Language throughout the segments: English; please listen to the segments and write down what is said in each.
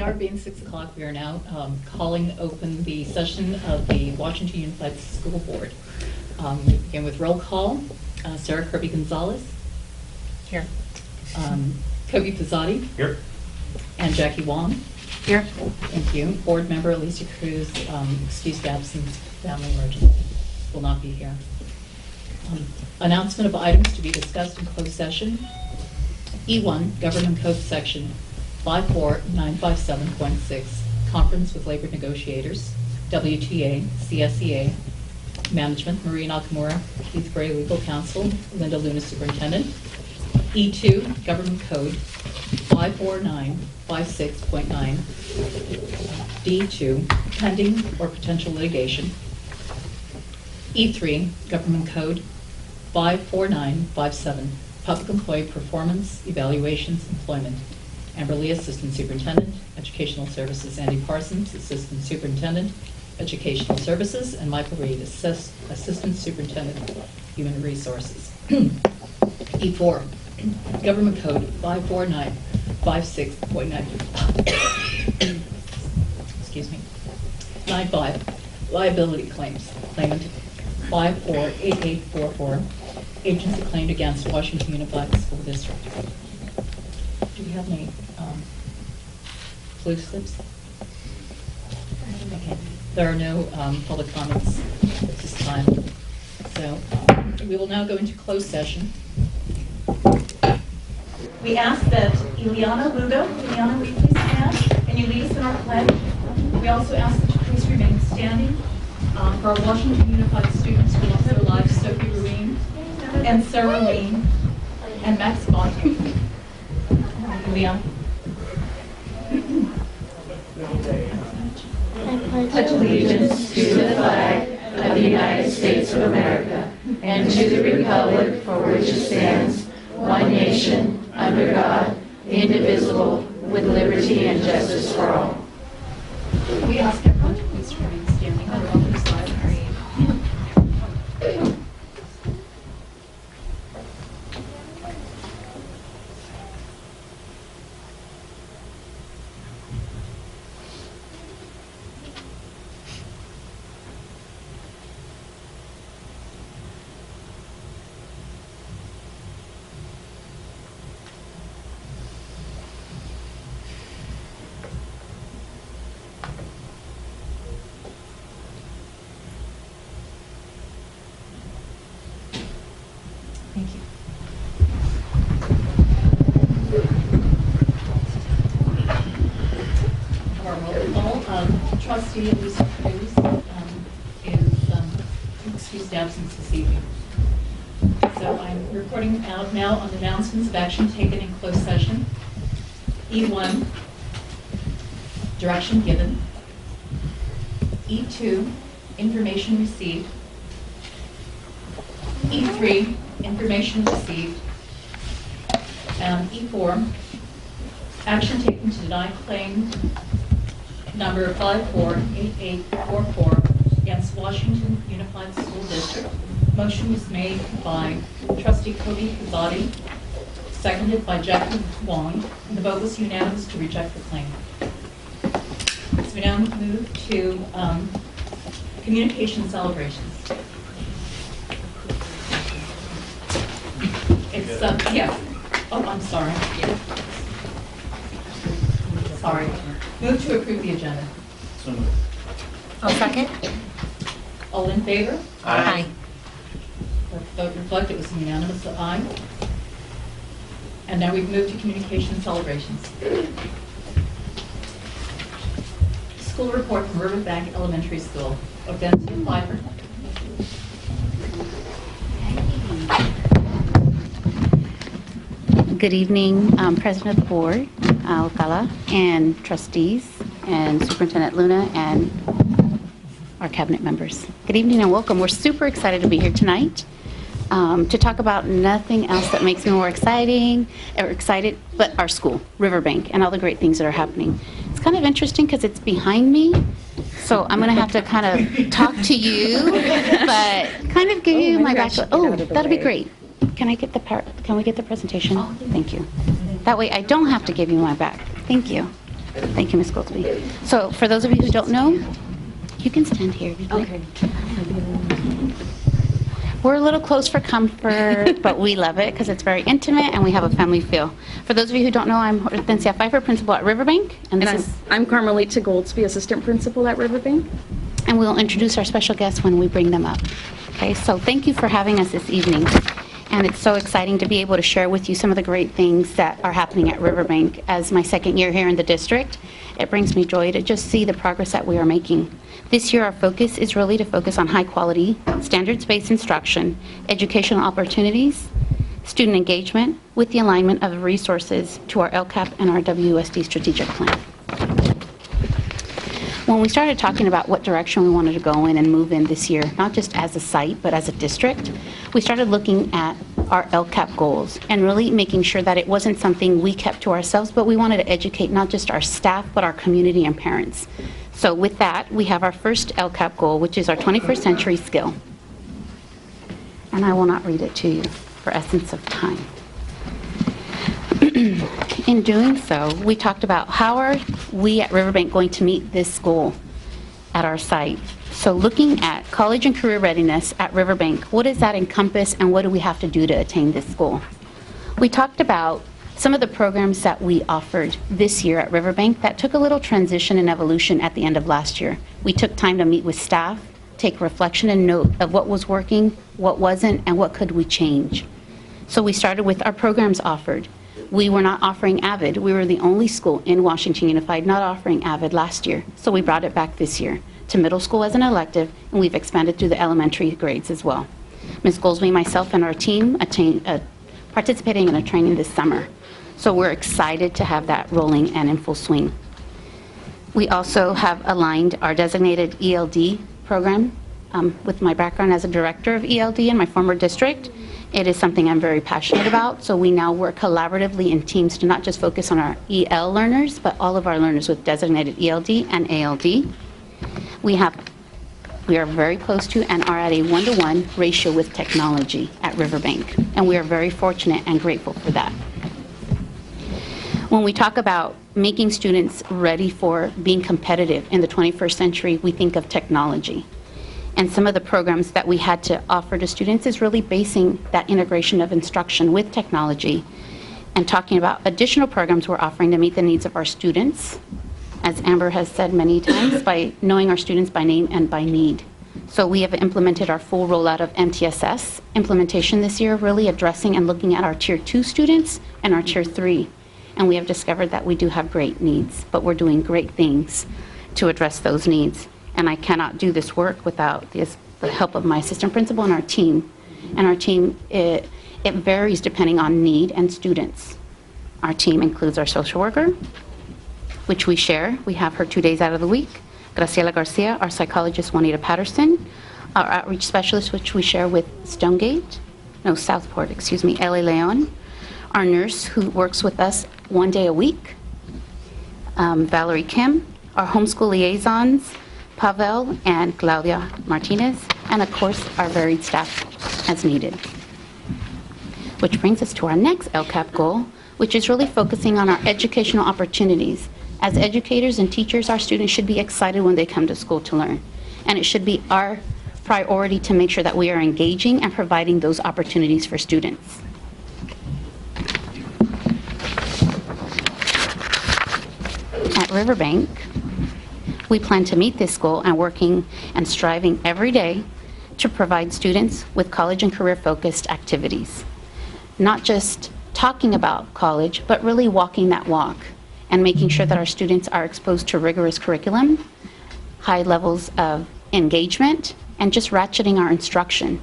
hour being 6 o'clock, we are now calling open the session of the Washington Unified School Board. We begin with roll call. Sarah Kirby Gonzalez. Here. Kobe Pizzotti. Here. And Jackie Wong. Here. Thank you. Board member Alicia Cruz, excused absence, family emergency, will not be here. Announcement of items to be discussed in closed session. E1, Government Code Section 54957.6, Conference with Labor Negotiators, WTA, CSEA, Management, Maria Nakamura, Keith Gray, Legal Counsel, Linda Luna, Superintendent. E2, Government Code 54956.9, D2, pending or potential litigation. E3, Government Code 54957, Public Employee Performance, Evaluations, Employment. Amber Lee, Assistant Superintendent, Educational Services. Andy Parsons, Assistant Superintendent, Educational Services, and Michael Reed, Assistant Superintendent, Human Resources. E4, Government Code 54956.9. Excuse me. 95, Liability Claims. Claimant 548844, agency claimed against Washington Unified School District. Do we have any blue slips? Okay. There are no public comments at this time. So we will now go into closed session. We ask that Ileana Lugo, Ileana, will you please stand and you lead us in our pledge? We also ask that you please remain standing for our Washington Unified students who lost their lives, Sophie Reen and Sarah Lee and Max Bonte. Ileana. I pledge allegiance to the flag of the United States of America and to the republic for which it stands, one nation, under God, indivisible, with liberty and justice for all. We ask everyone to please remain standing on the other side. Thank you. Our roll call. Trustee Lisa Cruz is excused absence this evening. So I'm reporting out now on announcements of action taken in closed session. E1, direction given. E2, information received. E3, information received. And E4, action taken to deny claim number 548844 against Washington Unified School District. Motion was made by Trustee Kobe Pizzotti, seconded by Jackie Wong, and the vote was unanimous to reject the claim. So we now move to communication celebrations. It's, yeah. Oh, I'm sorry. Sorry. Move to approve the agenda. So moved. I'll second. All in favor? Aye. Let the vote reflect it was unanimous, aye. And now we've moved to communication celebrations. School report from Riverbank Elementary School. Odessa Piper. Good evening, President of the Board, Alcala, and trustees, and Superintendent Luna, and our cabinet members. Good evening and welcome. We're super excited to be here tonight to talk about nothing else that makes me more excited, but our school, Riverbank, and all the great things that are happening. It's kind of interesting because it's behind me, so I'm going to have to kind of talk to you, but kind of give you my background. Oh, that'll be great. Can I get the can we get the presentation? Thank you. That way I don't have to give you my back. Thank you. Thank you, Ms. Goldsby. So for those of you who don't know, you can stand here. If you'd like. Okay. We're a little close for comfort, but we love it because it's very intimate and we have a family feel. For those of you who don't know, I'm Hortensia Pfeiffer, principal at Riverbank. And I'm Carmelita Goldsby, assistant principal at Riverbank. And we'll introduce our special guests when we bring them up. Okay, so thank you for having us this evening. And it's so exciting to be able to share with you some of the great things that are happening at Riverbank. As my second year here in the district, it brings me joy to just see the progress that we are making. This year, our focus is really to focus on high-quality, standards-based instruction, educational opportunities, student engagement, with the alignment of resources to our LCAP and our WUSD strategic plan. When we started talking about what direction we wanted to go in and move in this year, not just as a site, but as a district, we started looking at our LCAP goals and really making sure that it wasn't something we kept to ourselves, but we wanted to educate not just our staff, but our community and parents. So with that, we have our first LCAP goal, which is our 21st century skill. And I will not read it to you for essence of time. In doing so, we talked about how are we at Riverbank going to meet this goal at our site. So looking at college and career readiness at Riverbank, what does that encompass and what do we have to do to attain this goal? We talked about some of the programs that we offered this year at Riverbank that took a little transition and evolution at the end of last year. We took time to meet with staff, take reflection and note of what was working, what wasn't, and what could we change. So we started with our programs offered. We were not offering AVID. We were the only school in Washington Unified not offering AVID last year. So we brought it back this year to middle school as an elective, and we've expanded through the elementary grades as well. Ms. Goldsby, myself, and our team participating in a training this summer. So we're excited to have that rolling and in full swing. We also have aligned our designated ELD program with my background as a director of ELD in my former district. It is something I'm very passionate about, so we now work collaboratively in teams to not just focus on our EL learners, but all of our learners with designated ELD and ALD. We are very close to and are at a 1-to-1 ratio with technology at Riverbank, and we are very fortunate and grateful for that. When we talk about making students ready for being competitive in the 21st century, we think of technology. And some of the programs that we had to offer to students is really basing that integration of instruction with technology and talking about additional programs we're offering to meet the needs of our students, as Amber has said many times, by knowing our students by name and by need. So we have implemented our full rollout of MTSS implementation this year, really addressing and looking at our Tier 2 students and our Tier 3. And we have discovered that we do have great needs, but we're doing great things to address those needs. And I cannot do this work without the help of my assistant principal and our team. And our team, it varies depending on need and students. Our team includes our social worker, which we share. We have her 2 days out of the week. Graciela Garcia, our psychologist, Juanita Patterson, our outreach specialist, which we share with Southport, Ellie Leon, our nurse who works with us 1 day a week, Valerie Kim, our homeschool liaisons, Pavel and Claudia Martinez, and of course, our varied staff as needed. Which brings us to our next LCAP goal, which is really focusing on our educational opportunities. As educators and teachers, our students should be excited when they come to school to learn. And it should be our priority to make sure that we are engaging and providing those opportunities for students. At Riverbank, we plan to meet this goal and working and striving every day to provide students with college and career-focused activities. Not just talking about college, but really walking that walk and making sure that our students are exposed to rigorous curriculum, high levels of engagement, and just ratcheting our instruction.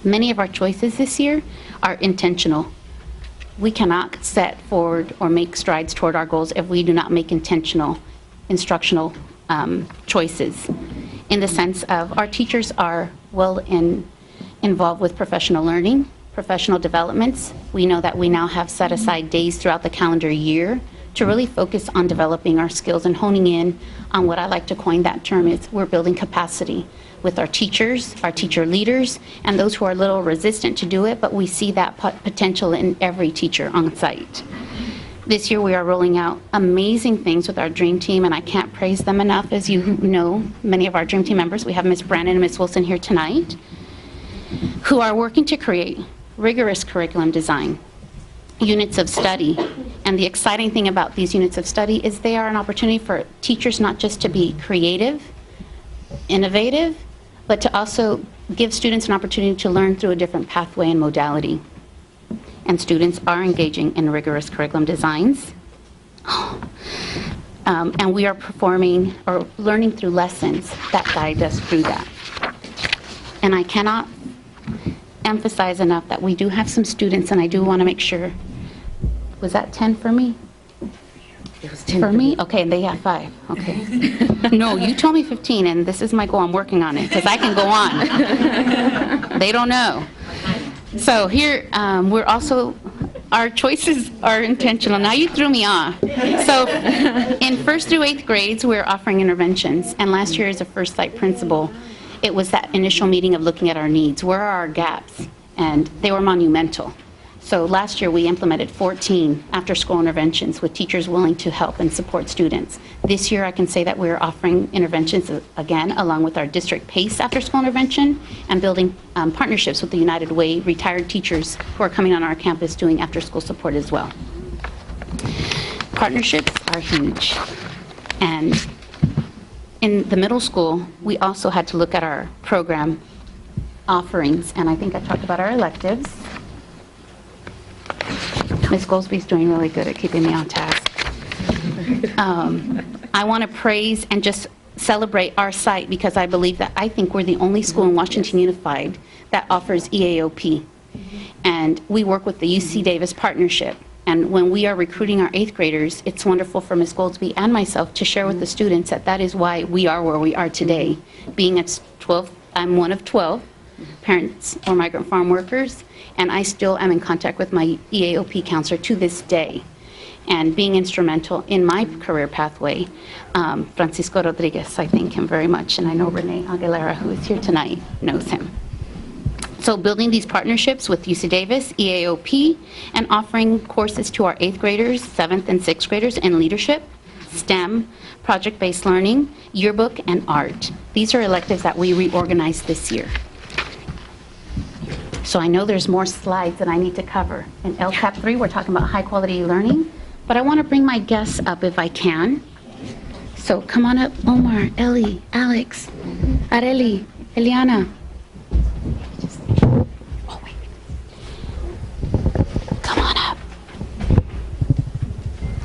Many of our choices this year are intentional. We cannot set forward or make strides toward our goals if we do not make intentional instructional choices, in the sense of our teachers are involved with professional learning, professional developments. We know that we now have set aside days throughout the calendar year to really focus on developing our skills and honing in on what I like to coin that term is we're building capacity with our teachers, our teacher leaders, and those who are a little resistant to do it, but we see that potential in every teacher on site. This year we are rolling out amazing things with our Dream Team, and I can't praise them enough. As you know, many of our Dream Team members, we have Ms. Brandon and Ms. Wilson here tonight, who are working to create rigorous curriculum design, units of study. And the exciting thing about these units of study is they are an opportunity for teachers not just to be creative, innovative, but to also give students an opportunity to learn through a different pathway and modality. And students are engaging in rigorous curriculum designs. And we are performing or learning through lessons that guide us through that. And I cannot emphasize enough that we do have some students, and I do want to make sure, was that 10 for me? It was 10 For me? Okay, they have 5. Okay. No, you told me 15, and this is my goal. I'm working on it because I can go on. They don't know. So here, we're also, our choices are intentional. Now you threw me off. So in 1st through 8th grades, we're offering interventions. And last year as a first site principal, it was that initial meeting of looking at our needs. Where are our gaps? And they were monumental. So last year we implemented 14 after-school interventions with teachers willing to help and support students. This year I can say that we're offering interventions again along with our district PACE after-school intervention and building partnerships with the United Way retired teachers who are coming on our campus doing after-school support as well. Partnerships are huge. And in the middle school, we also had to look at our program offerings, and I think I talked about our electives. Ms. Goldsby's doing really good at keeping me on task. I want to praise and just celebrate our site because I think we're the only school in Washington Unified that offers EAOP. And we work with the UC Davis partnership. And when we are recruiting our 8th graders, it's wonderful for Ms. Goldsby and myself to share with the students that that is why we are where we are today. Being at 12, I'm one of 12 parents or migrant farm workers, and I still am in contact with my EAOP counselor to this day. And being instrumental in my career pathway, Francisco Rodriguez, I thank him very much, and I know Renee Aguilera, who is here tonight, knows him. So building these partnerships with UC Davis, EAOP, and offering courses to our 8th graders, 7th and 6th graders in leadership, STEM, project-based learning, yearbook, and art. These are electives that we reorganized this year. So I know there's more slides that I need to cover. In LCAP 3, we're talking about high-quality learning, but I want to bring my guests up if I can. So come on up, Omar, Ellie, Alex, Areli, Eliana. Oh, wait. Come on up.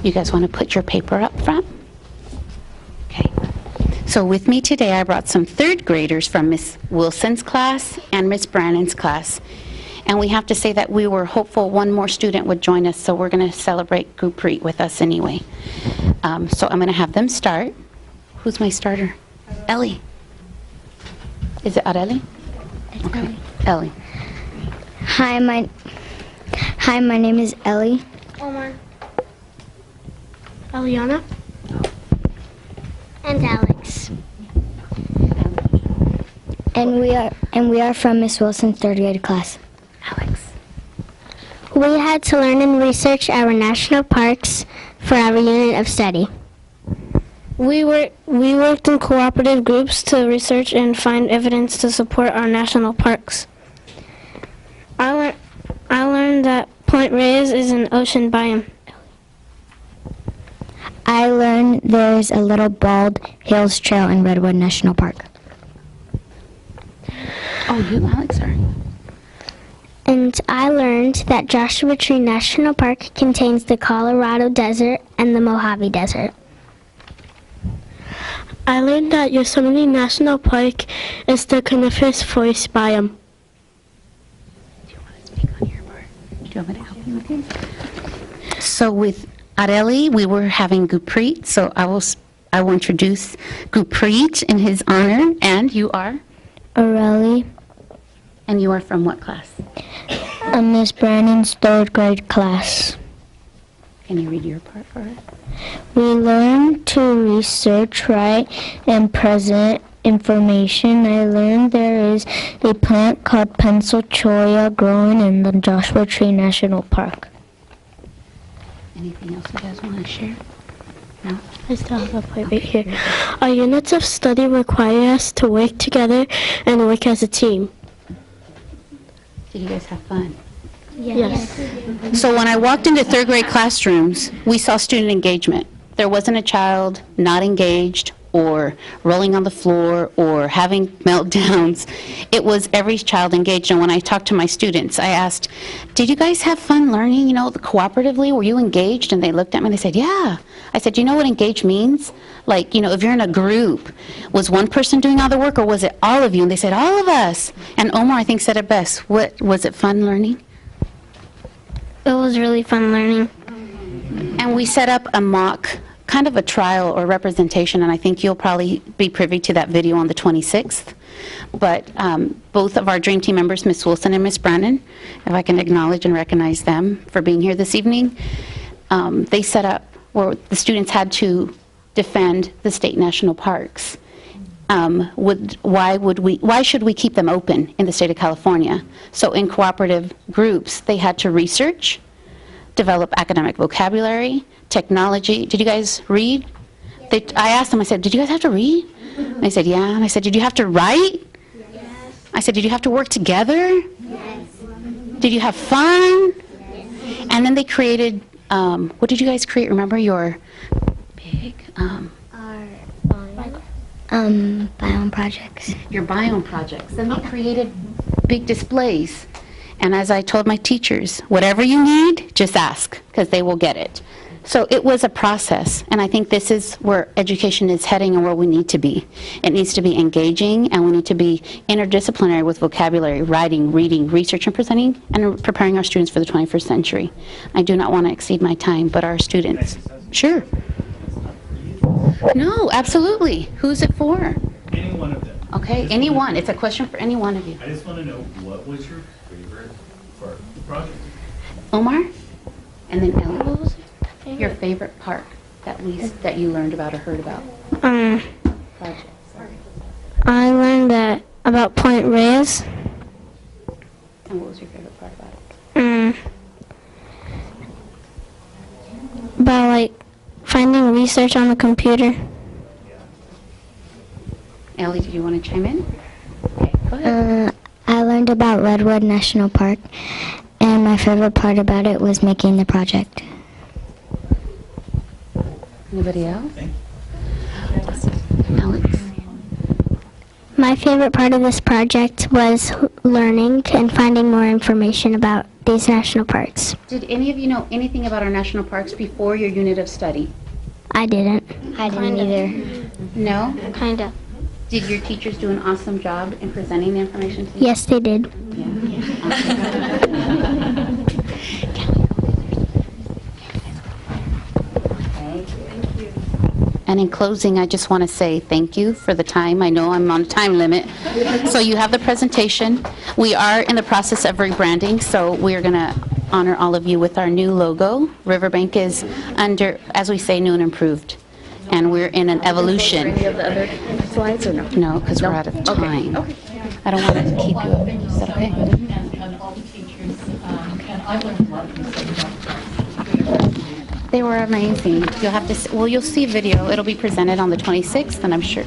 You guys want to put your paper up front? Okay. So with me today, I brought some 3rd graders from Miss Wilson's class and Miss Brannon's class. And we have to say that we were hopeful one more student would join us, so we're going to celebrate Guppreet with us anyway. So I'm going to have them start. Who's my starter? Ellie. Is it Areli? Okay. Ellie. Hi, my name is Ellie. Omar. Eliana. And Alex. And we are from Miss Wilson's 3rd grade class. Alex. We had to learn and research our national parks for our unit of study. We worked in cooperative groups to research and find evidence to support our national parks. I learned that Point Reyes is an ocean biome. I learned there's a little Bald Hills Trail in Redwood National Park. Oh, you, Alex, sorry. And I learned that Joshua Tree National Park contains the Colorado Desert and the Mojave Desert. I learned that Yosemite National Park is the coniferous forest biome. Do you want to speak on your part? Do you want me to help you with it? So with Areli, we were having Guppreet, so I will introduce Guppreet in his honor. And you are? Areli. And you are from what class? Miss Brannon's 3rd grade class. Can you read your part for us? We learned to research, write, and present information. I learned there is a plant called pencil cholla growing in the Joshua Tree National Park. Anything else you guys want to share? No? I still have a point right here. Our units of study require us to work together and work as a team. Did you guys have fun? Yes. So when I walked into third grade classrooms, we saw student engagement. There wasn't a child not engaged or rolling on the floor or having meltdowns. It was every child engaged. And when I talked to my students, I asked, did you guys have fun learning, cooperatively? Were you engaged? And they looked at me and they said, yeah. I said, you know what engaged means? Like, if you're in a group, was one person doing all the work or was it all of you? And they said, all of us. And Omar, I think, said it best. Was it fun learning? It was really fun learning. And we set up a mock, kind of a trial or representation, and I think you'll probably be privy to that video on the 26th. But both of our Dream Team members, Miss Wilson and Miss Brannon, if I can acknowledge and recognize them for being here this evening, they set up where the students had to defend the state national parks. Why should we keep them open in the state of California? So in cooperative groups, they had to research, develop academic vocabulary, technology. Did you guys read? I asked them, I said, did you guys have to read? And they said, yeah. And I said, did you have to write? Yes. I said, did you have to work together? Yes. Did you have fun? Yes. And then they created, what did you guys create? Remember your big, biome projects. Your biome projects. Then they created big displays. And as I told my teachers, whatever you need, just ask, because they will get it. So it was a process, and I think this is where education is heading and where we need to be. It needs to be engaging, and we need to be interdisciplinary with vocabulary, writing, reading, research, and presenting, and preparing our students for the 21st century. I do not want to exceed my time, but our students. Sure. No, absolutely. Who's it for? Any one of them. Okay, any one. It's a question for any one of you. I just want to know, what was your favorite part of the project? Omar? And then Ellie, what was your favorite part that you learned about or heard about? Project. I learned about Point Reyes. And what was your favorite part about it? About finding research on the computer. Ellie, do you want to chime in? Okay, go ahead. I learned about Redwood National Park, and my favorite part about it was making the project. Anybody else? Alex? My favorite part of this project was learning and finding more information about these national parks. Did any of you know anything about our national parks before your unit of study? I didn't. I didn't either. No? Kinda. Did your teachers do an awesome job in presenting the information to you? Yes, they did. And in closing, I just want to say thank you for the time. I know I'm on a time limit. So you have the presentation. We are in the process of rebranding, so we're going to honor all of you with our new logo. Riverbank is under, as we say, new and improved. And we're in an evolution. Any of the other slides or no? No, because we're out of time. Okay. I don't want to keep you up. Is that okay? And all the teachers, and I learned a lot from the They were amazing. You'll have to, you'll see a video. It'll be presented on the 26th, and I'm sure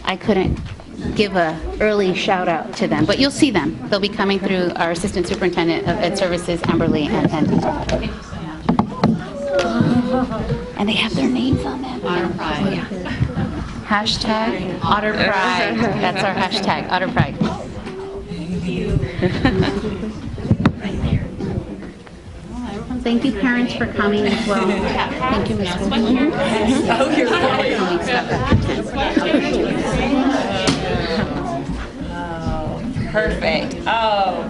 I couldn't give a early shout out to them, but you'll see them. They'll be coming through our Assistant Superintendent of Ed Services, Amberly, and Andy. And they have their names on them. Otter Pride. Yeah. Hashtag Otter Pride. That's our hashtag, Otter Pride. Thank you, parents, for coming as well. Thank you, Ms. Wilson. Oh, you're perfect. Oh,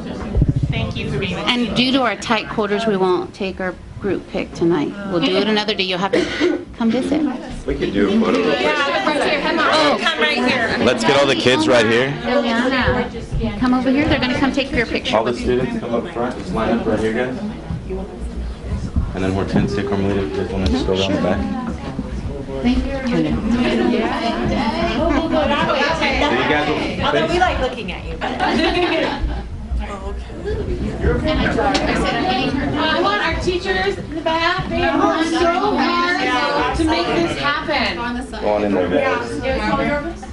thank you for being with me. And due to our tight quarters, we won't take our group pic tonight. We'll do it another day. You'll have to come visit. We could do a photo real quick. Come right here. Let's get all the kids right here. Ileana, come over here. They're going to come take your picture. All the students come up front. Just line up right here, guys. And then Hortensia, Carmelita, if you guys want to just go around the back. Thank you. So you guys will Although we like looking at you. I want our teachers in the back. They have worked so hard to make this happen. Go on in there, guys.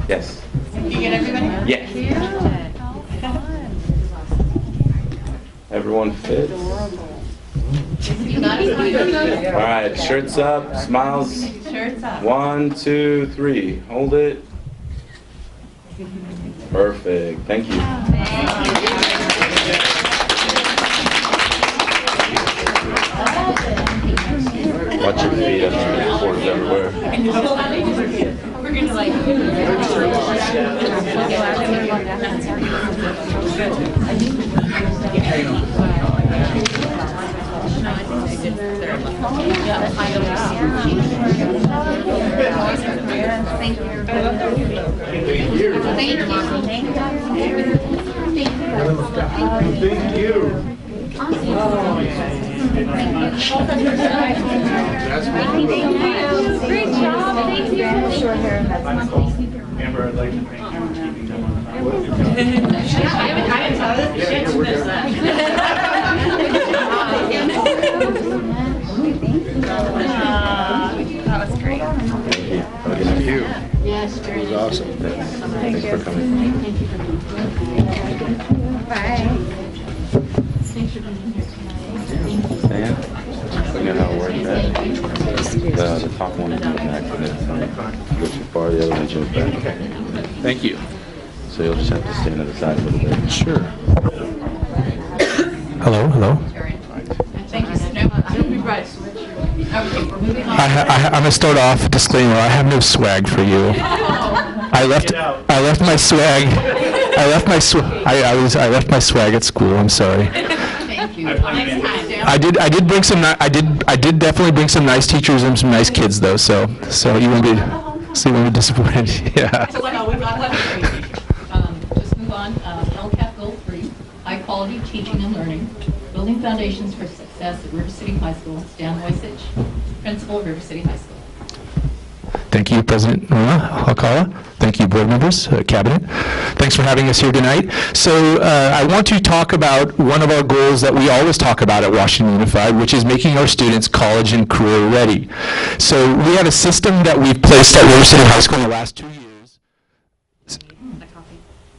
Yes. You get everybody? Yes. Everyone fits? All right, shirts up, smiles. Shirts up. 1, 2, 3. Hold it. Perfect. Thank you. Watch your feet. I'm sure there's cords everywhere. We're going to like... Great job. Thank you. Amber, I'd like to thank you for keeping them on time. I didn't tell this. She missed that. That was great. Thank you. Yes, It was awesome. Thanks for coming. Bye. Stand. Look at how it works. The top one is back, and then go too far, the other one jumps back. Thank you. So you'll just have to stand to the side a little bit. Sure. Hello, hello. Thank you. No, be right. Okay, we're moving on. I'm gonna start off disclaimer. I have no swag for you. I left my swag. I left my swag at school. I'm sorry. Thank you. Next time. I did bring some. I did definitely bring some nice teachers and some nice kids though. So you won't be disappointed. Yeah. So we got just move on. LCAP Goal 3, high quality teaching and learning, building foundations for success at River City High School. Stan Moisich, principal of River City High School. Thank you, President Alcala. Thank you, board members, cabinet. Thanks for having us here tonight. So I want to talk about one of our goals that we always talk about at Washington Unified, which is making our students college and career ready. So we have a system that we've placed at River City High School in the last 2 years.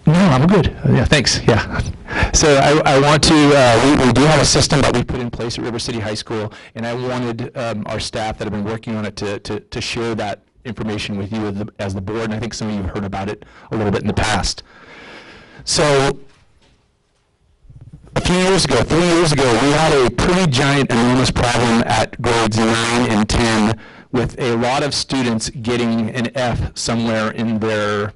No, I'm good. Yeah, thanks. Yeah. So I want to, we do have a system that we put in place at River City High School, and I wanted our staff that have been working on it to share that information with you as the board, and I think some of you have heard about it a little bit in the past. So a few years ago, 3 years ago, we had a pretty giant, enormous problem at grades 9 and 10 with a lot of students getting an F somewhere in their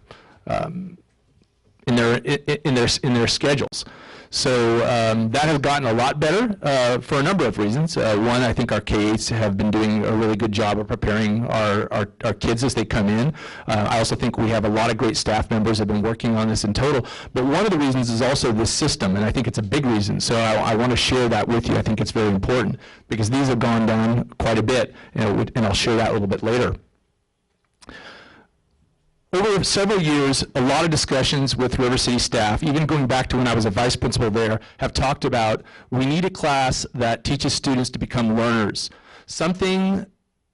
schedules. So that has gotten a lot better for a number of reasons. One, I think our K-8s have been doing a really good job of preparing our kids as they come in. I also think we have a lot of great staff members that have been working on this in total. But one of the reasons is also this system, and I think it's a big reason. So I want to share that with you. I think it's very important because these have gone down quite a bit, and I'll share that a little bit later. Over several years, a lot of discussions with River City staff, even going back to when I was a vice principal there, have talked about we need a class that teaches students to become learners, something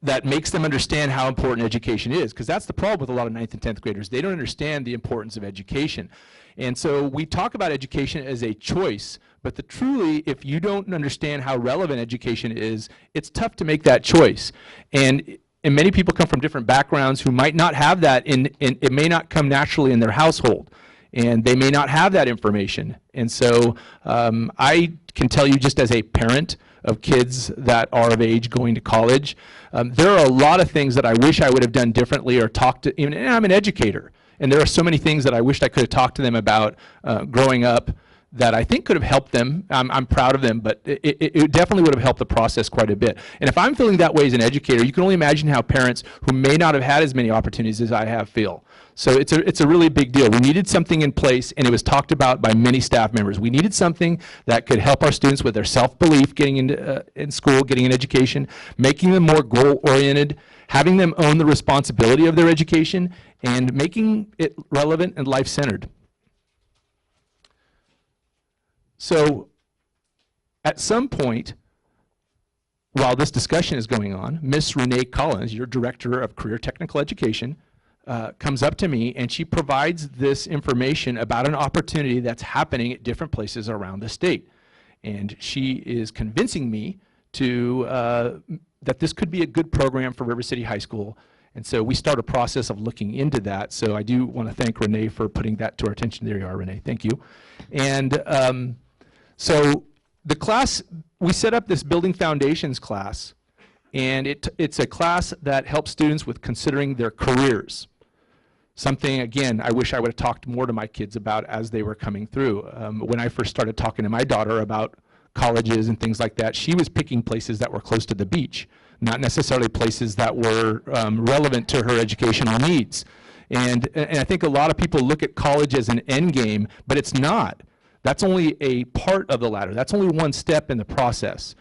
that makes them understand how important education is, because that's the problem with a lot of 9th and 10th graders. They don't understand the importance of education. And so we talk about education as a choice, but truly, if you don't understand how relevant education is, it's tough to make that choice. And many people come from different backgrounds who might not have that, it may not come naturally in their household, and they may not have that information. And so I can tell you, just as a parent of kids that are of age going to college, there are a lot of things that I wish I would have done differently or talked to, and I'm an educator, and there are so many things that I wished I could have talked to them about growing up that I think could have helped them. I'm proud of them, but it definitely would have helped the process quite a bit. And if I'm feeling that way as an educator, you can only imagine how parents who may not have had as many opportunities as I have feel. So it's a really big deal. We needed something in place, and it was talked about by many staff members. We needed something that could help our students with their self-belief getting into in school, getting an education, making them more goal-oriented, having them own the responsibility of their education, and making it relevant and life-centered. So at some point, while this discussion is going on, Miss Renee Collins, your Director of Career Technical Education, comes up to me and she provides this information about an opportunity that's happening at different places around the state. And she is convincing me to, that this could be a good program for River City High School. And so we start a process of looking into that. So I do want to thank Renee for putting that to our attention. There you are, Renee. Thank you. And so the class, we set up this Building Foundations class, and it's a class that helps students with considering their careers. Something, again, I wish I would have talked more to my kids about as they were coming through. When I first started talking to my daughter about colleges and things like that, she was picking places that were close to the beach, not necessarily places that were relevant to her educational needs. And I think a lot of people look at college as an end game, but it's not. That's only a part of the ladder. That's only one step in the process.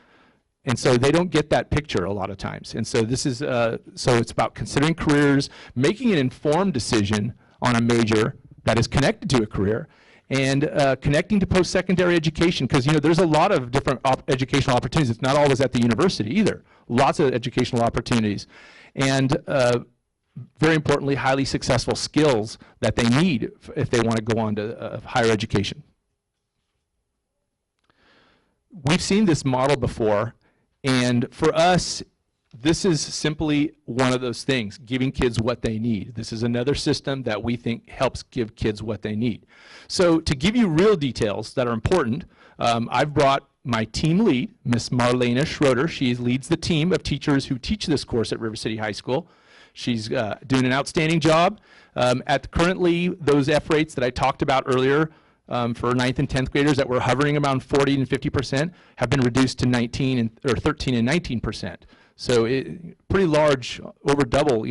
And so they don't get that picture a lot of times. And so this is, so it's about considering careers, making an informed decision on a major that is connected to a career, and connecting to post-secondary education, because there's a lot of different educational opportunities. It's not always at the university either. Lots of educational opportunities. And very importantly, highly successful skills that they need if they want to go on to higher education. We've seen this model before, and for us, this is simply one of those things, giving kids what they need. This is another system that we think helps give kids what they need. So to give you real details that are important, I've brought my team lead, Miss Marlena Schroeder. She leads the team of teachers who teach this course at River City High School. She's doing an outstanding job. Currently, those F rates that I talked about earlier for 9th and 10th graders that were hovering around 40 and 50% have been reduced to 13 and 19%. So pretty large, over double,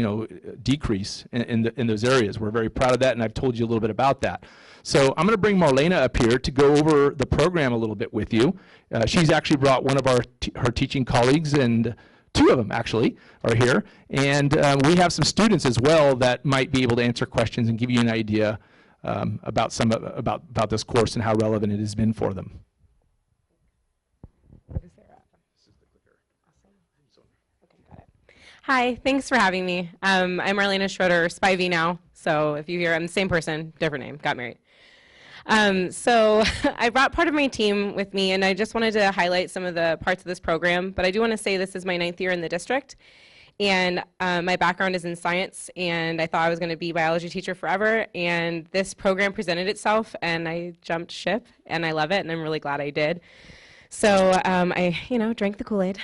decrease in those areas. We're very proud of that, and I've told you a little bit about that. So I'm going to bring Marlena up here to go over the program a little bit with you. She's actually brought one of her teaching colleagues, and two of them actually are here. And we have some students as well that might be able to answer questions and give you an idea about this course and how relevant it has been for them. Hi, thanks for having me. I'm Marlena Schroeder, Spivey now. So if you hear, I'm the same person, different name, got married. So I brought part of my team with me, and I just wanted to highlight some of the parts of this program. But I do want to say this is my 9th year in the district, and my background is in science, and I thought I was going to be a biology teacher forever. And this program presented itself, and I jumped ship, and I love it, and I'm really glad I did. So I, drank the Kool-Aid.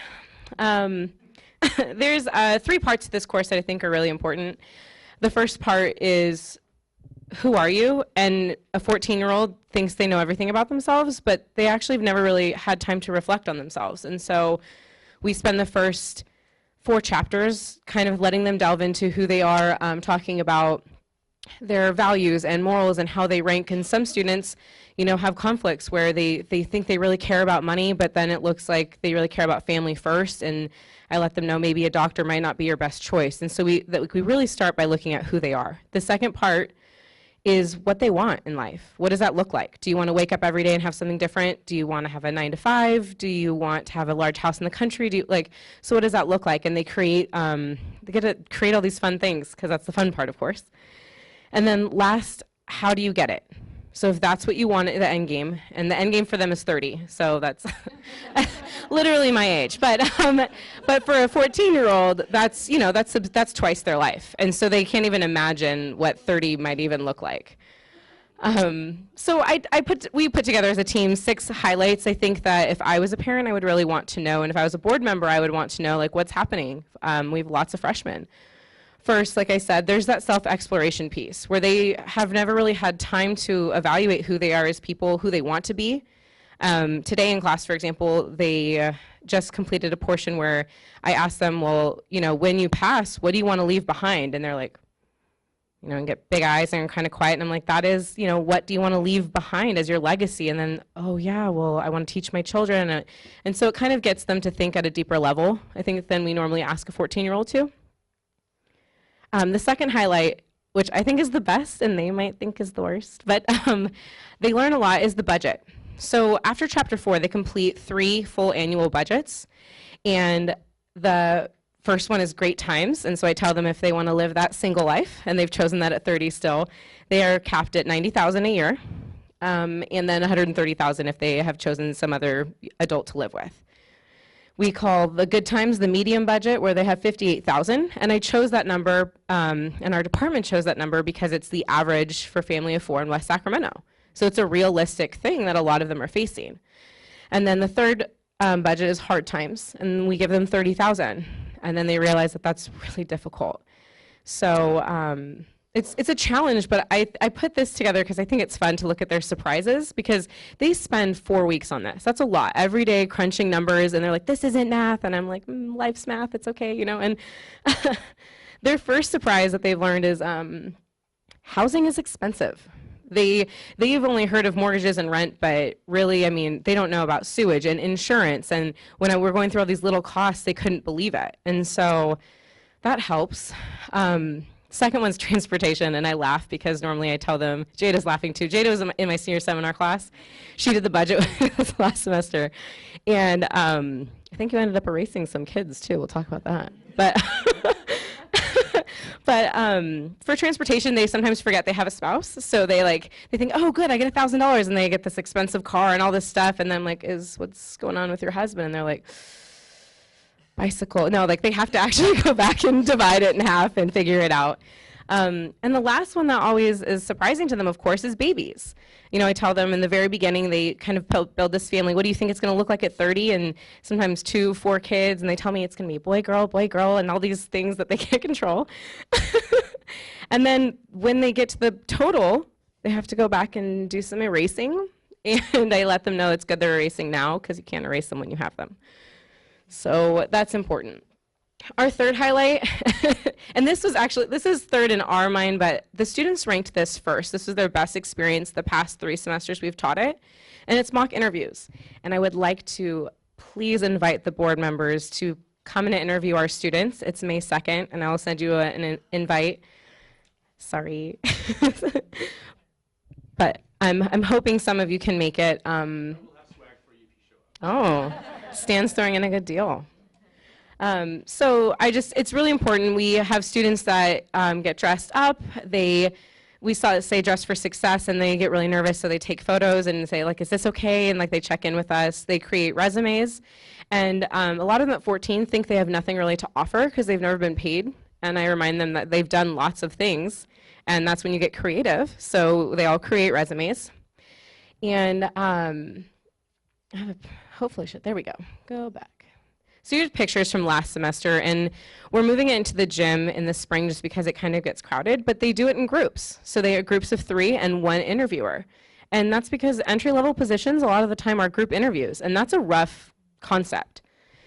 There's 3 parts to this course that I think are really important. The first part is, who are you? And a 14-year-old thinks they know everything about themselves, but they actually have never really had time to reflect on themselves. And so we spend the first 4 chapters kind of letting them delve into who they are, talking about their values and morals and how they rank. And some students, have conflicts where they think they really care about money, but then it looks like they really care about family first. And I let them know maybe a doctor might not be your best choice. And so we really start by looking at who they are. The second part is what they want in life. What does that look like? Do you want to wake up every day and have something different? Do you want to have a 9 to 5? Do you want to have a large house in the country? So what does that look like? And they get to create all these fun things, because that's the fun part, of course. And then last, how do you get it? So if that's what you want at the end game, and the end game for them is 30, so that's literally my age. But for a 14-year-old, that's twice their life, and so they can't even imagine what 30 might even look like. So we put together as a team 6 highlights. I think that if I was a parent, I would really want to know, and if I was a board member, I would want to know what's happening. We have lots of freshmen. First, like I said, there's that self-exploration piece where they have never really had time to evaluate who they are as people, who they want to be. Today in class, for example, they just completed a portion where I asked them, well, when you pass, what do you want to leave behind? And they're like, and get big eyes and kind of quiet. And I'm like, that is, what do you want to leave behind as your legacy? And then, oh yeah, well, I want to teach my children. And so it kind of gets them to think at a deeper level, I think, than we normally ask a 14-year-old to. The second highlight, which I think is the best and they might think is the worst, but they learn a lot, is the budget. So after Chapter 4, they complete 3 full annual budgets, and the first one is great times, and so I tell them if they want to live that single life, and they've chosen that at 30 still, they are capped at $90,000 a year, and then $130,000 if they have chosen some other adult to live with. We call the good times the medium budget, where they have $58,000, and I chose that number, and our department chose that number because it's the average for family of 4 in West Sacramento. So it's a realistic thing that a lot of them are facing. And then the third budget is hard times, and we give them $30,000, and then they realize that that's really difficult. So it's a challenge, but I put this together because I think it's fun to look at their surprises, because they spend 4 weeks on this. That's a lot. Every day crunching numbers, and they're like, this isn't math, and I'm like, life's math, it's okay, you know. And their first surprise that they've learned is housing is expensive. They've only heard of mortgages and rent, but really, I mean, they don't know about sewage and insurance. And when we're going through all these little costs, they couldn't believe it. And so that helps. Second one's transportation, and I laugh because normally I tell them, Jada's laughing too. Jada was in my senior seminar class. She did the budget with us last semester. And I think you ended up erasing some kids too. We'll talk about that. But for transportation, they sometimes forget they have a spouse. So they think, oh, good, I get $1,000, and they get this expensive car and all this stuff. And then I'm like, what's going on with your husband? And they're like, bicycle. No, like they have to actually go back and divide it in half and figure it out. And the last one that always is surprising to them, of course, is babies. You know, I tell them in the very beginning, they kind of build this family. What do you think it's going to look like at 30? And sometimes 2, 4 kids, and they tell me it's going to be boy, girl, and all these things that they can't control. And then when they get to the total, they have to go back and do some erasing. And I let them know it's good they're erasing now, because you can't erase them when you have them. So that's important. Our third highlight, and this is third in our mind, but the students ranked this first. This was their best experience the past 3 semesters we've taught it, and it's mock interviews. And I would like to please invite the board members to come and interview our students. It's May 2nd, and I'll send you an invite. Sorry. But I'm hoping some of you can make it. Oh, Stan's throwing in a good deal. So it's really important. We have students that get dressed up. We saw it say dress for success, and they get really nervous, so they take photos and say, like, is this okay? And like they check in with us. They create resumes. And a lot of them at 14 think they have nothing really to offer because they've never been paid. And I remind them that they've done lots of things, and that's when you get creative. So they all create resumes. And hopefully, there we go. Go back. So here's pictures from last semester, and we're moving it into the gym in the spring just because it kind of gets crowded, but they do it in groups. So they have groups of 3 and 1 interviewer. And that's because entry-level positions a lot of the time are group interviews, and that's a rough concept.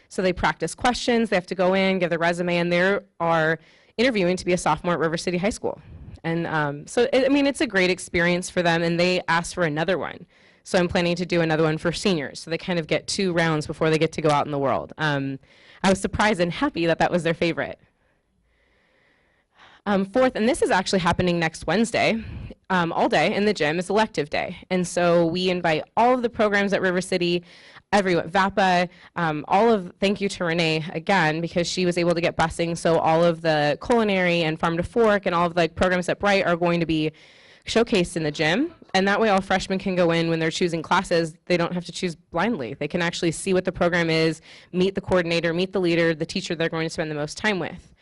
So they practice questions, they have to go in, give their resume, and they are interviewing to be a sophomore at River City High School. And it's a great experience for them, and they asked for another one. So I'm planning to do another one for seniors. So they kind of get 2 rounds before they get to go out in the world. I was surprised and happy that that was their favorite. Fourth, and this is actually happening next Wednesday, all day in the gym, is elective day. And so we invite all of the programs at River City, everyone, VAPA, thank you to Renee again, because she was able to get busing. So all of the culinary and farm to fork and all of the programs at Bright are going to be showcased in the gym. And that way all freshmen can go in when they're choosing classes. They don't have to choose blindly. They can actually see what the program is, meet the coordinator, meet the leader, the teacher they're going to spend the most time with.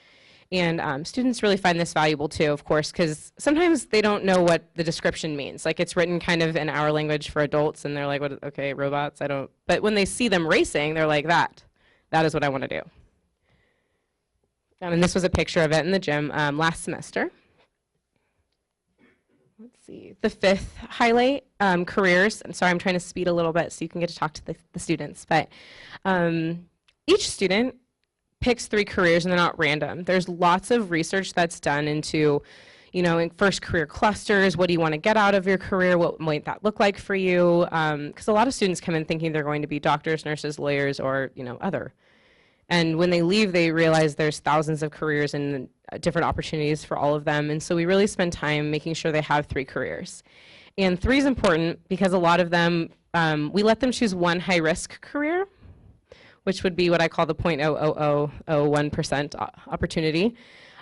And students really find this valuable too, of course, because sometimes they don't know what the description means. Like it's written kind of in our language for adults, and they're like, "What? Okay, robots, I don't." But when they see them racing, they're like, that is what I want to do. And this was a picture of it in the gym last semester. Let's see, the 5th highlight, careers. I'm sorry, I'm trying to speed a little bit so you can get to talk to the students. But each student picks 3 careers, and they're not random. There's lots of research that's done into, in first career clusters, what do you want to get out of your career? What might that look like for you? Because a lot of students come in thinking they're going to be doctors, nurses, lawyers, or, other. And when they leave, they realize there's thousands of careers and different opportunities for all of them. And so we really spend time making sure they have 3 careers. And 3 is important because a lot of them, we let them choose one high-risk career, which would be what I call the 0.00001% opportunity.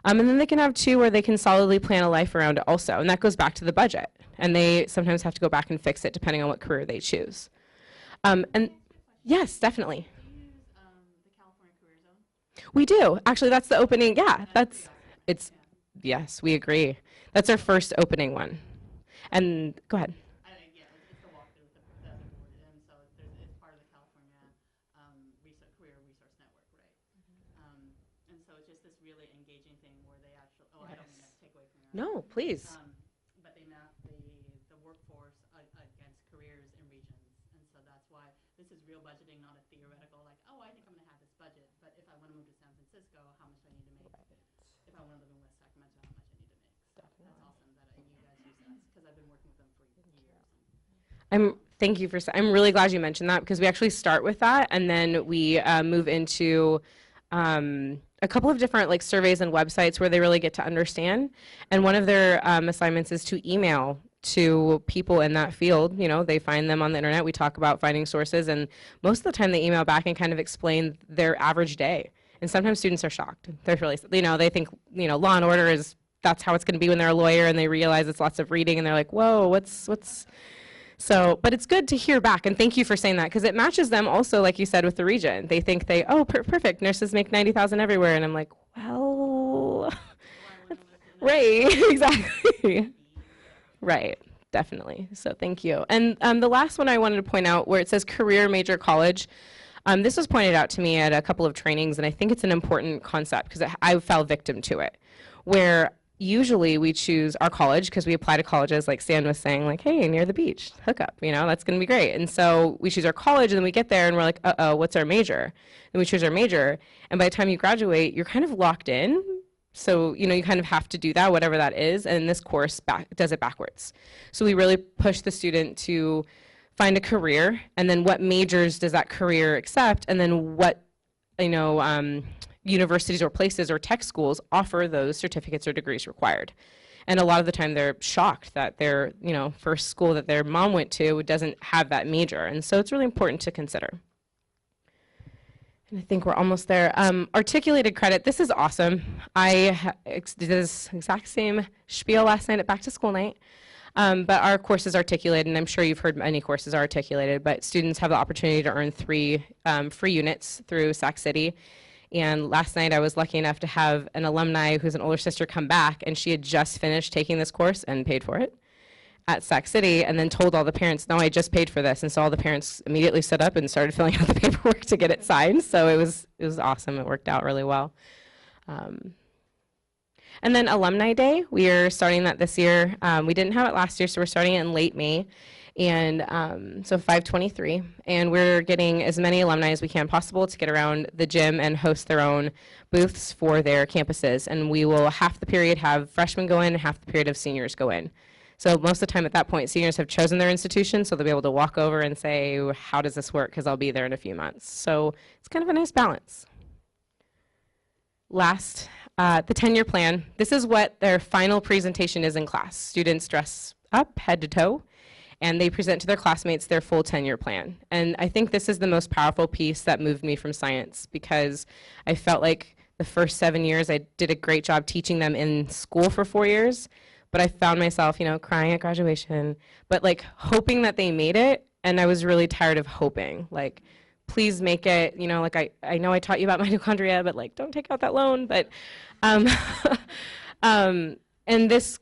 And then they can have 2 where they can solidly plan a life around it also. And that goes back to the budget. And they sometimes have to go back and fix it depending on what career they choose. And yes, definitely. We do. Actually, that's the opening. Yeah, yes, we agree. That's our first opening one. And go ahead. It's the walkthrough with the board, and so it's part of the California Career Resource Network, right? And so it's just this really engaging thing where they actually, I don't mean to take away from your No, please. but they map the workforce against careers in regions, and so that's why this is real budgeting, not a theoretical, like, I think I'm going to have this budget, but if I want to move to San Francisco, how much do I need to make? If I want to live in West Sacramento, how much I need to make? So that's awesome that you guys use that, because I've been working with them for years. Thank you I'm really glad you mentioned that, because we actually start with that, and then we move into a couple of different surveys and websites where they really get to understand. And one of their assignments is to email to people in that field. They find them on the internet. We talk about finding sources, and most of the time they email back and kind of explain their average day. And sometimes students are shocked. They're really, they think, Law and Order that's how it's going to be when they're a lawyer, and they realize it's lots of reading, and they're like, whoa, what's. So, but it's good to hear back, and thank you for saying that, because it matches them also, like you said, with the region. They think perfect, nurses make $90,000 everywhere, and I'm like, well, right, exactly. Right, definitely, so thank you. And the last one I wanted to point out, where it says career major college, this was pointed out to me at a couple of trainings, and I think it's an important concept, because I fell victim to it, where usually we choose our college because we apply to colleges, like Stan was saying, like, hey, near the beach, hook up, that's going to be great. And so we choose our college, and then we get there, and we're like, uh-oh, what's our major? And we choose our major, and by the time you graduate, you're kind of locked in. So, you kind of have to do that, whatever that is, and this course does it backwards. So we really push the student to find a career, and then what majors does that career accept, and then what, universities or places or tech schools offer those certificates or degrees required. And a lot of the time they're shocked that their first school that their mom went to doesn't have that major. And so it's really important to consider. And I think we're almost there. Articulated credit, this is awesome. I did this exact same spiel last night at back to school night. But our course is articulated, and I'm sure you've heard many courses are articulated, but students have the opportunity to earn 3 free units through Sac City. And last night I was lucky enough to have an alumni who's an older sister come back, and she had just finished taking this course and paid for it at Sac City, and then told all the parents, no, I just paid for this. And so all the parents immediately stood up and started filling out the paperwork to get it signed. So it was awesome. It worked out really well. And then Alumni Day, we are starting that this year. We didn't have it last year, so we're starting it in late May. And so 5/23, and we're getting as many alumni as we can possible to get around the gym and host their own booths for their campuses. And we will half the period have freshmen go in and half the period of seniors go in. So most of the time at that point, seniors have chosen their institution, so they'll be able to walk over and say, how does this work, because I'll be there in a few months. So it's kind of a nice balance. Last, the 10-year plan. This is what their final presentation is in class. Students dress up head to toe, and they present to their classmates their full 10-year plan. And I think this is the most powerful piece that moved me from science, because I felt like the first 7 years I did a great job teaching them in school for 4 years, but I found myself, crying at graduation, but hoping that they made it, and I was really tired of hoping. Please make it, I know I taught you about mitochondria, but don't take out that loan. But, and this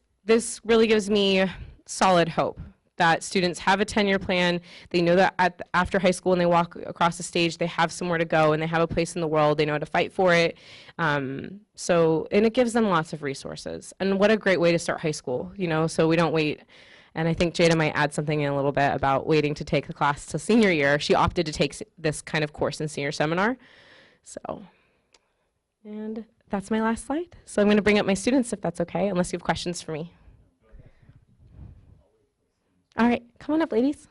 really gives me solid hope that students have a 10-year plan. They know that after high school when they walk across the stage, they have somewhere to go and they have a place in the world. They know how to fight for it. And it gives them lots of resources. And what a great way to start high school, so we don't wait. And I think Jada might add something in a little bit about waiting to take the class to senior year. She opted to take this kind of course in senior seminar. So, and that's my last slide. So I'm going to bring up my students if that's okay, unless you have questions for me. All right, come on up, ladies.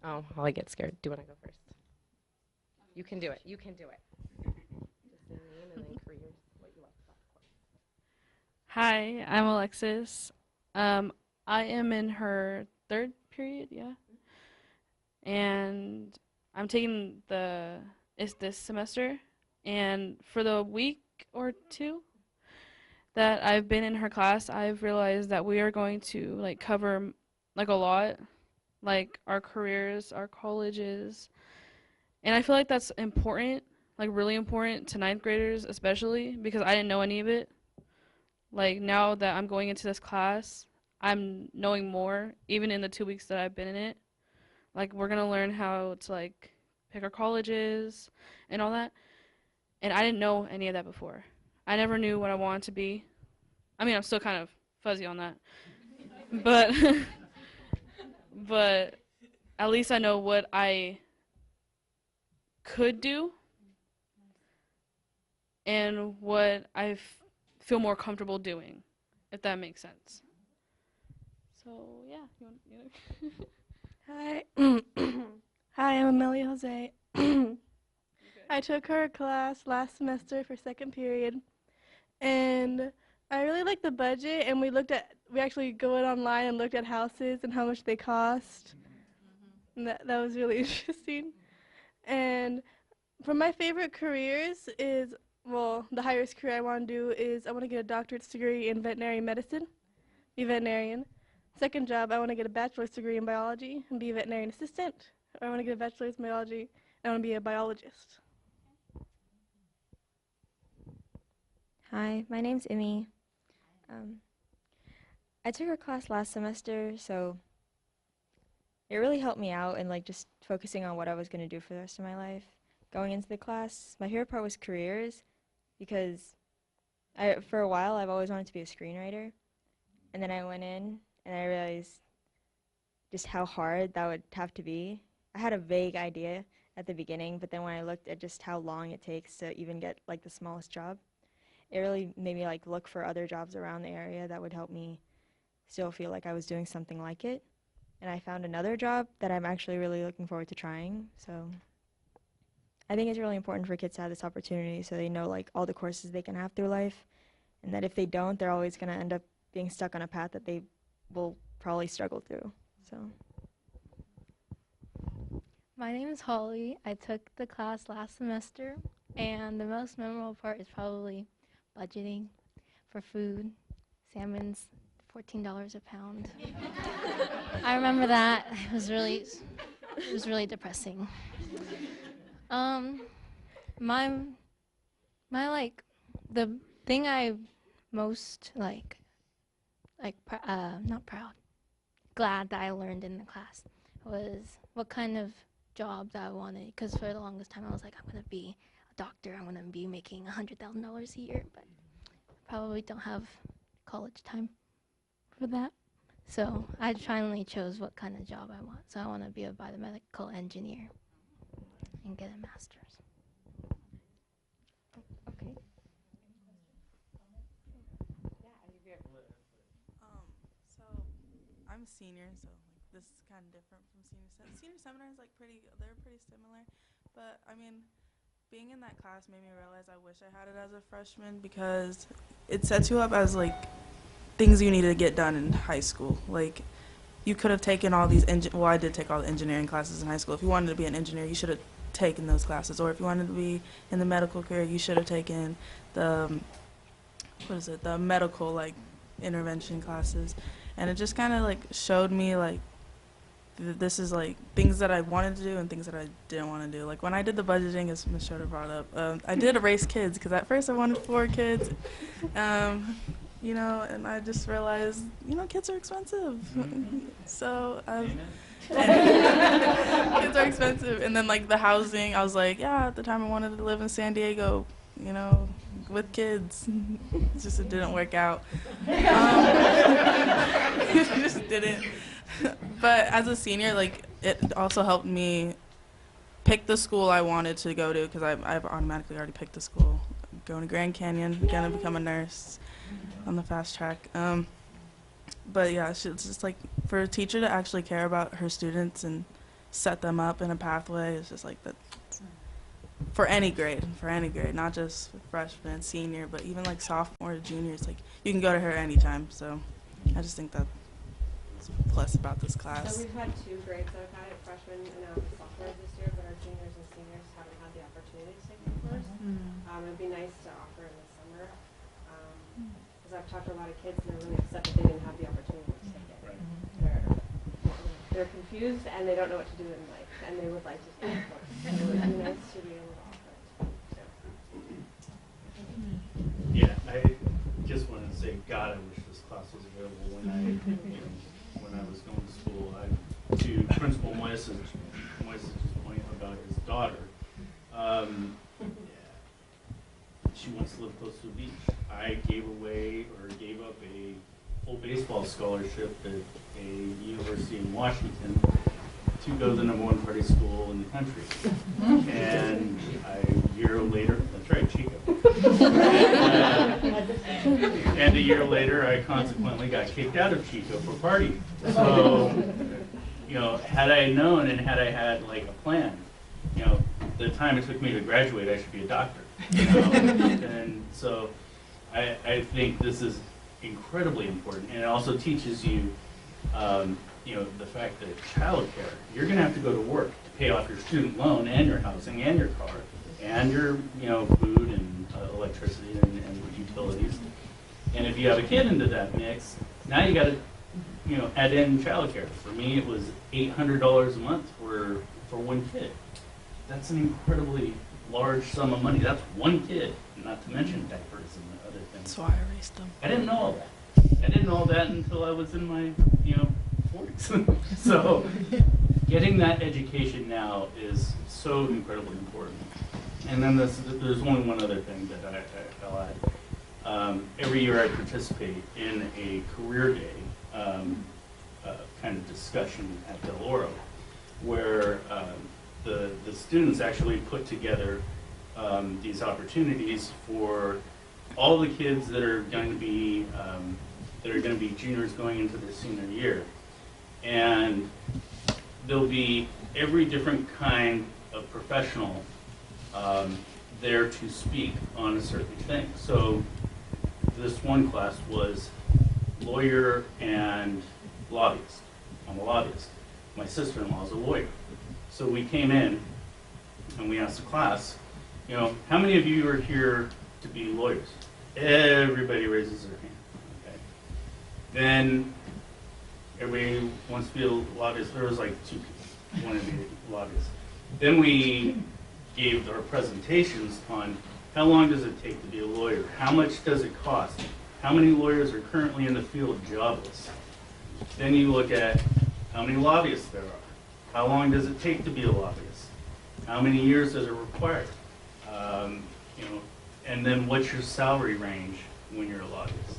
Oh, I get scared. Do you want to go first? You can do it. You can do it. learned and then careers, what you like about the course. Hi, I'm Alexis. I am in her third period, yeah. And I'm taking it's this semester. And for the week or two that I've been in her class, I've realized that we are going to like cover like a lot, like our careers, our colleges. And I feel like that's important, like really important to ninth graders especially, because I didn't know any of it. Like now that I'm going into this class, I'm knowing more, even in the 2 weeks that I've been in it. Like we're gonna learn how to like pick our colleges and all that. And I didn't know any of that before. I never knew what I wanted to be. I mean, I'm still kind of fuzzy on that. But but at least I know what I could do and what I feel more comfortable doing, if that makes sense. So yeah, Hi. Hi, I'm Amelia Jose. I took her class last semester for second period, and I really liked the budget, and we actually go online and looked at houses and how much they cost. And that was really interesting. And for my favorite careers is, well, the highest career I want to do is I want to get a doctorate's degree in veterinary medicine, be a veterinarian. Second job, I want to get a bachelor's degree in biology and be a veterinarian assistant. Or I want to get a bachelor's in biology and I want to be a biologist. Hi, my name's Imi. I took her class last semester, so it really helped me out in like just focusing on what I was going to do for the rest of my life. Going into the class, my favorite part was careers because for a while I've always wanted to be a screenwriter, and then I went in and I realized just how hard that would have to be. I had a vague idea at the beginning, but then when I looked at just how long it takes to even get like the smallest job, it really made me like look for other jobs around the area that would help me still feel like I was doing something like it. And I found another job that I'm actually really looking forward to trying. So I think it's really important for kids to have this opportunity so they know like all the courses they can have through life, and that if they don't, they're always going to end up being stuck on a path that they will probably struggle through. So. My name is Holly. I took the class last semester, and the most memorable part is probably budgeting for food. Salmon's $14 a pound. I remember that. It was really depressing. My like the thing I most not proud, glad that I learned in the class was what kind of jobs I wanted, because for the longest time I was like, I'm going to be a doctor, I'm going to be making $100,000 a year, but I probably don't have college time for that. So I finally chose what kind of job I want. So I want to be a biomedical engineer and get a master's. Okay. So I'm a senior, so like this is kind of different from senior seminars. Like they're pretty similar, but I mean, being in that class made me realize I wish I had it as a freshman, because it sets you up as like things you need to get done in high school. Like you could have taken all these well, I did take all the engineering classes in high school. If you wanted to be an engineer, you should have taken those classes. Or if you wanted to be in the medical career, you should have taken the the medical like intervention classes. And it just kind of like showed me like this is like things that I wanted to do and things that I didn't want to do. Like when I did the budgeting, as Ms. Schroeder brought up, I did erase kids, because at first I wanted 4 kids, you know, and I just realized, you know, kids are expensive. So kids are expensive. And then like the housing, I was like, yeah, at the time I wanted to live in San Diego, you know, with kids. It didn't work out. It just didn't. But as a senior, like it also helped me pick the school I wanted to go to, because I've automatically already picked the school. I'm going to Grand Canyon, gonna become a nurse on the fast track. But yeah, it's just like for a teacher to actually care about her students and set them up in a pathway. It's just like for any grade, not just freshman and senior, but even like sophomore to juniors. Like you can go to her anytime. So I just think that's a plus about this class. So we've had 2 grades that have had it, freshmen and now the sophomores this year, but our juniors and seniors haven't had the opportunity to take the course. It'd be nice to offer in the summer, because I've talked to a lot of kids and they're really upset that they didn't have the opportunity to take it. They're confused and they don't know what to do in life, and they would like to take the course. So it would be nice to be able to offer it. Yeah, I just wanted to say, God, I wish this class was available when I was going to school. To Principal Moises' point about his daughter, she wants to live close to the beach. I gave up a full baseball scholarship at a university in Washington to go to the #1 party school in the country. And a year later, that's right, Chico. And a year later, I consequently got kicked out of Chico for partying. So, had I known and had I had like a plan, the time it took me to graduate, I should be a doctor. And so I think this is incredibly important, and it also teaches you, the fact that childcare, you're going to have to go to work to pay off your student loan and your housing and your car and your, food and electricity and utilities. And if you have a kid into that mix, now you got to, add in childcare. For me, it was $800 a month for one kid. That's an incredibly large sum of money. That's one kid, not to mention diapers and other things. That's why I raised them. I didn't know all that. I didn't know all that until I was in my, 40s. So getting that education now is so incredibly important. And then there's only one other thing that I'll add. Every year I participate in a career day kind of discussion at Del Oro, where the students actually put together these opportunities for all the kids that are going to be juniors going into their senior year, and there'll be every different kind of professional there to speak on a certain thing. So this one class was lawyer and lobbyist. I'm a lobbyist. My sister-in-law is a lawyer. So we came in and we asked the class, how many of you are here to be lawyers? Everybody raises their hand. Okay. Then everybody wants to be a lobbyist. There was like 2 people wanted to be lobbyists. Then we gave our presentations on how long does it take to be a lawyer? How much does it cost? How many lawyers are currently in the field jobless? Then you look at how many lobbyists there are. How long does it take to be a lobbyist? How many years does it require? And then what's your salary range when you're a lobbyist?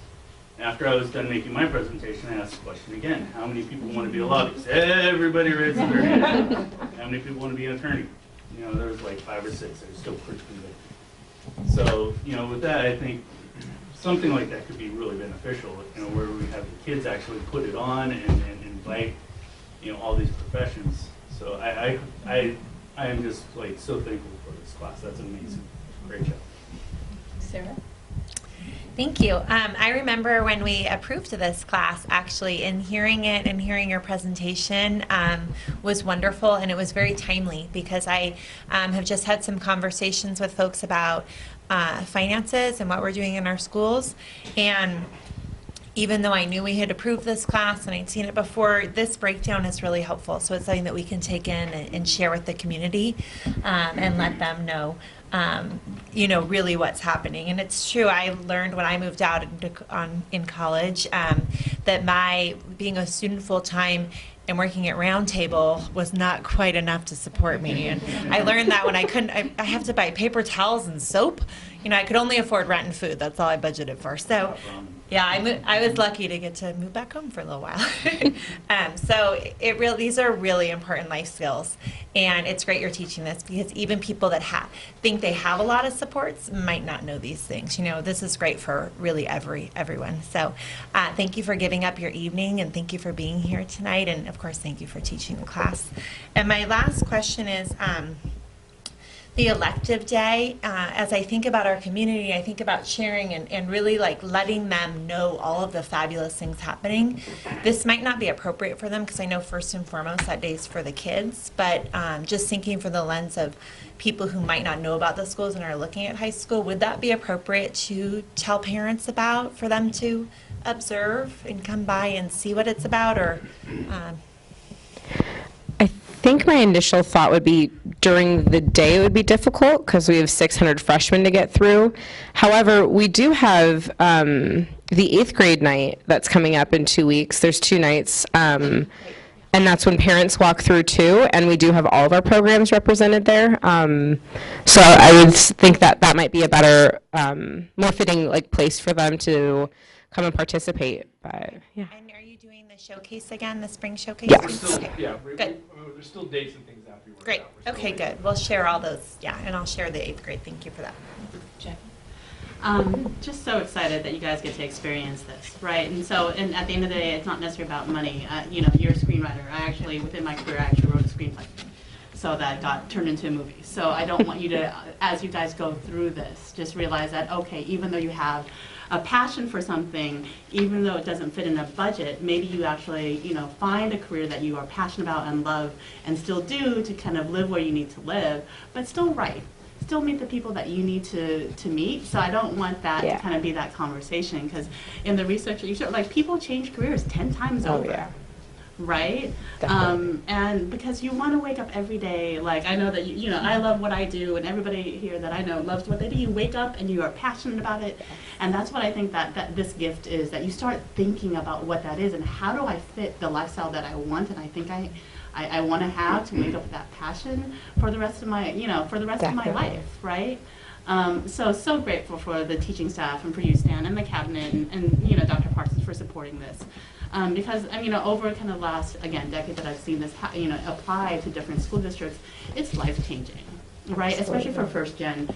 After I was done making my presentation, I asked the question again. How many people want to be a lobbyist? Everybody raises their hand. How many people want to be an attorney? There was like 5 or 6. They were still pretty good. So, with that, I think something like that could be really beneficial, where we have the kids actually put it on and invite, all these professions. So I am just like so thankful for this class. That's amazing. Great job. Sarah? Thank you. I remember when we approved this class, actually, and hearing it and hearing your presentation was wonderful, and it was very timely because I have just had some conversations with folks about finances and what we're doing in our schools. And even though I knew we had approved this class and I'd seen it before, this breakdown is really helpful. So it's something that we can take in and share with the community and let them know, really what's happening. And it's true, I learned when I moved out in college that being a student full-time and working at Round Table was not quite enough to support me. And I learned that when I have to buy paper towels and soap. I could only afford rent and food. That's all I budgeted for. So yeah, I was lucky to get to move back home for a little while. So these are really important life skills, and it's great you're teaching this because even people that think they have a lot of supports might not know these things. This is great for really everyone. So thank you for giving up your evening, and thank you for being here tonight, and of course thank you for teaching the class. And my last question is, the elective day, as I think about our community, I think about sharing and really like letting them know all of the fabulous things happening. This might not be appropriate for them because I know first and foremost that day's for the kids, but just thinking from the lens of people who might not know about the schools and are looking at high school, would that be appropriate to tell parents about, for them to observe and come by and see what it's about, or? I think my initial thought would be during the day it would be difficult because we have 600 freshmen to get through. However, we do have the 8th grade night that's coming up in 2 weeks. There's 2 nights. And that's when parents walk through too, and we do have all of our programs represented there. So I would think that that might be a better, more fitting like place for them to come and participate. But yeah. And are you doing the showcase again, the spring showcase? Yeah. We're still, Okay. yeah, Good. there's still dates and things after. Great. Okay, good. We'll share all those. Yeah, and I'll share the 8th grade. Thank you for that. Just so excited that you guys get to experience this, right? And so, and at the end of the day, it's not necessarily about money. You know, you're a screenwriter. I actually, within my career, I actually wrote a screenplay. So that got turned into a movie. So I don't want you to, as you guys go through this, just realize that, okay, even though you have a passion for something, even though it doesn't fit in a budget, maybe you actually, you know, find a career that you are passionate about and love and still do to kind of live where you need to live, but still write. Still meet the people that you need to meet. So I don't want that to kind of be that conversation, because in the research, you should, like, people change careers 10 times over. Yeah. Right? And because you want to wake up every day, like, I know that, you know, I love what I do, and everybody here that I know loves what they do. You wake up and you are passionate about it. And that's what I think that this gift is, that you start thinking about what that is and how do I fit the lifestyle that I want, and I think I want to have to wake up with that passion for the rest of my, you know, for the rest of my life, right? So grateful for the teaching staff and for you, Stan, and the cabinet, and you know, Dr. Parsons for supporting this. Because, you know, over kind of last, again, decade that I've seen this, you know, apply to different school districts, it's life-changing, right? Especially for first-gen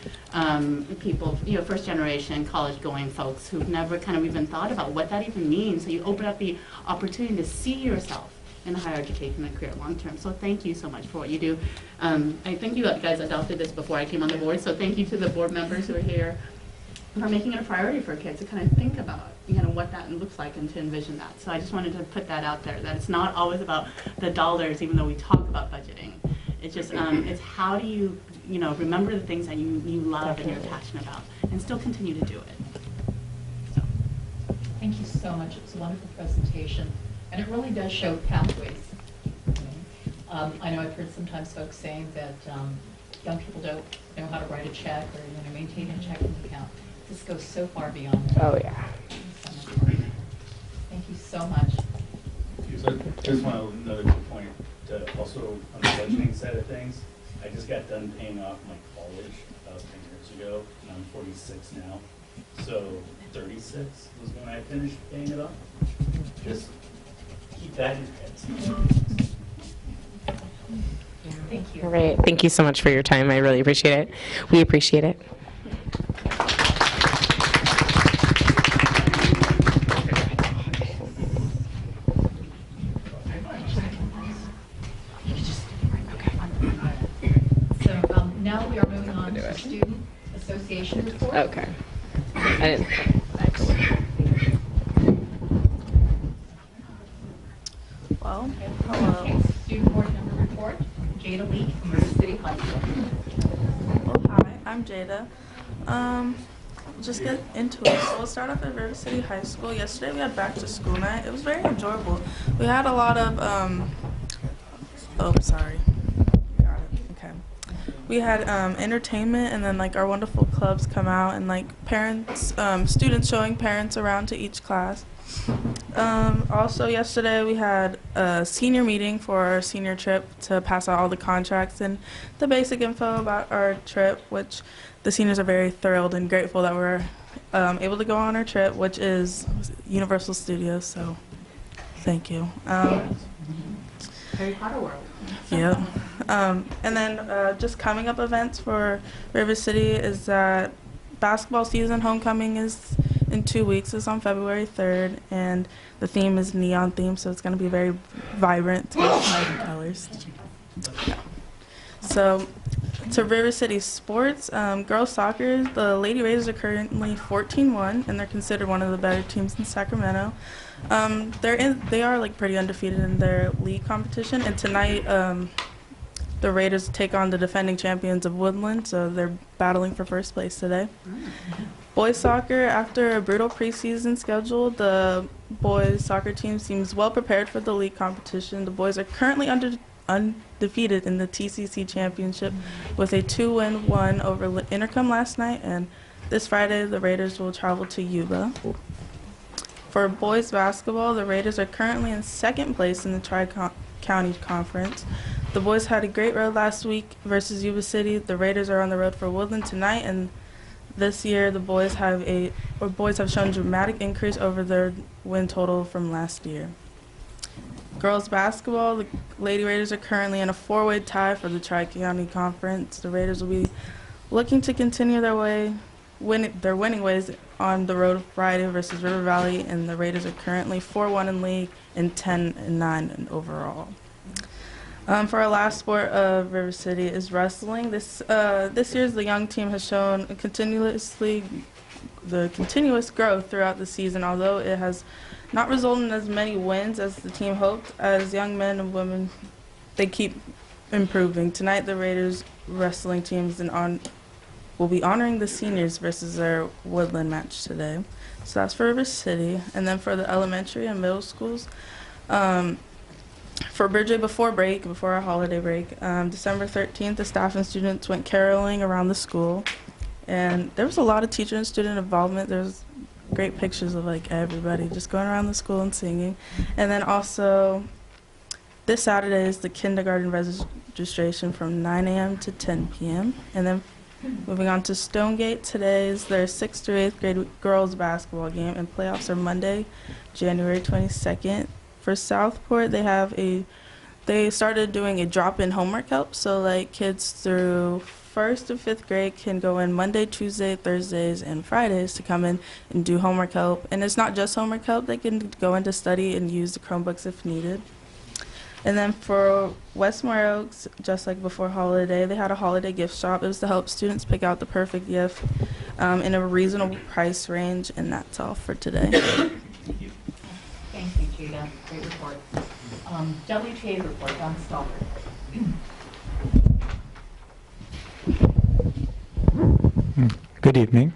people, you know, first-generation college-going folks who've never kind of even thought about what that even means. So you open up the opportunity to see yourself in higher education and career long-term. So thank you so much for what you do. I think you guys adopted this before I came on the board, so thank you to the board members who are here for making it a priority for kids to kind of think about, you know, what that looks like and to envision that. So I just wanted to put that out there, that it's not always about the dollars, even though we talk about budgeting. It's just, it's how do you, you know, remember the things that you love and you're passionate about, and still continue to do it. So, thank you so much. It was a wonderful presentation, and it really does show pathways. I know I've heard sometimes folks saying that young people don't know how to write a check or, you know, maintain a checking account. This goes so far beyond that. Oh, yeah. Thank you so much. So just want another quick point to also on the budgeting side of things. I just got done paying off my college about 10 years ago, and I'm 46 now. So 36 was when I finished paying it off. Just keep that in your heads. Thank you. All right. Thank you so much for your time. I really appreciate it. We appreciate it. So now we are moving on to Student Association report. Okay. I didn't. Well, hello. Student board member report, Jada Lee from River City High School. Well, hi, I'm Jada. Just get into it. So we'll start off at River City High School. Yesterday we had back to school night. It was very enjoyable. We had a lot of, oh, sorry. Got it. Okay. We had entertainment, and then like our wonderful clubs come out, and like parents, students showing parents around to each class. Also yesterday we had a senior meeting for our senior trip to pass out all the contracts and the basic info about our trip, which the seniors are very thrilled and grateful that we're able to go on our trip, which is Universal Studios, so thank you. Harry Potter World. Yeah. And then just coming up events for River City is that basketball season homecoming is in 2 weeks. It's on February 3rd, and the theme is neon theme, so it's going to be very vibrant, vibrant colors. Yeah. So to River City sports, girls soccer, the Lady Raiders are currently 14-1, and they're considered one of the better teams in Sacramento. They are like pretty undefeated in their league competition, and tonight the Raiders take on the defending champions of Woodland, so they're battling for first place today. Boys soccer, after a brutal preseason schedule, the boys soccer team seems well prepared for the league competition. The boys are currently undefeated in the TCC championship with a 2-1 over Intercom last night, and this Friday the Raiders will travel to Yuba. For boys basketball, the Raiders are currently in second place in the Tri-County Conference. The boys had a great road last week versus Yuba City. The Raiders are on the road for Woodland tonight, and this year the boys have shown dramatic increase over their win total from last year. Girls basketball, the Lady Raiders are currently in a 4-way tie for the Tri-County Conference. The Raiders will be looking to continue their winning ways on the road Friday versus River Valley, and the Raiders are currently 4-1 in league and 10-9 in overall. For our last sport of River City is wrestling. This year's the young team has shown continuous growth throughout the season, although it has not resulted in as many wins as the team hoped. As young men and women, they keep improving. Tonight, the Raiders wrestling teams will be honoring the seniors versus their Woodland match today. So that's for River City. And then for the elementary and middle schools, for Bridgeway before our holiday break, December 13th, the staff and students went caroling around the school. And there was a lot of teacher and student involvement. There's great pictures of like everybody just going around the school and singing. And then also this Saturday is the kindergarten registration from 9 a.m. to 10 p.m. And then moving on to Stonegate, today is their 6th through 8th grade girls basketball game, and playoffs are Monday, January 22nd. For Southport, they started doing a drop-in homework help, so like kids through 1st to 5th grade can go in Monday, Tuesday, Thursdays, and Fridays to come in and do homework help. And it's not just homework help, they can go in to study and use the Chromebooks if needed. And then for Westmore Oaks, just like before holiday, they had a holiday gift shop. It was to help students pick out the perfect gift in a reasonable price range, and that's all for today. Thank you, Judah. Great report. WTA report, Don Stalker. Good evening.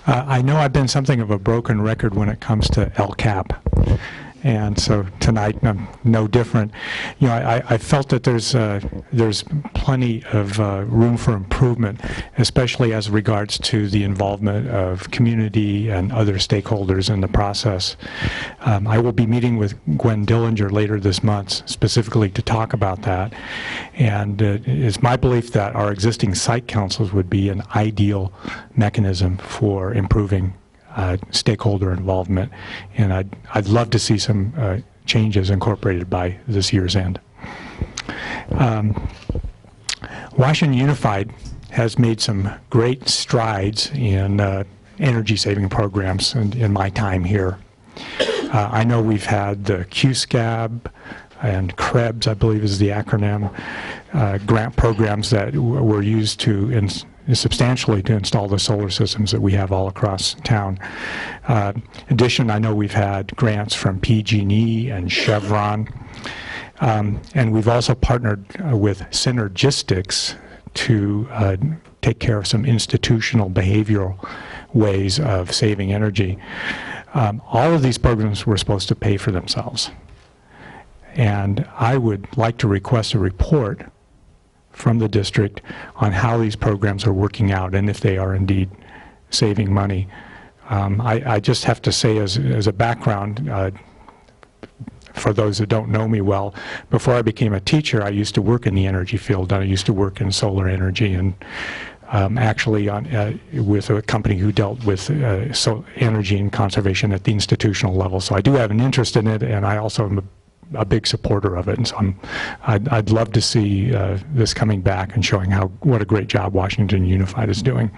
I know I've been something of a broken record when it comes to LCAP. And so tonight, I'm no different. You know, I felt that there's plenty of room for improvement, especially as regards to the involvement of community and other stakeholders in the process. I will be meeting with Gwen Dillinger later this month, specifically to talk about that. And it's my belief that our existing site councils would be an ideal mechanism for improving stakeholder involvement, and I'd love to see some changes incorporated by this year's end. Washington Unified has made some great strides in energy saving programs in my time here. I know we've had the QSCAB and CREBS, I believe is the acronym, grant programs that were used to substantially to install the solar systems that we have all across town. In addition, I know we've had grants from PG&E and Chevron, and we've also partnered with Synergistics to take care of some institutional behavioral ways of saving energy. All of these programs were supposed to pay for themselves. And I would like to request a report from the district on how these programs are working out and if they are indeed saving money. I just have to say as a background, for those that don't know me well, before I became a teacher, I used to work in the energy field. I used to work in solar energy and actually with a company who dealt with energy and conservation at the institutional level. So I do have an interest in it, and I also am a big supporter of it, and so I'd love to see this coming back and showing what a great job Washington Unified is doing.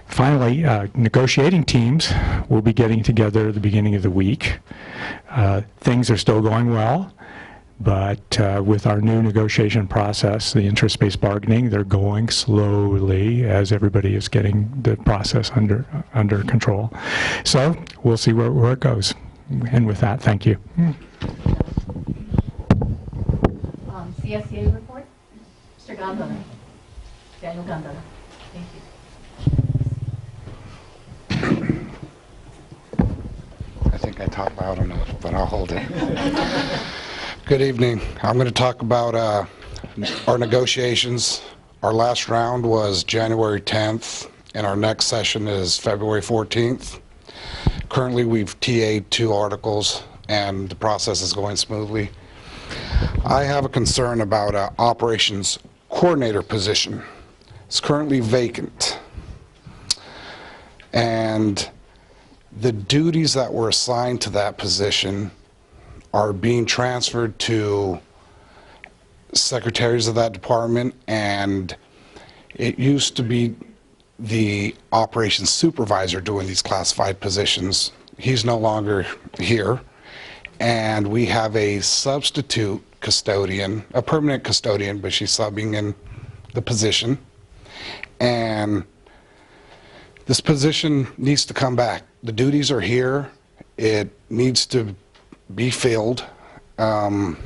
Finally, negotiating teams will be getting together at the beginning of the week. Things are still going well. But with our new negotiation process, the interest-based bargaining, they're going slowly as everybody is getting the process under control. So we'll see where it goes. And with that, thank you. CSEA report, Mr. Gondler. Daniel Gondler. Thank you. I think I talk loud enough, but I'll hold it. Good evening. I'm going to talk about our negotiations. Our last round was January 10th, and our next session is February 14th. Currently, we've TA'd 2 articles, and the process is going smoothly. I have a concern about an operations coordinator position. It's currently vacant. And the duties that were assigned to that position are being transferred to secretaries of that department, and it used to be the operations supervisor doing these classified positions. He's no longer here, and we have a substitute custodian, a permanent custodian, but she's subbing in the position, and this position needs to come back. The duties are here. It needs to be filled, and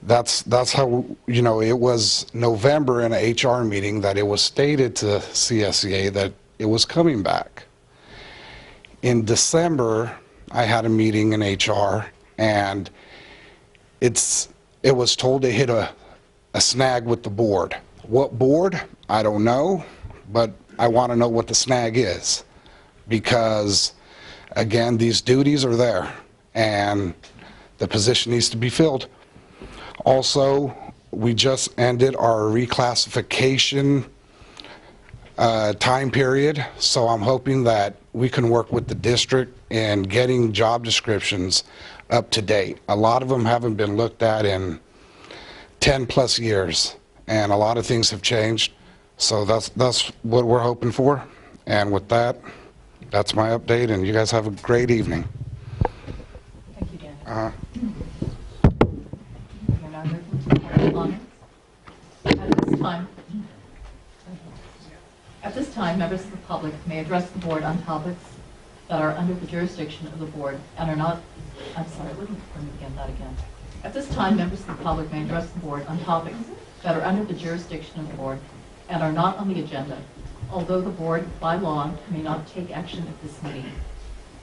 that's how, you know, it was November in an HR meeting that it was stated to CSEA that it was coming back. In December, I had a meeting in HR, and it was told to hit a snag with the board. What board? I don't know, but I want to know what the snag is, because again, these duties are there and the position needs to be filled. Also, we just ended our reclassification time period, so I'm hoping that we can work with the district in getting job descriptions up to date. A lot of them haven't been looked at in 10+ years, and a lot of things have changed. So that's what we're hoping for. And with that, that's my update, and you guys have a great evening. Thank you, Dan. We're now moving to public comments. At this time, members of the public may address the board on topics that are under the jurisdiction of the board and are not, I'm sorry, let me begin that again. At this time, members of the public may address the board on topics that are under the jurisdiction of the board and are not on the agenda, although the board, by law, may not take action at this meeting.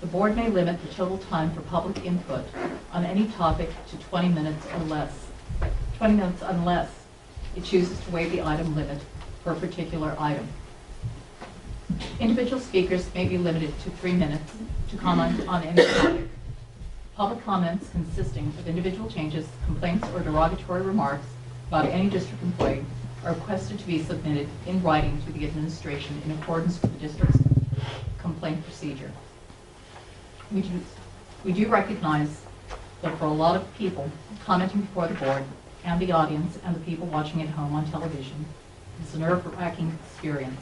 The board may limit the total time for public input on any topic to 20 minutes or less. 20 minutes unless it chooses to waive the item limit for a particular item. Individual speakers may be limited to 3 minutes to comment on any topic. Public comments consisting of individual changes, complaints, or derogatory remarks about any district employee are requested to be submitted in writing to the administration in accordance with the district's complaint procedure. We do recognize that for a lot of people, commenting before the board and the audience and the people watching at home on television is a nerve-wracking experience.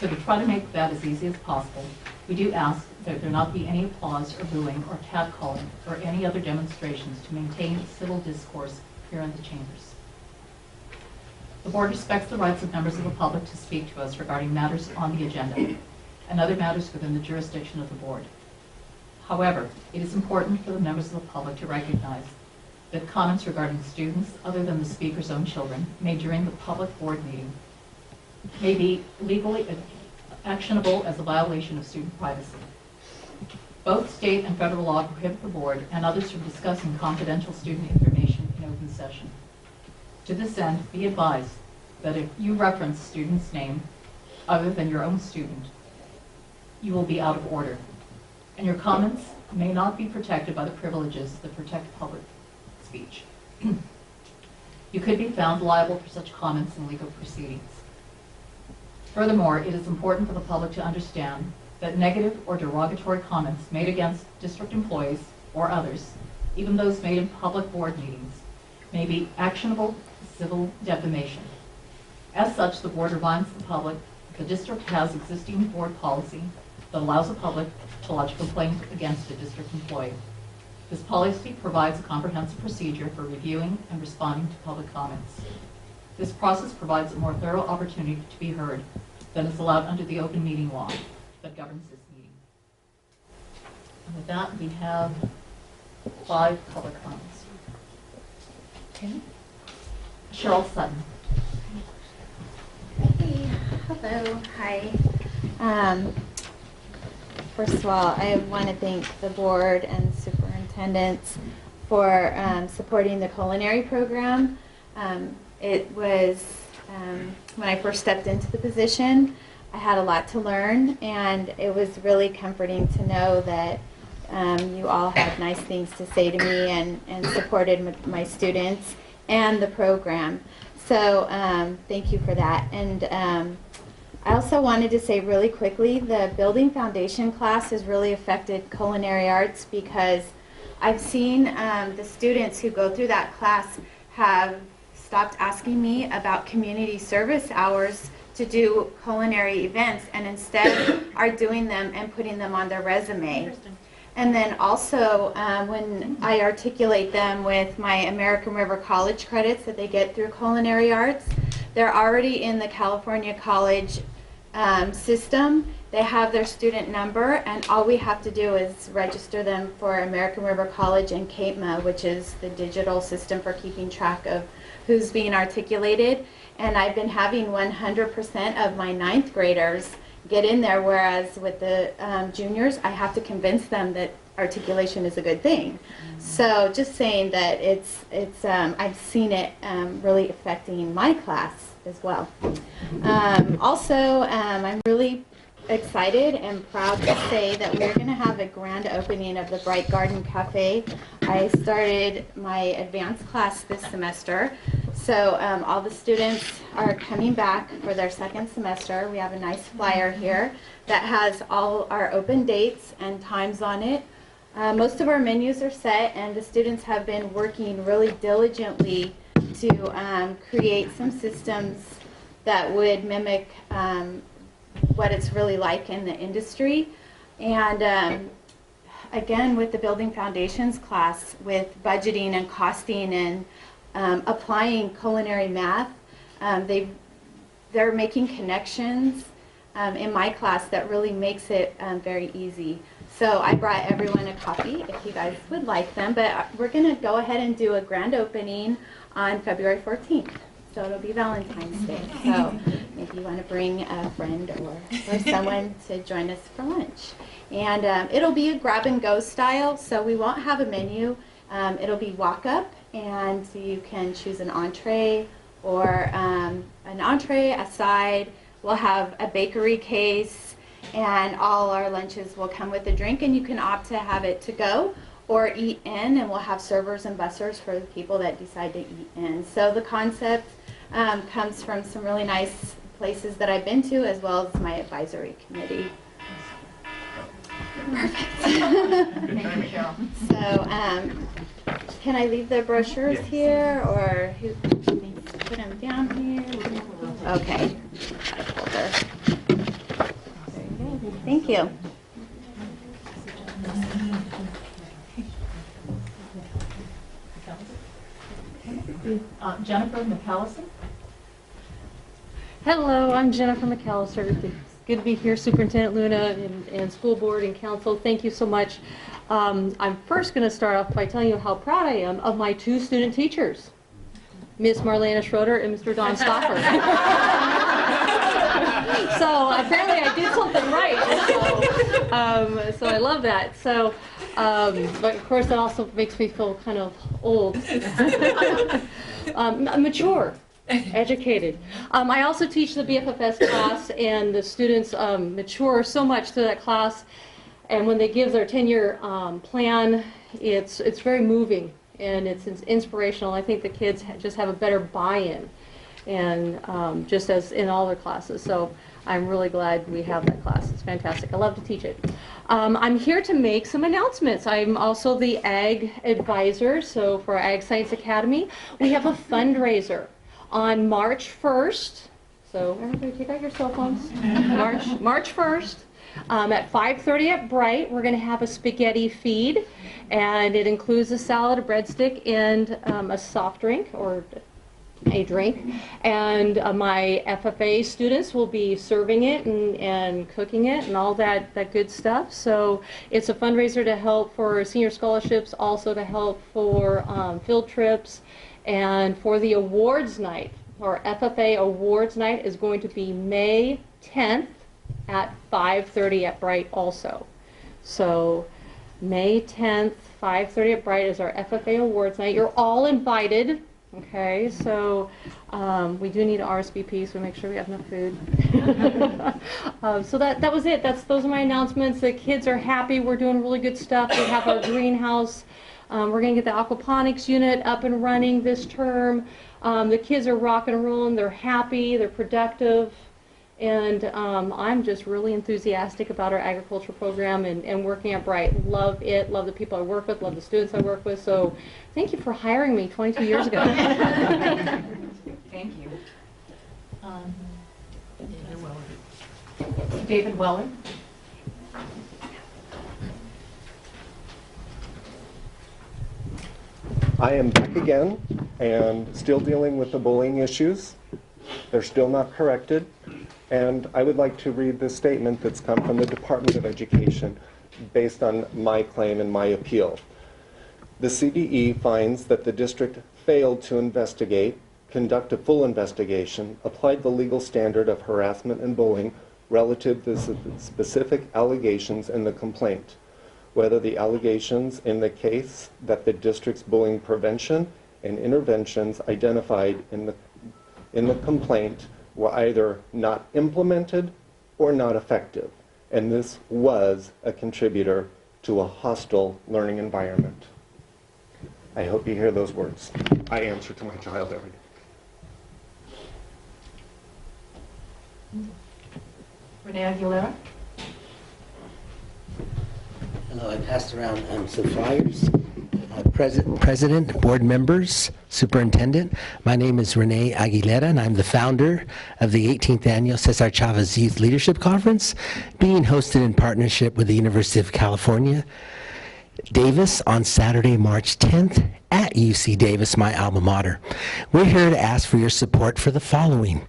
So to try to make that as easy as possible, we do ask that there not be any applause or booing or catcalling or any other demonstrations to maintain civil discourse here in the chambers. The board respects the rights of members of the public to speak to us regarding matters on the agenda and other matters within the jurisdiction of the board. However, it is important for the members of the public to recognize that comments regarding students other than the speaker's own children made during the public board meeting may be legally actionable as a violation of student privacy. Both state and federal law prohibit the board and others from discussing confidential student information in open session. To this end, be advised that if you reference a student's name other than your own student, you will be out of order, and your comments may not be protected by the privileges that protect public speech. You could be found liable for such comments in legal proceedings. Furthermore, it is important for the public to understand that negative or derogatory comments made against district employees or others, even those made in public board meetings, may be actionable civil defamation. As such, the board reminds the public that the district has existing board policy that allows the public to lodge a complaint against a district employee. This policy provides a comprehensive procedure for reviewing and responding to public comments. This process provides a more thorough opportunity to be heard than is allowed under the open meeting law that governs this meeting. And with that, we have 5 public comments. Okay. Cheryl Sutton. Hey, hello, hi. First of all, I want to thank the board and superintendents for supporting the culinary program. It was, when I first stepped into the position, I had a lot to learn, and it was really comforting to know that you all had nice things to say to me and supported my students and the program. So thank you for that. And I also wanted to say really quickly, the Building Foundation class has really affected culinary arts because I've seen the students who go through that class have stopped asking me about community service hours to do culinary events and instead are doing them and putting them on their resume. And then also when I articulate them with my American River College credits that they get through culinary arts, they're already in the California College system. They have their student number, and all we have to do is register them for American River College and CAPMA, which is the digital system for keeping track of who's being articulated. And I've been having 100% of my 9th graders get in there, whereas with the juniors, I have to convince them that articulation is a good thing. So just saying that I've seen it really affecting my class as well. Also, I'm really excited and proud to say that we're going to have a grand opening of the Bright Garden Cafe. I started my advanced class this semester, so all the students are coming back for their 2nd semester. We have a nice flyer here that has all our open dates and times on it. Most of our menus are set, and the students have been working really diligently to create some systems that would mimic what it's really like in the industry. And again, with the Building Foundations class, with budgeting and costing and applying culinary math, they're making connections in my class that really makes it very easy. So I brought everyone a copy if you guys would like them, but we're going to go ahead and do a grand opening on February 14th. So it'll be Valentine's Day. So maybe you want to bring a friend or someone to join us for lunch. And it'll be a grab and go style, so we won't have a menu. It'll be walk up, and you can choose an entree or a side. We'll have a bakery case, and all our lunches will come with a drink, and you can opt to have it to go or eat in, and we'll have servers and bussers for the people that decide to eat in. So the concept comes from some really nice places that I've been to, as well as my advisory committee. Perfect. Thank you, Cheryl. So can I leave the brochures here, or who needs to put them down here? Okay. Got a folder. Very good. Thank you. Jennifer McAllison. Hello, I'm Jennifer McAllister. It's good to be here, Superintendent Luna and school board and council. Thank you so much. I'm first going to start off by telling you how proud I am of my 2 student teachers, Miss Marlena Schroeder and Mr. Don Stoffer. So apparently I did something right. So I love that. So, but of course that also makes me feel kind of old. Mature. Educated. I also teach the BFFS class, and the students mature so much through that class, and when they give their 10-year plan, it's very moving and it's inspirational. I think the kids just have a better buy-in, and just as in all their classes. So I'm really glad we have that class. It's fantastic. I love to teach it. I'm here to make some announcements. I'm also the Ag Advisor, so for Ag Science Academy, we have a fundraiser on March 1st, So everybody take out your cell phones. March 1st. At 5:30 at Bright, we're going to have a spaghetti feed, and it includes a salad, a breadstick, and a soft drink or a drink. And my FFA students will be serving it and cooking it and all that good stuff. So it's a fundraiser to help for senior scholarships, also to help for field trips, and for the awards night. Our FFA awards night is going to be May 10th. At 5:30 at Bright also. So May 10th, 5:30 at Bright is our FFA Awards night. You're all invited. Okay, so we do need RSVP, so make sure we have enough food. So that was it. Those are my announcements. The kids are happy. We're doing really good stuff. We have our greenhouse. We're going to get the aquaponics unit up and running this term. The kids are rocking and rolling. They're happy. They're productive. And I'm just really enthusiastic about our agriculture program and working at Bright. Love it, love the people I work with, love the students I work with. So thank you for hiring me 22 years ago. Thank you. David Weller. I am back again and still dealing with the bullying issues. They're still not corrected. And I would like to read this statement that's come from the Department of Education based on my claim and my appeal. The CDE finds that the district failed to investigate, conduct a full investigation, applied the legal standard of harassment and bullying relative to the specific allegations in the complaint, whether the allegations in the case that the district's bullying prevention and interventions identified in the complaint were either not implemented or not effective. And this was a contributor to a hostile learning environment. I hope you hear those words. I answer to my child every day. Renee Aguilera. Hello, I passed around some flyers. President, board members, superintendent. My name is Renee Aguilera, and I'm the founder of the 18th Annual Cesar Chavez Youth Leadership Conference, being hosted in partnership with the University of California, Davis on Saturday, March 10th at UC Davis, my alma mater. We're here to ask for your support for the following.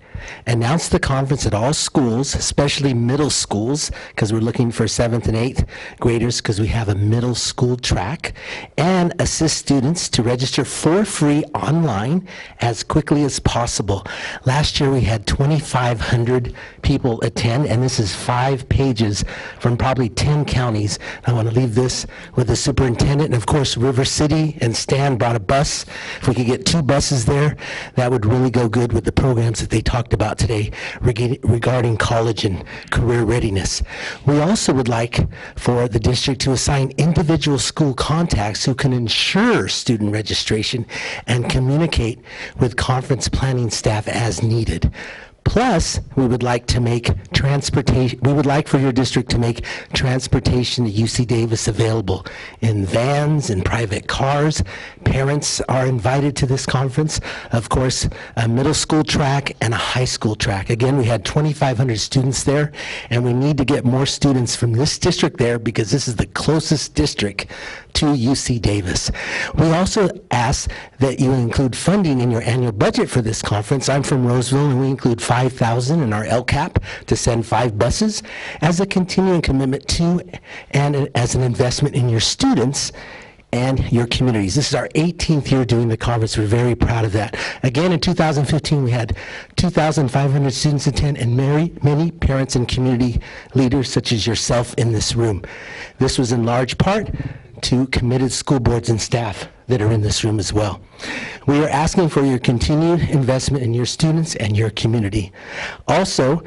Announce the conference at all schools, especially middle schools, because we're looking for 7th and 8th graders because we have a middle school track, and assist students to register for free online as quickly as possible. Last year we had 2,500 people attend, and this is 5 pages from probably 10 counties. I want to leave this with the superintendent, and of course River City and Stan brought a bus. If we could get 2 buses there, that would really go good with the programs that they talked about today regarding college and career readiness. We also would like for the district to assign individual school contacts who can ensure student registration and communicate with conference planning staff as needed. Plus, we would like to make transportation, we would like for your district to make transportation to UC Davis available in vans and private cars. Parents are invited to this conference. Of course, a middle school track and a high school track. Again, we had 2,500 students there, and we need to get more students from this district there because this is the closest district to UC Davis. We also ask that you include funding in your annual budget for this conference. I'm from Roseville, and we include $5,000 in our LCAP to send 5 buses as a continuing commitment to and as an investment in your students and your communities. This is our 18th year doing the conference. We're very proud of that. Again, in 2015, we had 2,500 students attend and many parents and community leaders such as yourself in this room. This was in large part to committed school boards and staff that are in this room as well. We are asking for your continued investment in your students and your community. Also,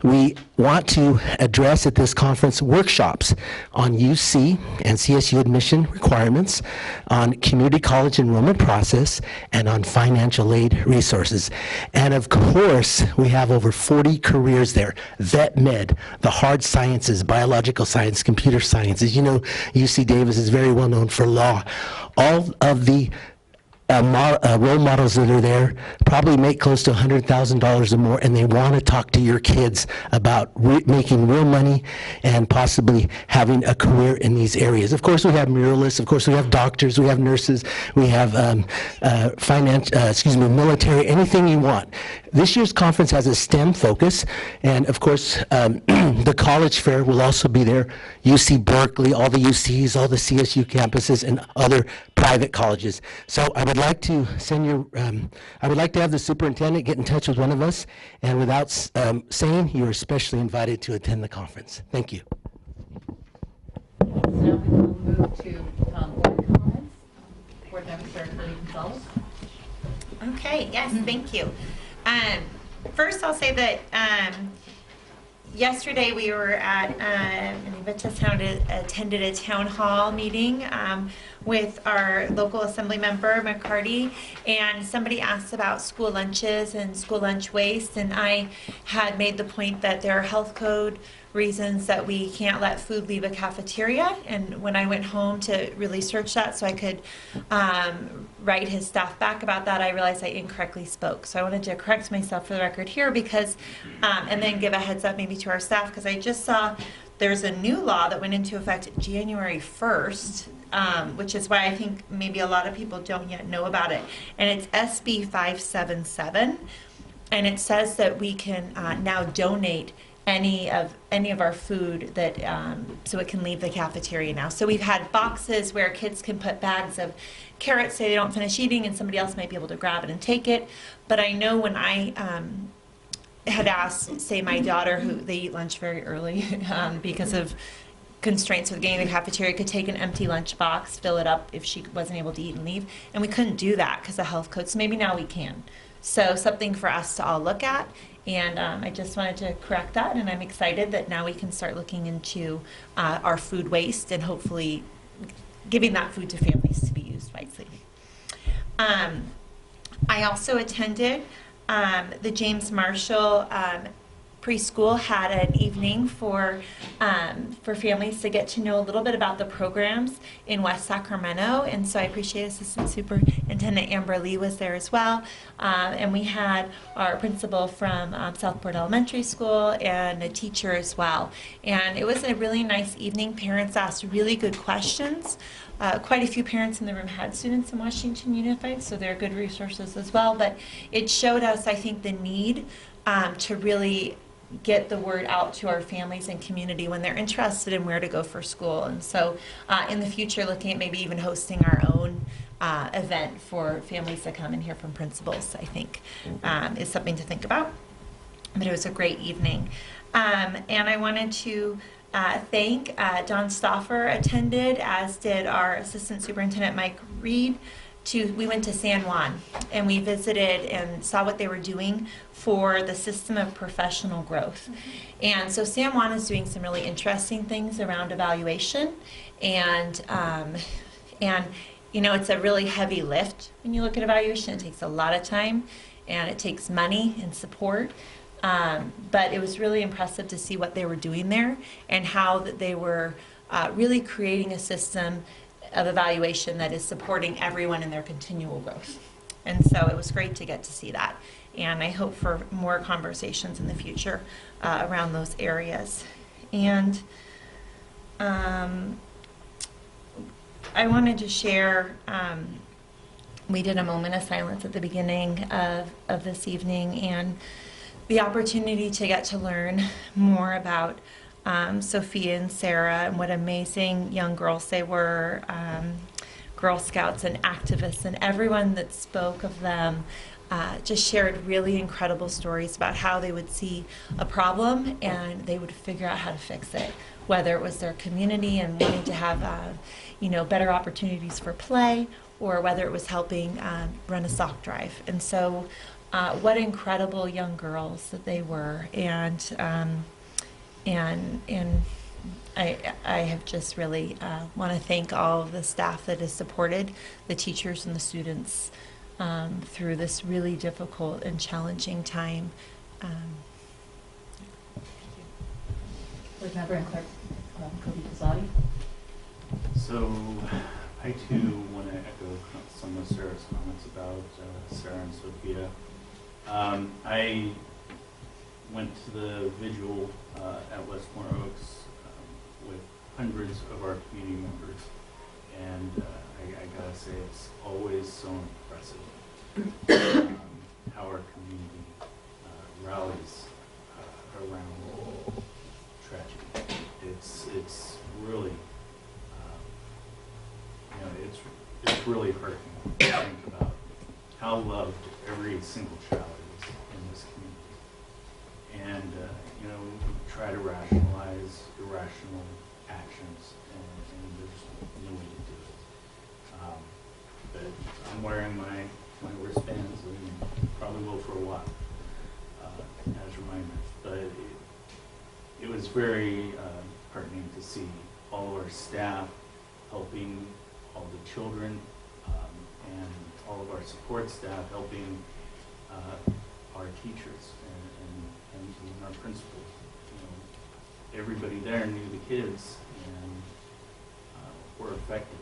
we want to address at this conference workshops on UC and CSU admission requirements, on community college enrollment process, and on financial aid resources. And of course, we have over 40 careers there. Vet Med, the hard sciences, biological science, computer science. As you know, UC Davis is very well known for law. All of the role models that are there probably make close to $100,000 or more, and they want to talk to your kids about making real money and possibly having a career in these areas. Of course, we have muralists. Of course, we have doctors. We have nurses. We have military. Anything you want. This year's conference has a STEM focus, and of course, the college fair will also be there. UC Berkeley, all the UCs, all the CSU campuses, and other private colleges. So I would like to I would like to have the superintendent get in touch with one of us, and without saying, you're especially invited to attend the conference. Thank you. So now we will move to board comments. Board member Sarah Gonzalez. Okay, yes, thank you. First, I'll say that yesterday we were at, attended a town hall meeting with our local assembly member, McCarty, and somebody asked about school lunches and school lunch waste, and I had made the point that there are health code reasons that we can't let food leave a cafeteria, and when I went home to really search that so I could write his staff back about that, I realized I incorrectly spoke. So I wanted to correct myself for the record here because, and then give a heads up maybe to our staff, because I just saw there's a new law that went into effect January 1st, which is why I think maybe a lot of people don't yet know about it. And it's SB 577, and it says that we can now donate any of our food that so it can leave the cafeteria now. So we've had boxes where kids can put bags of carrots, say they don't finish eating, and somebody else might be able to grab it and take it. But I know when I had asked, say, my daughter, who they eat lunch very early because of constraints with getting to the cafeteria, could take an empty lunch box, fill it up if she wasn't able to eat and leave, and we couldn't do that because of health code. So maybe now we can. So something for us to all look at. And I just wanted to correct that, and I'm excited that now we can start looking into our food waste and hopefully giving that food to families to be used wisely. I also attended the James Marshall preschool had an evening for families to get to know a little bit about the programs in West Sacramento, and so I appreciate Assistant Superintendent Amber Lee was there as well, and we had our principal from Southport Elementary School and a teacher as well, and it was a really nice evening. Parents asked really good questions. Quite a few parents in the room had students in Washington Unified, so they're good resources as well, but it showed us, I think, the need to really get the word out to our families and community when they're interested in where to go for school. And so in the future, looking at maybe even hosting our own event for families to come and hear from principals, I think is something to think about. But it was a great evening. And I wanted to thank Don Stauffer attended, as did our Assistant Superintendent Mike Reed. We went to San Juan and we visited and saw what they were doing for the system of professional growth. And so San Juan is doing some really interesting things around evaluation, and you know, it's a really heavy lift when you look at evaluation. It takes a lot of time and it takes money and support. But it was really impressive to see what they were doing there and how that they were really creating a system of evaluation that is supporting everyone in their continual growth. And so it was great to get to see that. And I hope for more conversations in the future around those areas. And I wanted to share, we did a moment of silence at the beginning of this evening, and the opportunity to get to learn more about Sophia and Sarah and what amazing young girls they were, Girl Scouts and activists, and everyone that spoke of them just shared really incredible stories about how they would see a problem and they would figure out how to fix it, whether it was their community and wanting to have you know, better opportunities for play, or whether it was helping run a sock drive. And so what incredible young girls that they were, and I have just really want to thank all of the staff that has supported the teachers and the students through this really difficult and challenging time. Board member and clerk, Cody Pizzati. So I too want to echo some of Sarah's comments about Sarah and Sophia. I went to the vigil at Westmore Oaks with hundreds of our community members, and I gotta say it's always so impressive how our community rallies around tragedy. It's really it's really hurting to think about how loved every single child is in this community. And we try to rationalize irrational actions, and there's no way to do it. But I'm wearing my wristbands, and probably will for a while as reminders. But it was very heartening to see all of our staff helping all the children, and all of our support staff helping our teachers and our principals. Everybody there knew the kids and were affected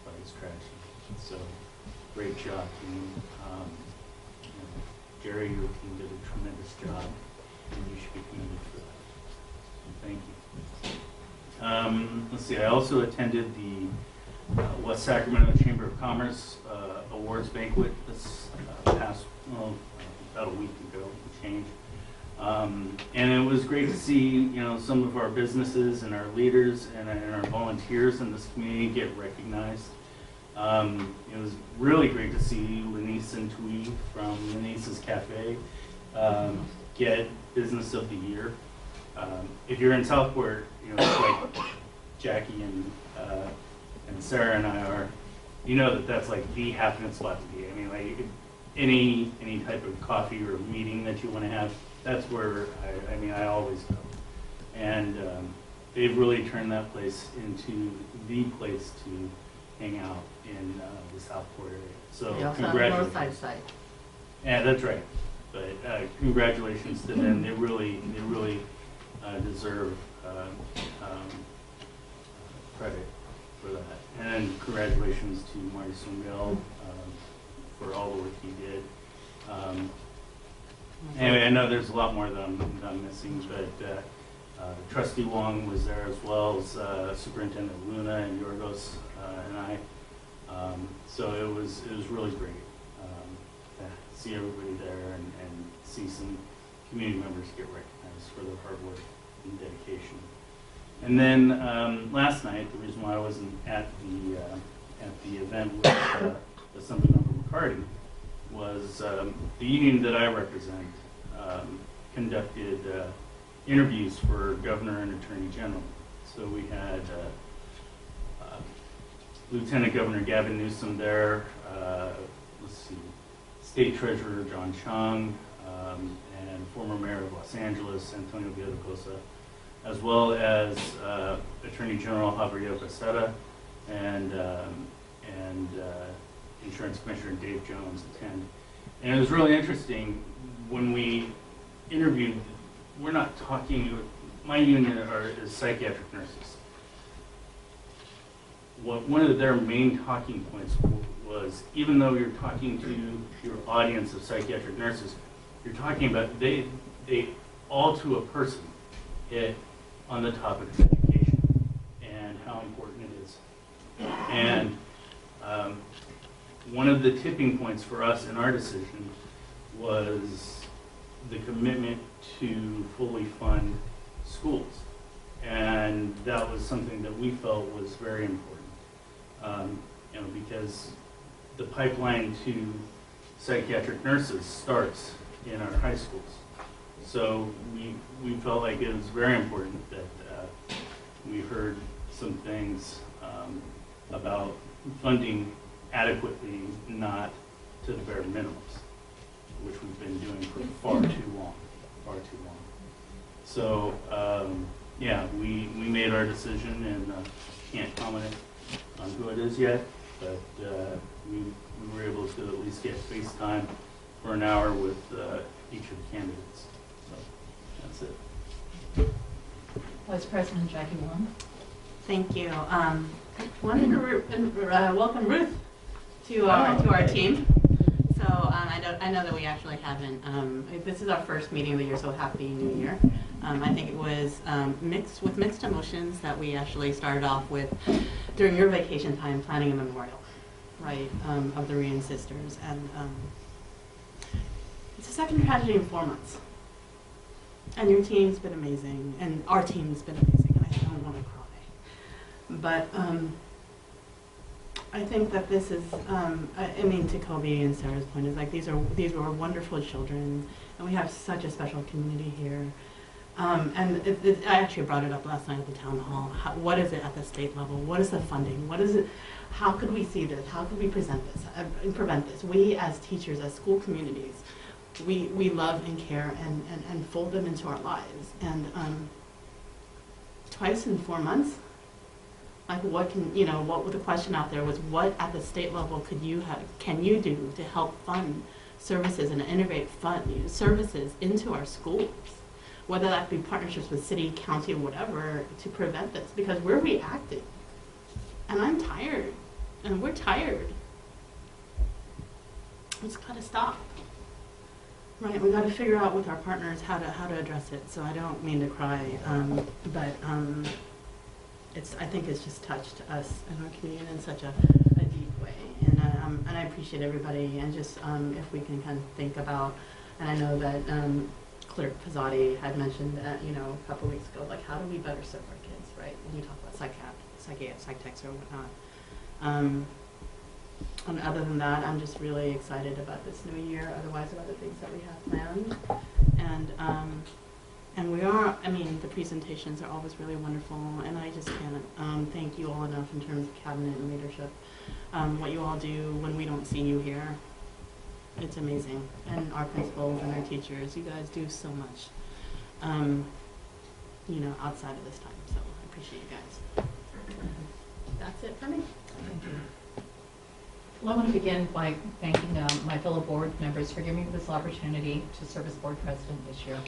by this tragedy. So great job, team. Jerry, your team did a tremendous job, and you should be commended for that. So thank you. Let's see, I also attended the West Sacramento Chamber of Commerce Awards Banquet this past, about a week ago, change. And it was great to see, some of our businesses and our leaders and our volunteers in this community get recognized. It was really great to see Lenice and Twee from Lenice's Cafe get Business of the Year. If you're in Southport, like Jackie and Sarah and I are, that's like the happening spot to be. I mean, like any type of coffee or meeting that you want to have, that's where I always go. And they've really turned that place into the place to hang out in the Southport area. So congratulations. North side. Yeah, that's right. But congratulations to them. They really deserve credit for that. And congratulations to Marty Swingill for all the work he did. Anyway, I know there's a lot more that I'm missing, but Trustee Wong was there as well as Superintendent Luna and Yorgos and I. So it was really great to see everybody there and see some community members get recognized for their hard work and dedication. And then last night, the reason why I wasn't at the event with Assemblymember McCarty was the union that I represent conducted interviews for Governor and Attorney General. So we had Lieutenant Governor Gavin Newsom there, State Treasurer John Chung, and former Mayor of Los Angeles, Antonio Villalcosa, as well as Attorney General Javier Becerra and Insurance Commissioner Dave Jones attend. And it was really interesting when we interviewed, we're not talking, my union is psychiatric nurses. One of their main talking points was, even though you're talking to your audience of psychiatric nurses, you're talking about, they all to a person hit on the topic of education and how important it is. And one of the tipping points for us in our decision was the commitment to fully fund schools. And that was something that we felt was very important. Because the pipeline to psychiatric nurses starts in our high schools. So we felt like it was very important that we heard some things about funding adequately, not to the bare minimums, which we've been doing for far too long. So yeah, we made our decision, and can't comment on who it is yet, but we were able to at least get FaceTime for an hour with each of the candidates. So that's it. Vice President Jackie Wong. Thank you. wanted to welcome Ruth to our team. So I know that we actually haven't. This is our first meeting of the year, so happy New Year. I think it was mixed emotions that we actually started off with during your vacation time, planning a memorial, right, of the Ryan sisters, and it's the second tragedy in 4 months. And your team's been amazing, and our team's been amazing, and I don't want to cry. But I think that this is, I mean, to Kobe and Sarah's point, is like these were wonderful children, and we have such a special community here. And I actually brought it up last night at the town hall. What is it at the state level? What is the funding? What is it? How could we see this? How could we present this and prevent this? We as teachers, as school communities, we love and care and fold them into our lives. And twice in 4 months, like what can, you know, what the question out there was, what at the state level can you do to help fund services and innovate fund services into our schools? Whether that be partnerships with city, county, or whatever, to prevent this, because we're reacting. And I'm tired, and we're tired. It's gotta stop. Right, we gotta figure out with our partners how to address it. So I don't mean to cry, but I think it's just touched us and our community in such a deep way. And I appreciate everybody, and just if we can kind of think about, and I know that Clerk Pizzotti had mentioned that, you know, a couple weeks ago, like how do we better serve our kids, right? When we talk about psych techs or whatnot. And other than that, I'm just really excited about this new year, otherwise of other things that we have planned. And we are, I mean, the presentations are always really wonderful, and I just can't thank you all enough in terms of cabinet and leadership. What you all do when we don't see you here, it's amazing. And our principals and our teachers, you guys do so much, you know, outside of this time. So I appreciate you guys. That's it for me. Thank you. Well, I want to begin by thanking my fellow board members for giving me this opportunity to serve as board president this year.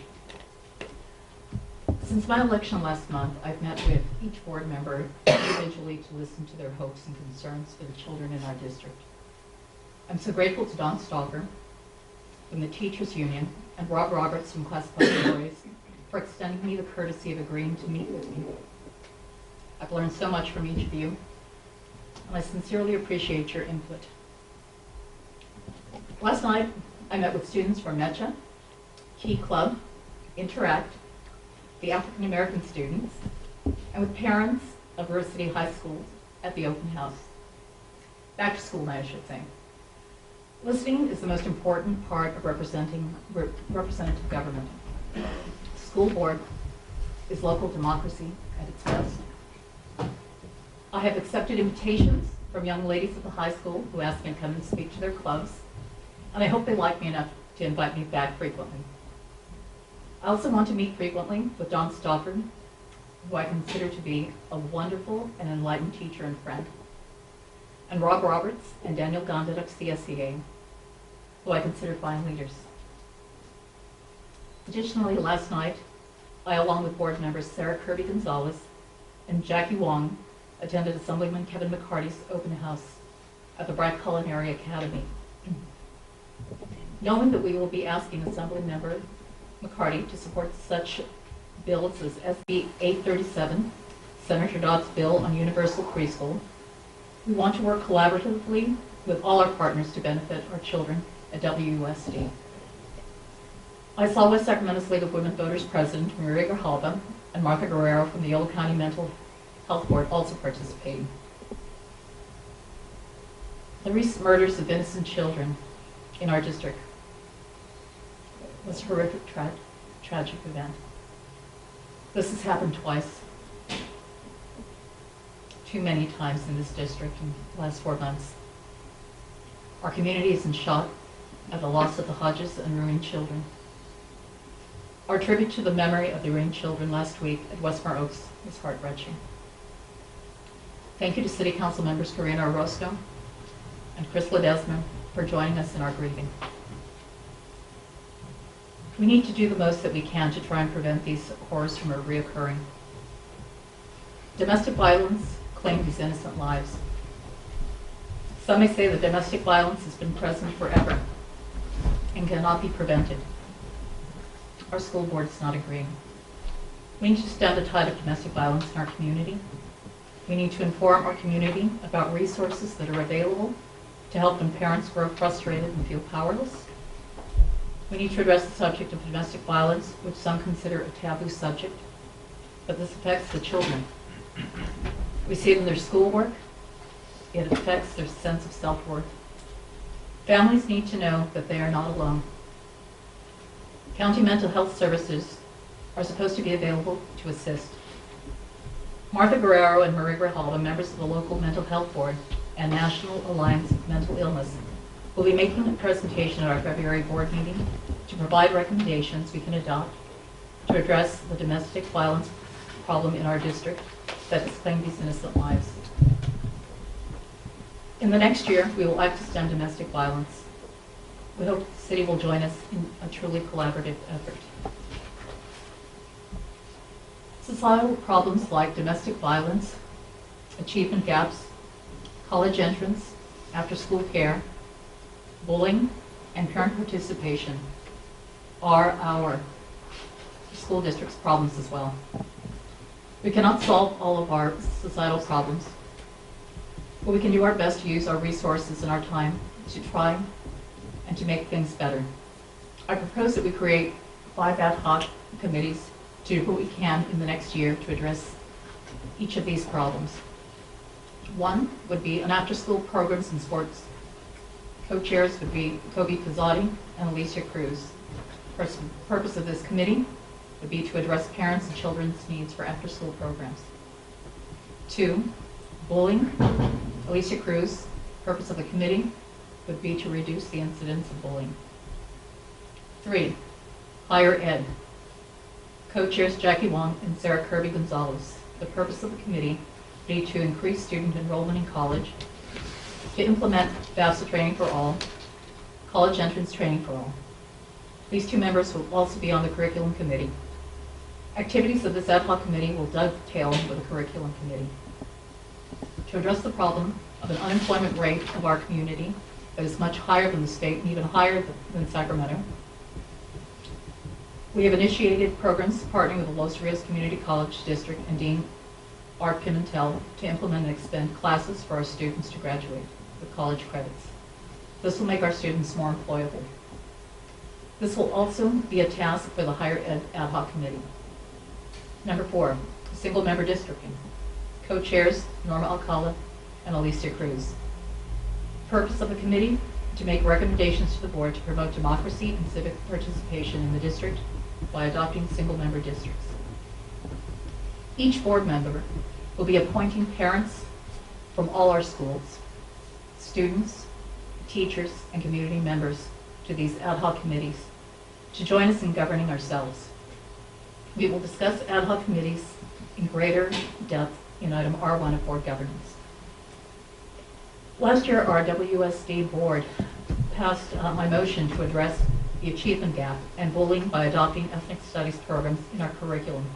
Since my election last month, I've met with each board member individually to listen to their hopes and concerns for the children in our district. I'm so grateful to Don Stalker from the Teachers Union and Rob Roberts from Classified Employees for extending me the courtesy of agreeing to meet with me. I've learned so much from each of you, and I sincerely appreciate your input. Last night, I met with students from MECHA, Key Club, Interact, the African American students, and with parents of River City High School at the open house. Back to school night, I should say. Listening is the most important part of representative government. The school board is local democracy at its best. I have accepted invitations from young ladies at the high school who ask me to come and speak to their clubs, and I hope they like me enough to invite me back frequently. I also want to meet frequently with Don Stofford, who I consider to be a wonderful and enlightened teacher and friend, and Rob Roberts and Daniel Gondet of CSEA, who I consider fine leaders. Additionally, last night, I, along with board members Sarah Kirby-Gonzalez and Jackie Wong, attended Assemblyman Kevin McCarty's open house at the Bright Culinary Academy. Knowing that we will be asking Assemblymember McCarty to support such bills as SB 837, Senator Dodd's bill on universal preschool, we want to work collaboratively with all our partners to benefit our children at WUSD. I saw West Sacramento's League of Women Voters President Maria Grijalva and Martha Guerrero from the Yolo County Mental Health Board also participating. The recent murders of innocent children in our district was a horrific, tragic event. This has happened twice, too many times in this district in the last 4 months. Our community is in shock at the loss of the Hodges and ruined children. Our tribute to the memory of the ruined children last week at Westmore Oaks was heart-wrenching. Thank you to City Council members Karina Orozco and Chris Ledesma for joining us in our grieving. We need to do the most that we can to try and prevent these horrors from reoccurring. Domestic violence claim these innocent lives. Some may say that domestic violence has been present forever and cannot be prevented. Our school board is not agreeing. We need to stem the tide of domestic violence in our community. We need to inform our community about resources that are available to help when parents grow frustrated and feel powerless. We need to address the subject of domestic violence, which some consider a taboo subject, but this affects the children. We see it in their schoolwork. It affects their sense of self-worth. Families need to know that they are not alone. County Mental Health Services are supposed to be available to assist. Martha Guerrero and Marie Grijalva, members of the local mental health board and National Alliance of Mental Illness, will be making a presentation at our February board meeting to provide recommendations we can adopt to address the domestic violence problem in our district that has claimed these innocent lives. In the next year, we will act to stem domestic violence. We hope the city will join us in a truly collaborative effort. Societal problems like domestic violence, achievement gaps, college entrance, after-school care, bullying, and parent participation are our school district's problems as well. We cannot solve all of our societal problems, but we can do our best to use our resources and our time to try and to make things better. I propose that we create 5 ad hoc committees to do what we can in the next year to address each of these problems. One would be an after-school programs and sports. Co-chairs would be Kobe Pizzotti and Alicia Cruz. The purpose of this committee would be to address parents and children's needs for after-school programs. 2, bullying. Alicia Cruz, purpose of the committee would be to reduce the incidence of bullying. 3, higher ed. Co-chairs Jackie Wong and Sarah Kirby Gonzalez. The purpose of the committee would be to increase student enrollment in college, to implement FAFSA training for all, college entrance training for all. These 2 members will also be on the curriculum committee. Activities of this ad hoc committee will dovetail with the curriculum committee. To address the problem of an unemployment rate of our community that is much higher than the state and even higher than Sacramento, we have initiated programs partnering with the Los Rios Community College District and Dean Art Pimentel to implement and extend classes for our students to graduate with college credits. This will make our students more employable. This will also be a task for the higher ed ad hoc committee. Number 4, single member districting. Co-chairs Norma Alcala and Alicia Cruz. Purpose of the committee: to make recommendations to the board to promote democracy and civic participation in the district by adopting single member districts. Each board member will be appointing parents from all our schools, students, teachers, and community members to these ad hoc committees to join us in governing ourselves. We will discuss ad hoc committees in greater depth in item R1 of board governance. Last year, our WSD board passed my motion to address the achievement gap and bullying by adopting ethnic studies programs in our curriculum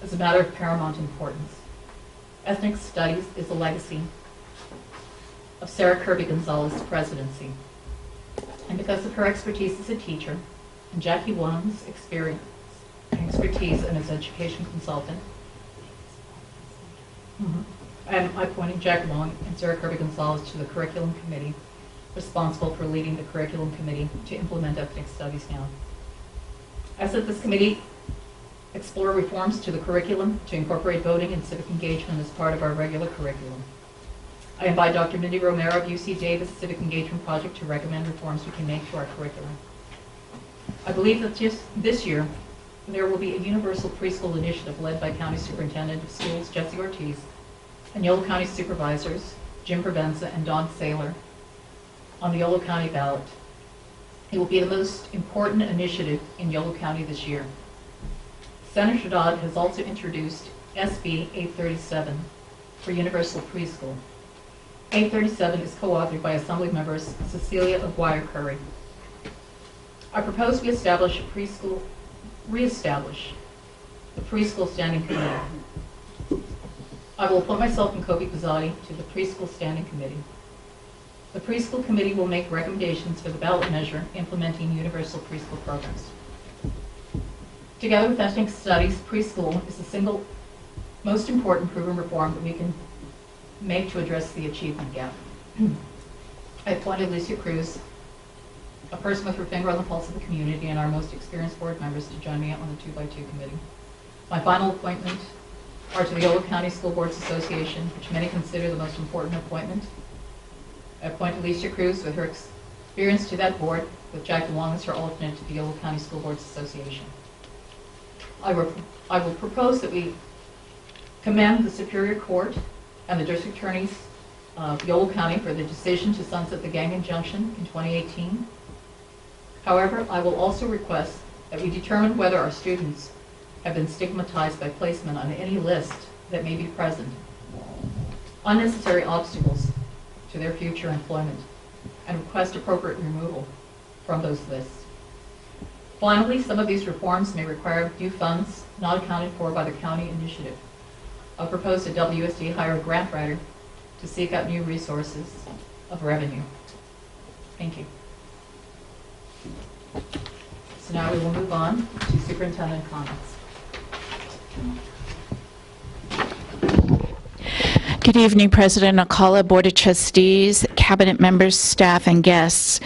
as a matter of paramount importance. Ethnic studies is a legacy of Sarah Kirby Gonzalez's presidency. And because of her expertise as a teacher and Jackie Wong's expertise and as education consultant, I'm appointing Jack Wong and Sarah Kirby Gonzalez to the curriculum committee responsible for leading the curriculum committee to implement ethnic studies now. I said this committee explore reforms to the curriculum to incorporate voting and civic engagement as part of our regular curriculum. I invite Dr. Mindy Romero of UC Davis Civic Engagement Project to recommend reforms we can make to our curriculum. I believe that just this year, there will be a universal preschool initiative led by County Superintendent of Schools Jesse Ortiz and Yolo County Supervisors Jim Provenza and Don Saylor on the Yolo County ballot. It will be the most important initiative in Yolo County this year. Senator Dodd has also introduced SB 837 for universal preschool. 837 is co-authored by Assembly members Cecilia Aguirre Curry. I propose we reestablish the preschool standing committee. I will appoint myself and Kobe Pizzati to the Preschool Standing Committee. The Preschool Committee will make recommendations for the ballot measure implementing universal preschool programs. Together with ethnic studies, preschool is the single most important proven reform that we can make to address the achievement gap. I appointed Lucia Cruz, a person with her finger on the pulse of the community, and our most experienced board members to join me on the 2x2 committee. My final appointment are to the Yolo County School Boards Association, which many consider the most important appointment. I appointed Alicia Cruz with her experience to that board, with Jack DeLong as her alternate to the Yolo County School Boards Association. I will propose that we commend the Superior Court and the District Attorneys of Yolo County for the decision to sunset the gang injunction in 2018. However, I will also request that we determine whether our students have been stigmatized by placement on any list that may be present, unnecessary obstacles to their future employment, and request appropriate removal from those lists. Finally, some of these reforms may require new funds not accounted for by the county initiative. I'll propose a WSD hire a grant writer to seek out new resources of revenue. Thank you. So now we will move on to superintendent comments. Good evening, President Alcala, Board of Trustees, Cabinet members, staff, and guests.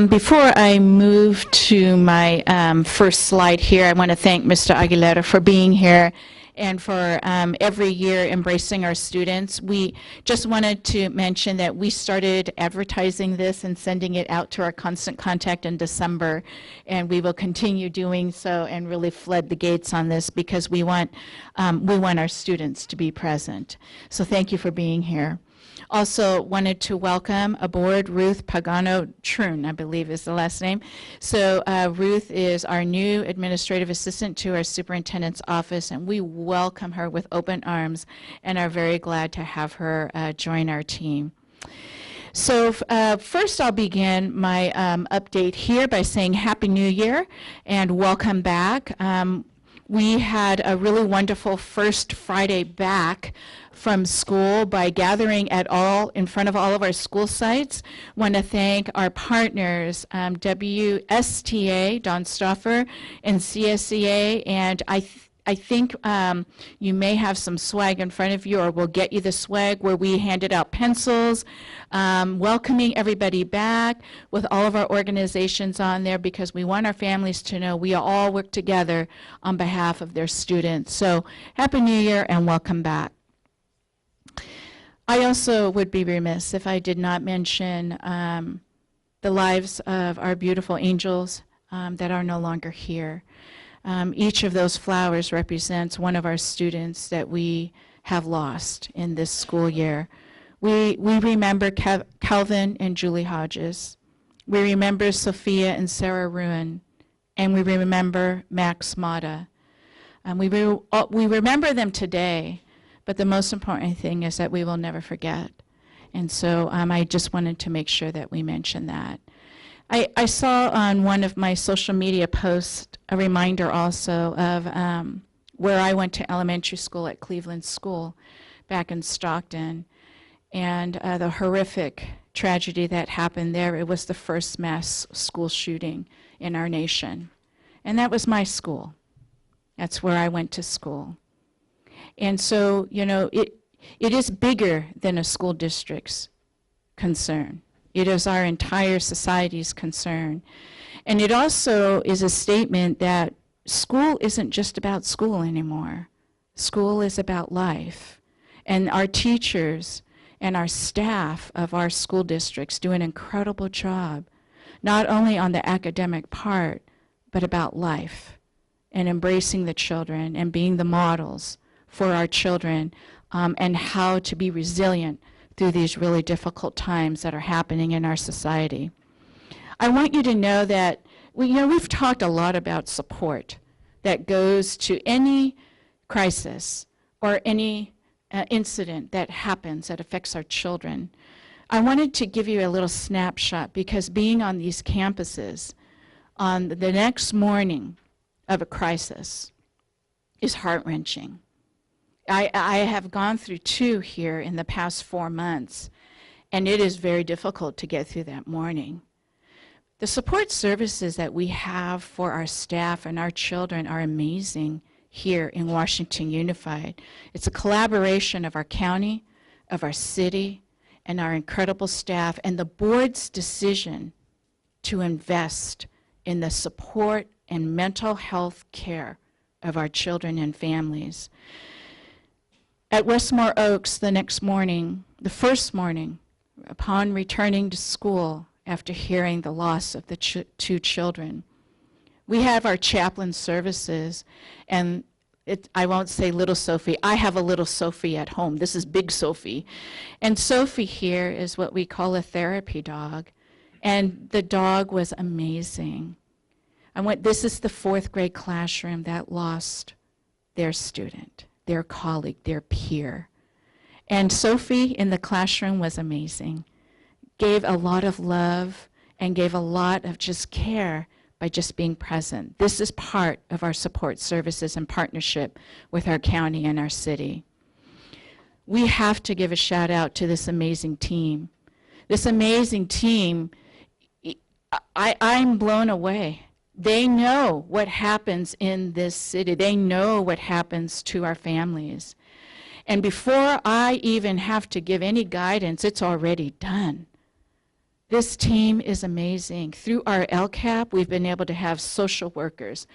Before I move to my first slide here, I want to thank Mr. Aguilera for being here and for every year embracing our students. We just wanted to mention that we started advertising this and sending it out to our constant contact in December, and we will continue doing so and really flood the gates on this because we want our students to be present. So thank you for being here. Also wanted to welcome aboard Ruth Pagano-Trun, I believe is the last name. So Ruth is our new administrative assistant to our superintendent's office, and we welcome her with open arms and are very glad to have her join our team. So first I'll begin my update here by saying Happy New Year and welcome back. We had a really wonderful first Friday back from school by gathering in front of all of our school sites. Want to thank our partners, WSTA, Don Stoffer, and CSEA, and I think you may have some swag in front of you, or we'll get you the swag where we handed out pencils, welcoming everybody back with all of our organizations on there because we want our families to know we all work together on behalf of their students. So Happy New Year and welcome back. I also would be remiss if I did not mention the lives of our beautiful angels that are no longer here. Each of those flowers represents one of our students that we have lost in this school year. We remember Calvin and Julie Hodges. We remember Sophia and Sarah Ruin. And we remember Max Mata. We remember them today, but the most important thing is that we will never forget. And so I just wanted to make sure that we mention that. I saw on one of my social media posts a reminder also of where I went to elementary school at Cleveland School back in Stockton, and the horrific tragedy that happened there. It was the first mass school shooting in our nation. And that was my school. That's where I went to school. And so, you know, it is bigger than a school district's concern. It is our entire society's concern. And it also is a statement that school isn't just about school anymore. School is about life. And our teachers and our staff of our school districts do an incredible job, not only on the academic part, but about life and embracing the children and being the models for our children and how to be resilient through these really difficult times that are happening in our society. I want you to know that we've talked a lot about support that goes to any crisis or any incident that happens that affects our children. I wanted to give you a little snapshot because being on these campuses on the next morning of a crisis is heart-wrenching. I have gone through 2 here in the past 4 months, and it is very difficult to get through that morning. The support services that we have for our staff and our children are amazing here in Washington Unified. It's a collaboration of our county, of our city, and our incredible staff, and the board's decision to invest in the support and mental health care of our children and families. At Westmore Oaks the next morning, the first morning, upon returning to school after hearing the loss of the 2 children, we have our Chaplain Services, and I won't say little Sophie. I have a little Sophie at home. This is big Sophie. And Sophie here is what we call a therapy dog. And the dog was amazing. This is the 4th grade classroom that lost their student, their colleague, their peer. And Sophie in the classroom was amazing. Gave a lot of love and gave a lot of just care by just being present. This is part of our support services and partnership with our county and our city. We have to give a shout out to this amazing team. This amazing team, I'm blown away. They know what happens in this city. They know what happens to our families. And before I even have to give any guidance, it's already done. This team is amazing. Through our LCAP, we've been able to have social workers,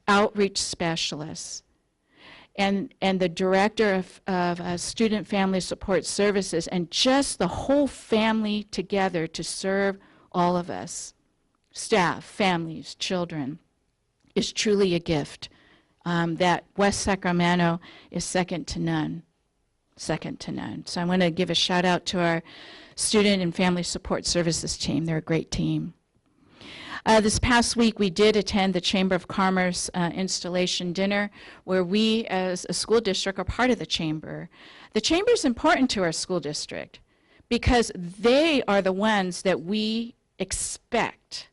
outreach specialists, and the director of Student Family Support Services, and just the whole family together to serve all of us, staff, families, children, is truly a gift that West Sacramento is second to none. Second to none. So I want to give a shout out to our Student and Family Support Services team. They're a great team. This past week, we did attend the Chamber of Commerce installation dinner, where we, as a school district, are part of the Chamber. The Chamber is important to our school district because they are the ones that we expect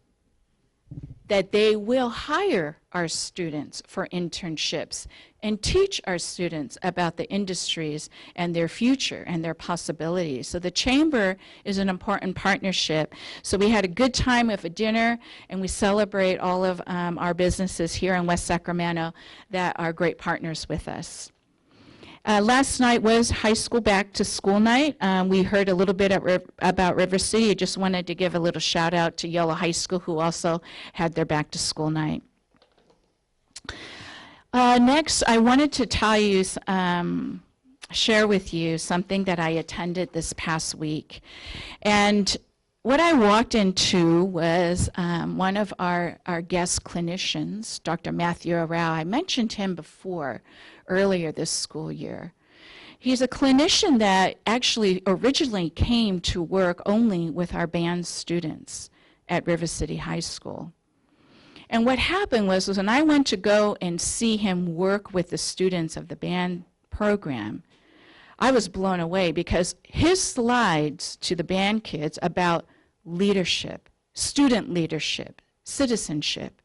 that they will hire our students for internships and teach our students about the industries and their future and their possibilities. So the Chamber is an important partnership. So we had a good time with a dinner, and we celebrate all of our businesses here in West Sacramento that are great partners with us. Last night was high school back to school night. We heard a little bit about River City. I just wanted to give a little shout out to Yolo High School, who also had their back to school night. Next, I wanted to tell you, share with you something that I attended this past week. And what I walked into was one of our guest clinicians, Dr. Matthew Arau. I mentioned him before, earlier this school year. He's a clinician that actually originally came to work only with our band students at River City High School. And what happened was when I went to go and see him work with the students of the band program, I was blown away because his slides to the band kids about leadership, student leadership, citizenship,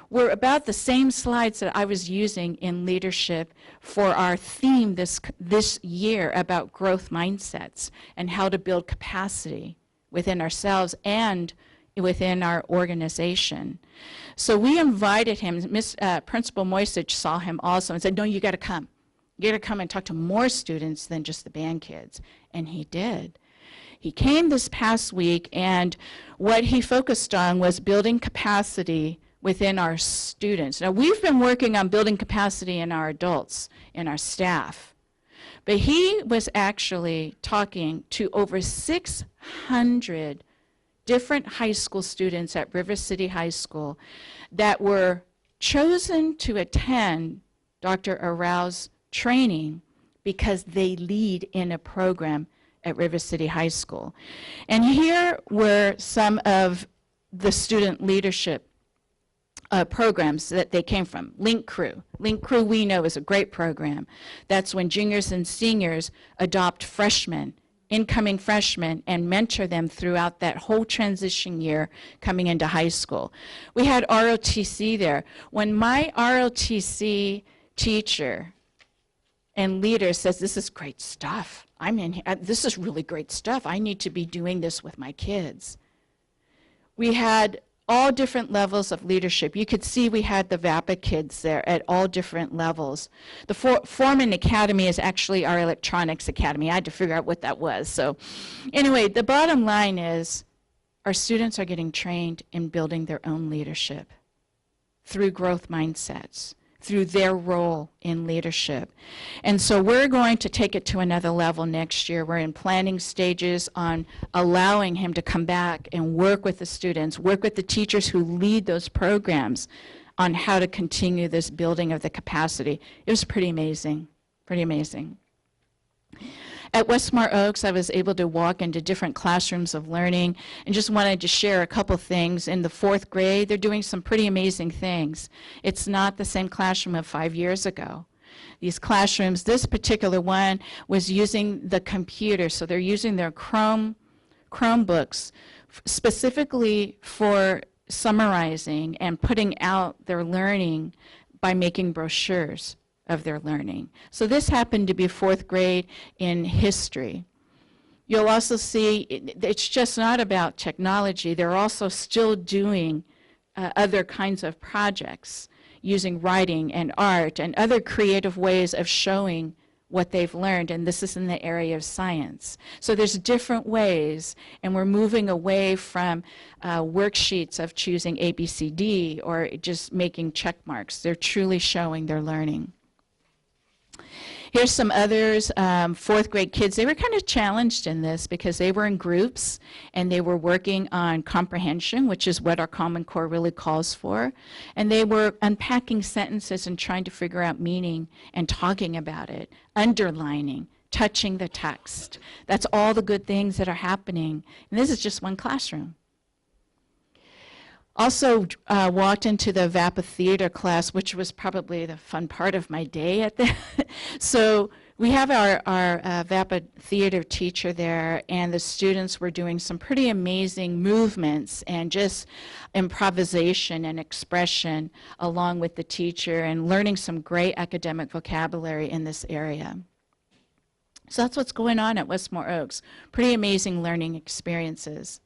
were about the same slides that I was using in leadership for our theme this year about growth mindsets and how to build capacity within ourselves and within our organization. So we invited him. Principal Moisich saw him also and said, no, you got to come. You got to come and talk to more students than just the band kids. And he did. He came this past week, and what he focused on was building capacity within our students. Now, we've been working on building capacity in our adults, in our staff. But he was actually talking to over 600 different high school students at River City High School that were chosen to attend Dr. Arau's training because they lead in a program at River City High School. And here were some of the student leadership programs that they came from. Link Crew. Link Crew, we know, is a great program. That's when juniors and seniors adopt freshmen, incoming freshmen, and mentor them throughout that whole transition year coming into high school. We had ROTC there. When my ROTC teacher and leader says, this is great stuff. I'm in here. This is really great stuff. I need to be doing this with my kids. We had all different levels of leadership. You could see we had the VAPA kids there at all different levels. The Foreman Academy is actually our electronics academy. I had to figure out what that was. So anyway, the bottom line is our students are getting trained in building their own leadership through growth mindsets, through their role in leadership. And so we're going to take it to another level next year. We're in planning stages on allowing him to come back and work with the students, work with the teachers who lead those programs on how to continue this building of the capacity. It was pretty amazing, pretty amazing. At Westmore Oaks, I was able to walk into different classrooms of learning and just wanted to share a couple things. In the 4th grade, they're doing some pretty amazing things. It's not the same classroom of 5 years ago. These classrooms, this particular one was using the computer, so they're using their Chromebooks specifically for summarizing and putting out their learning by making brochures of their learning. So this happened to be 4th grade in history. You'll also see it's just not about technology. They're also still doing other kinds of projects using writing and art and other creative ways of showing what they've learned, and this is in the area of science. So there's different ways, and we're moving away from worksheets of choosing A, B, C, D, or just making check marks. They're truly showing their learning. Here's some others, 4th grade kids. They were kind of challenged in this because they were in groups and they were working on comprehension, which is what our Common Core really calls for. And they were unpacking sentences and trying to figure out meaning and talking about it, underlining, touching the text. That's all the good things that are happening. And this is just one classroom. Also walked into the VAPA theater class, which was probably the fun part of my day at that. So we have our VAPA theater teacher there, and the students were doing some pretty amazing movements and just improvisation and expression along with the teacher and learning some great academic vocabulary in this area. So that's what's going on at Westmore Oaks. Pretty amazing learning experiences.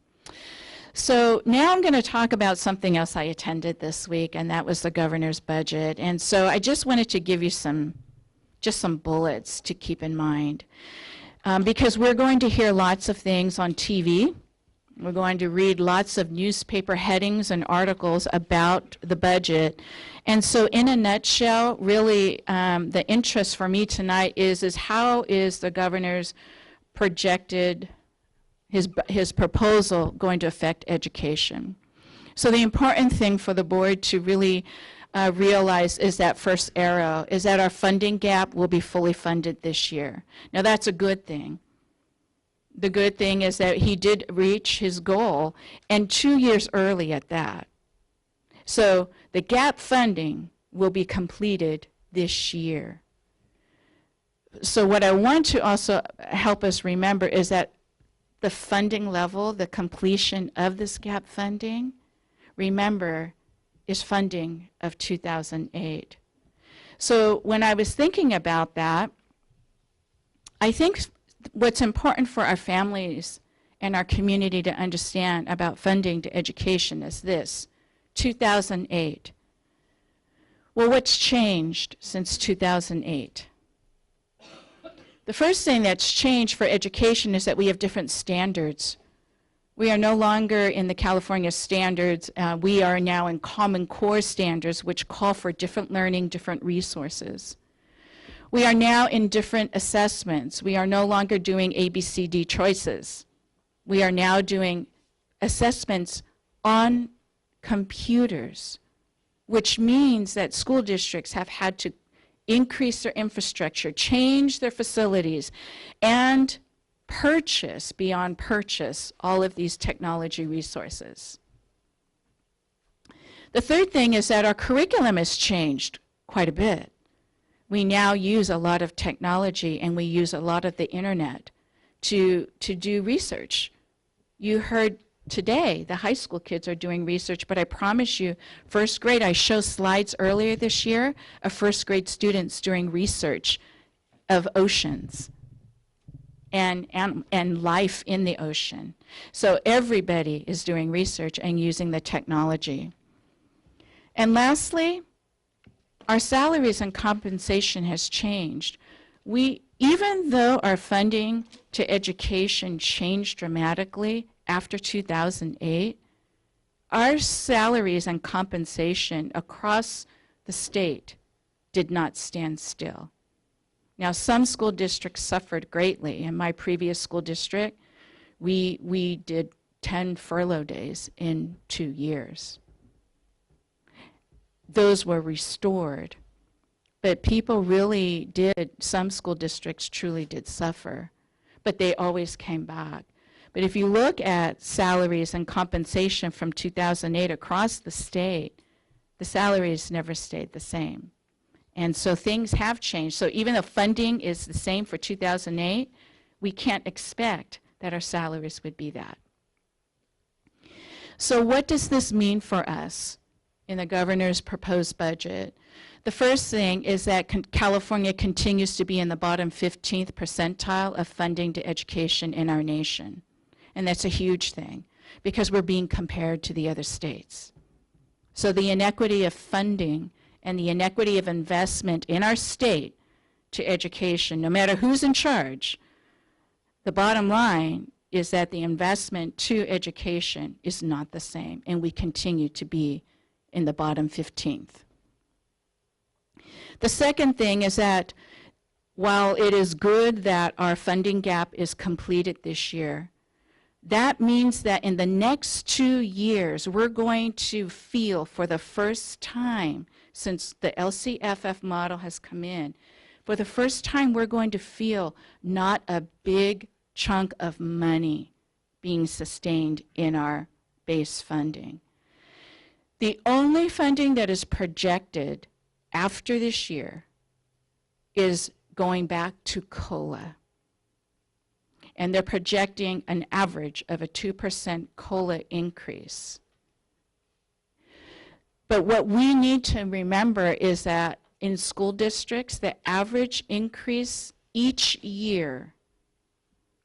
So now I'm going to talk about something else I attended this week, and that was the governor's budget. And so I just wanted to give you just some bullets to keep in mind. Because we're going to hear lots of things on TV. We're going to read lots of newspaper headings and articles about the budget. And so in a nutshell, really the interest for me tonight is how is the governor's projected his proposal going to affect education. So the important thing for the board to really realize is that first arrow, is that our funding gap will be fully funded this year. Now that's a good thing. The good thing is that he did reach his goal, and 2 years early at that. So the gap funding will be completed this year. So what I want to also help us remember is that the funding level, the completion of this gap funding, remember, is funding of 2008. So when I was thinking about that, I think what's important for our families and our community to understand about funding to education is this: 2008. Well, what's changed since 2008? The first thing that's changed for education is that we have different standards. We are no longer in the California standards. We are now in Common Core standards, which call for different learning, different resources. We are now in different assessments. We are no longer doing A, B, C, D choices. We are now doing assessments on computers, which means that school districts have had to increase their infrastructure, change their facilities, and purchase, beyond purchase, all of these technology resources. The third thing is that our curriculum has changed quite a bit. We now use a lot of technology, and we use a lot of the internet to do research. You heard today the high school kids are doing research, but I promise you, first grade, I showed slides earlier this year of first grade students doing research of oceans and life in the ocean. So everybody is doing research and using the technology. And lastly, our salaries and compensation has changed. Even though our funding to education changed dramatically after 2008, our salaries and compensation across the state did not stand still. Now, some school districts suffered greatly. In my previous school district, we did 10 furlough days in 2 years. Those were restored. But people really did, some school districts truly did suffer, but they always came back. But if you look at salaries and compensation from 2008 across the state, the salaries never stayed the same. And so things have changed. So even though funding is the same for 2008, we can't expect that our salaries would be that. So what does this mean for us in the governor's proposed budget? The first thing is that California continues to be in the bottom 15th percentile of funding to education in our nation. And that's a huge thing because we're being compared to the other states. So the inequity of funding and the inequity of investment in our state to education, no matter who's in charge, the bottom line is that the investment to education is not the same, and we continue to be in the bottom 15th. The second thing is that while it is good that our funding gap is completed this year, that means that in the next 2 years, we're going to feel for the first time since the LCFF model has come in, for the first time we're going to feel not a big chunk of money being sustained in our base funding. The only funding that is projected after this year is going back to COLA. And they're projecting an average of a 2% COLA increase. But what we need to remember is that in school districts, the average increase each year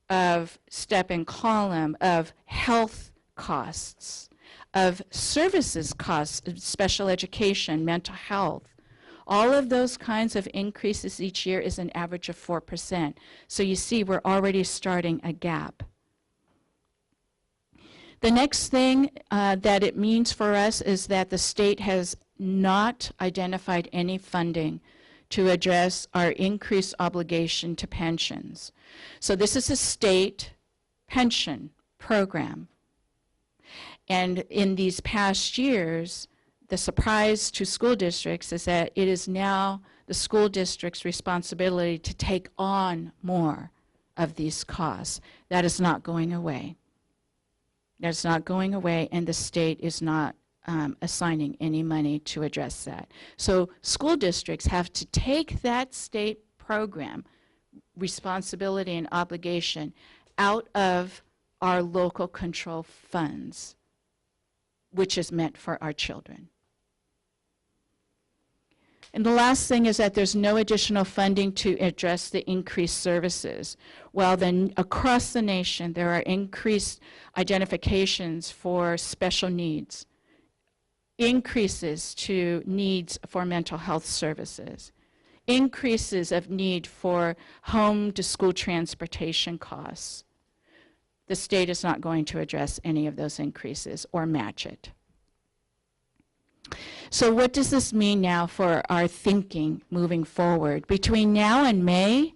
of step and column, of health costs, of services costs, of special education, mental health, all of those kinds of increases each year is an average of 4%. So you see, we're already starting a gap. The next thing that it means for us is that the state has not identified any funding to address our increased obligation to pensions. So this is a state pension program. And in these past years, the surprise to school districts is that it is now the school district's responsibility to take on more of these costs. That is not going away. That's not going away, and the state is not assigning any money to address that. So school districts have to take that state program, responsibility and obligation, out of our local control funds, which is meant for our children. And the last thing is that there's no additional funding to address the increased services. Well, then across the nation, there are increased identifications for special needs, increases to needs for mental health services, increases of need for home to school transportation costs. The state is not going to address any of those increases or match it. So what does this mean now for our thinking moving forward? Between now and May,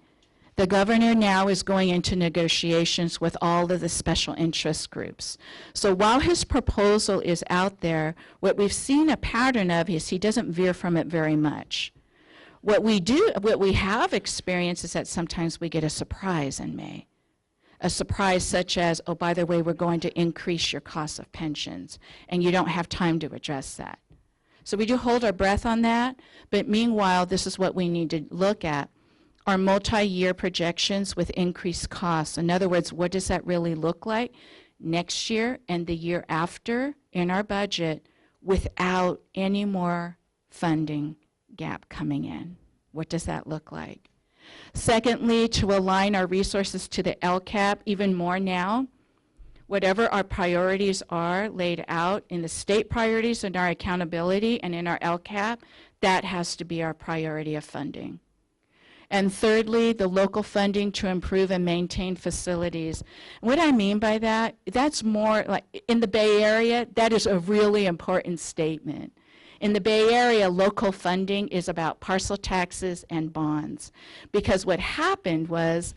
the governor now is going into negotiations with all of the special interest groups. So while his proposal is out there, what we've seen a pattern of is he doesn't veer from it very much. What we have experienced is that sometimes we get a surprise in May. A surprise such as, oh, by the way, we're going to increase your cost of pensions, and you don't have time to address that. So we do hold our breath on that, but meanwhile, this is what we need to look at. Our multi-year projections with increased costs. In other words, what does that really look like next year and the year after in our budget without any more funding gap coming in? What does that look like? Secondly, to align our resources to the LCAP even more now. Whatever our priorities are laid out in the state priorities and our accountability and in our LCAP, that has to be our priority of funding. And thirdly, the local funding to improve and maintain facilities. What I mean by that, that's more like in the Bay Area, that is a really important statement. In the Bay Area, local funding is about parcel taxes and bonds. Because what happened was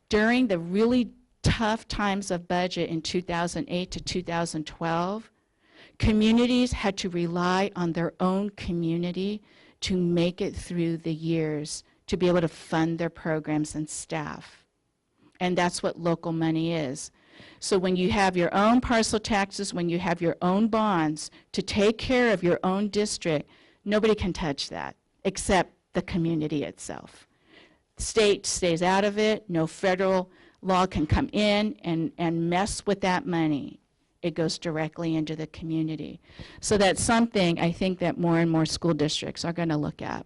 during the really tough times of budget in 2008 to 2012, communities had to rely on their own community to make it through the years, to be able to fund their programs and staff. And that's what local money is. So when you have your own parcel taxes, when you have your own bonds to take care of your own district, nobody can touch that except the community itself. State stays out of it. No federal law can come in and mess with that money. It goes directly into the community. So that's something I think that more and more school districts are going to look at.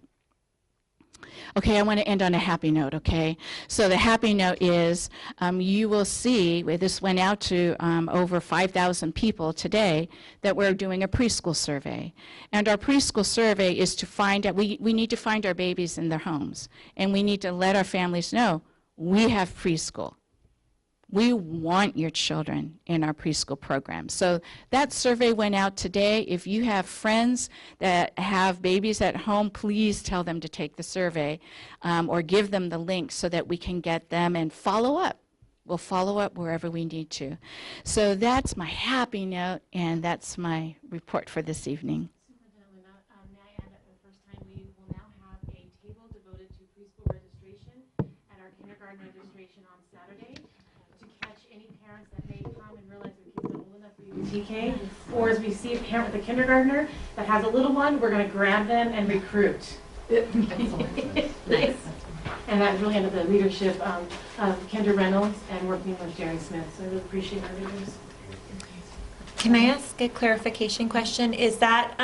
Okay, I want to end on a happy note, okay? So the happy note is you will see, this went out to over 5,000 people today, that we're doing a preschool survey. And our preschool survey is to find out, we need to find our babies in their homes. And we need to let our families know we have preschool. We want your children in our preschool program. So that survey went out today. If you have friends that have babies at home, please tell them to take the survey or give them the link so that we can get them and follow up. We'll follow up wherever we need to. So that's my happy note, and that's my report for this evening. May I add that for the first time, we will now have a table devoted to preschool registration and our kindergarten registration on Saturday. Any parents that may come and realize their kids are old enough for TK, or as we see a parent with a kindergartner that has a little one, we're going to grab them and recruit. Nice. And that's really under the leadership of Kendra Reynolds and working with Jerry Smith. So I really appreciate our leaders. Can I ask a clarification question? Is that,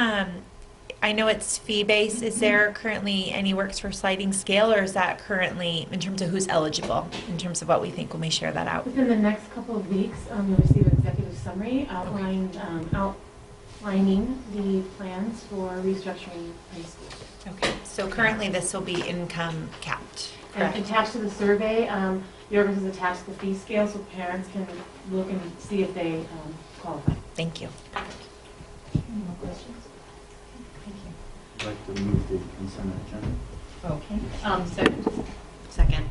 I know it's fee-based, is there currently any works for sliding scale, or is that currently in terms of who's eligible, in terms of what we think when we share that out? Within the next couple of weeks, you'll receive an executive summary outlining the plans for restructuring high school. Okay, so currently this will be income capped, correct? And attached to the survey, Yorgos has attached the fee scale so parents can look and see if they qualify. Thank you. Any more questions? I'd like to move the consent agenda. Okay. Second? Second.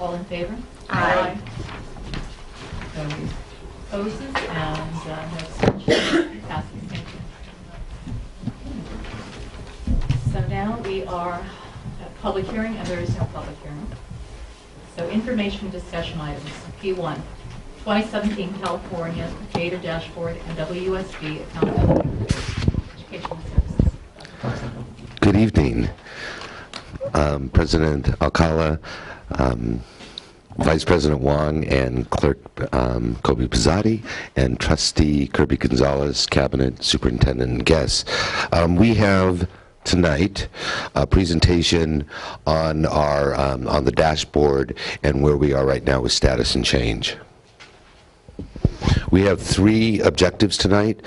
All in favor? Aye. Nobody opposes and no abstentions. Passes. Thank you. So now we are at public hearing, and there is no public hearing. So information discussion items. P1, 2017 California Data Dashboard and WSB Accountability Educational Services. Good evening, President Alcala, Vice President Wong, and Clerk Kobe Pizzotti, and Trustee Kirby Gonzalez, Cabinet Superintendent, and guests. We have tonight a presentation on our on the dashboard and where we are right now with status and change. We have three objectives tonight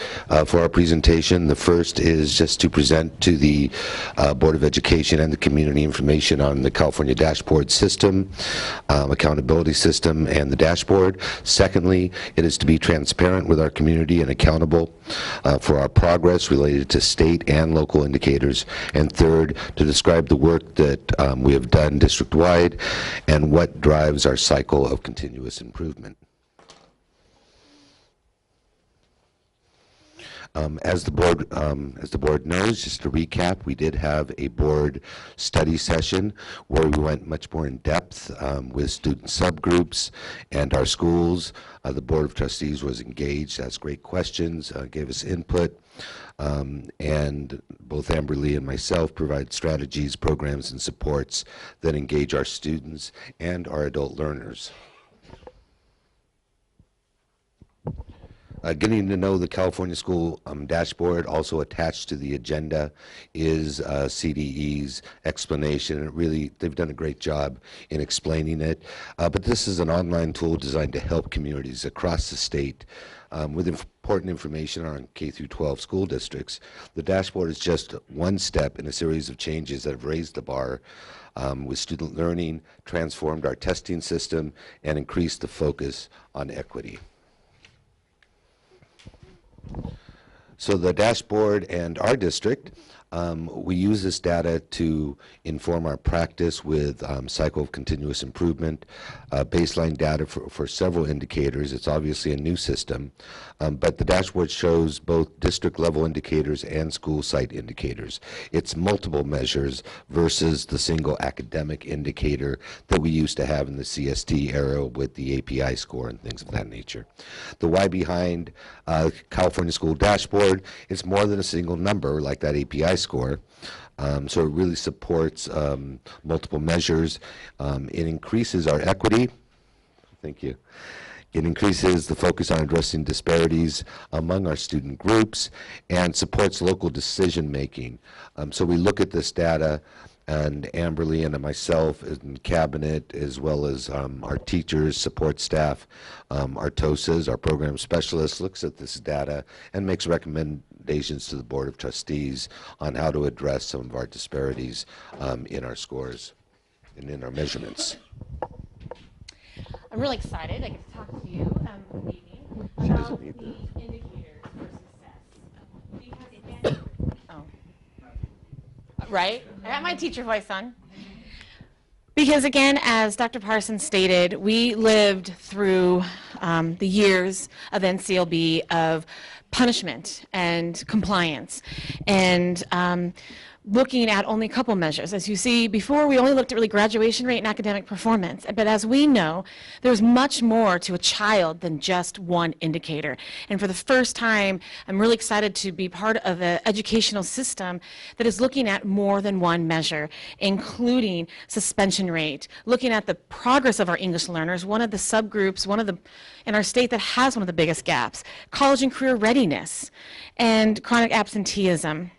for our presentation. The first is just to present to the Board of Education and the community information on the California dashboard system, accountability system, and the dashboard. Secondly, it is to be transparent with our community and accountable for our progress related to state and local indicators. And third, to describe the work that we have done district-wide and what drives our cycle of continuous improvement. As the board knows, just to recap, we did have a board study session where we went much more in depth with student subgroups and our schools. The Board of Trustees was engaged, asked great questions, gave us input, and both Amber Lee and myself provide strategies, programs, and supports that engage our students and our adult learners. Getting to know the California School dashboard, also attached to the agenda, is CDE's explanation. And really, they've done a great job in explaining it. But this is an online tool designed to help communities across the state with important information on K through 12 school districts. The dashboard is just one step in a series of changes that have raised the bar with student learning, transformed our testing system, and increased the focus on equity. So the dashboard and our district, we use this data to inform our practice with cycle of continuous improvement, baseline data for several indicators. It's obviously a new system, but the dashboard shows both district level indicators and school site indicators. It's multiple measures versus the single academic indicator that we used to have in the CST era with the API score and things of that nature. The why behind California School Dashboard, it's more than a single number like that API score. So it really supports multiple measures. It increases our equity. Thank you. It increases the focus on addressing disparities among our student groups and supports local decision making. So we look at this data, and Amberly and myself in cabinet, as well as our teachers, support staff, our TOSAs, our program specialists, looks at this data and makes recommendations to the Board of Trustees on how to address some of our disparities in our scores and in our measurements. I'm really excited. I get to talk to you this evening about the indicators for success. Right? I got my teacher voice on. Because again, as Dr. Parsons stated, we lived through the years of NCLB of punishment and compliance, and looking at only a couple measures. As you see, before we only looked at really graduation rate and academic performance, but as we know, there's much more to a child than just one indicator. And for the first time, I'm really excited to be part of an educational system that is looking at more than one measure, including suspension rate, looking at the progress of our English learners, one of the subgroups, in our state that has one of the biggest gaps, college and career readiness, and chronic absenteeism.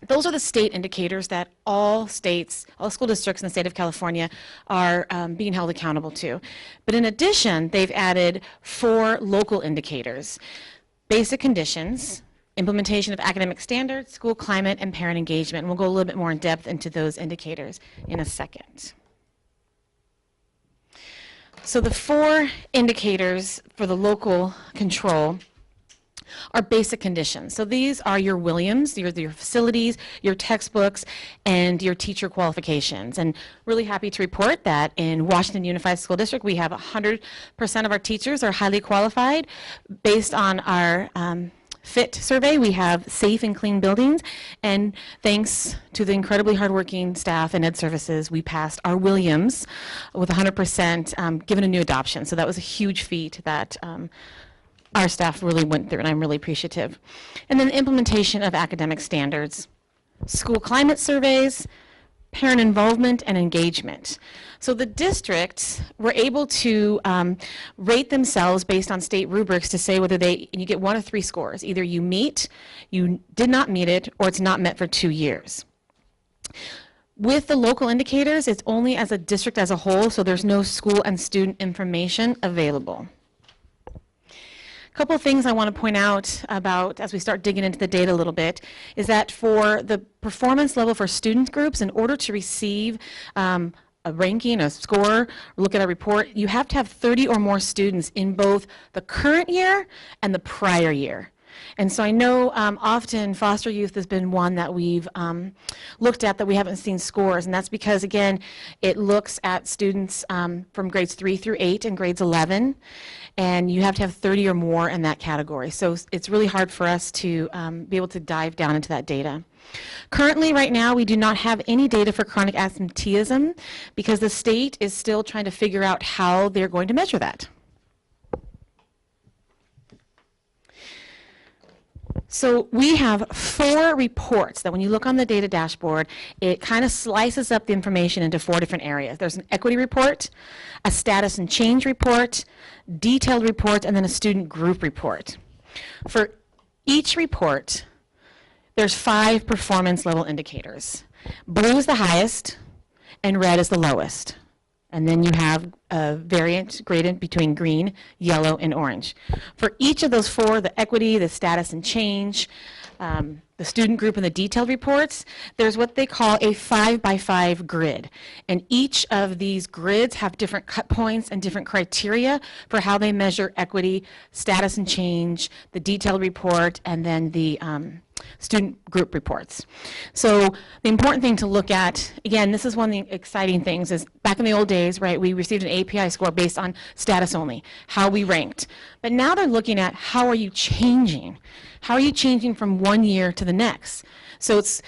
Those are the state indicators that all states, all school districts in the state of California are being held accountable to. But in addition, they've added 4 local indicators: basic conditions, implementation of academic standards, school climate, and parent engagement. And we'll go a little bit more in depth into those indicators in a second. So the 4 indicators for the local control are basic conditions. So these are your Williams, your facilities, your textbooks, and your teacher qualifications. And really happy to report that in Washington Unified School District, we have 100% of our teachers are highly qualified. Based on our FIT survey, we have safe and clean buildings, and thanks to the incredibly hardworking staff and Ed Services, we passed our Williams with 100% given a new adoption. So that was a huge feat that our staff really went through, and I'm really appreciative. And then the implementation of academic standards, school climate surveys, parent involvement, and engagement. So the districts were able to rate themselves based on state rubrics to say whether you get 1 of 3 scores. Either you meet, you did not meet it, or it's not met for 2 years. With the local indicators, it's only as a district as a whole, so there's no school and student information available. A couple of things I want to point out about as we start digging into the data a little bit is that for the performance level for student groups, in order to receive a ranking, a score, or look at a report, you have to have 30 or more students in both the current year and the prior year. And so I know often foster youth has been one that we've looked at that we haven't seen scores, and that's because, again, it looks at students from grades 3 through 8 and grades 11, and you have to have 30 or more in that category. So it's really hard for us to be able to dive down into that data. Currently, right now, we do not have any data for chronic absenteeism because the state is still trying to figure out how they're going to measure that. So we have 4 reports that when you look on the data dashboard, it kind of slices up the information into 4 different areas. There's an equity report, a status and change report, detailed report, and then a student group report. For each report, there's 5 performance level indicators. Blue is the highest, and red is the lowest. And then you have a variant gradient between green, yellow, and orange. For each of those 4, the equity, the status and change, the student group, and the detailed reports, there's what they call a 5x5 grid. And each of these grids have different cut points and different criteria for how they measure equity, status and change, the detailed report, and then the student group reports. So the important thing to look at, again, this is one of the exciting things, is back in the old days, right, we received an API score based on status only, how we ranked. But now they're looking at how are you changing? How are you changing from one year to the next? So it's,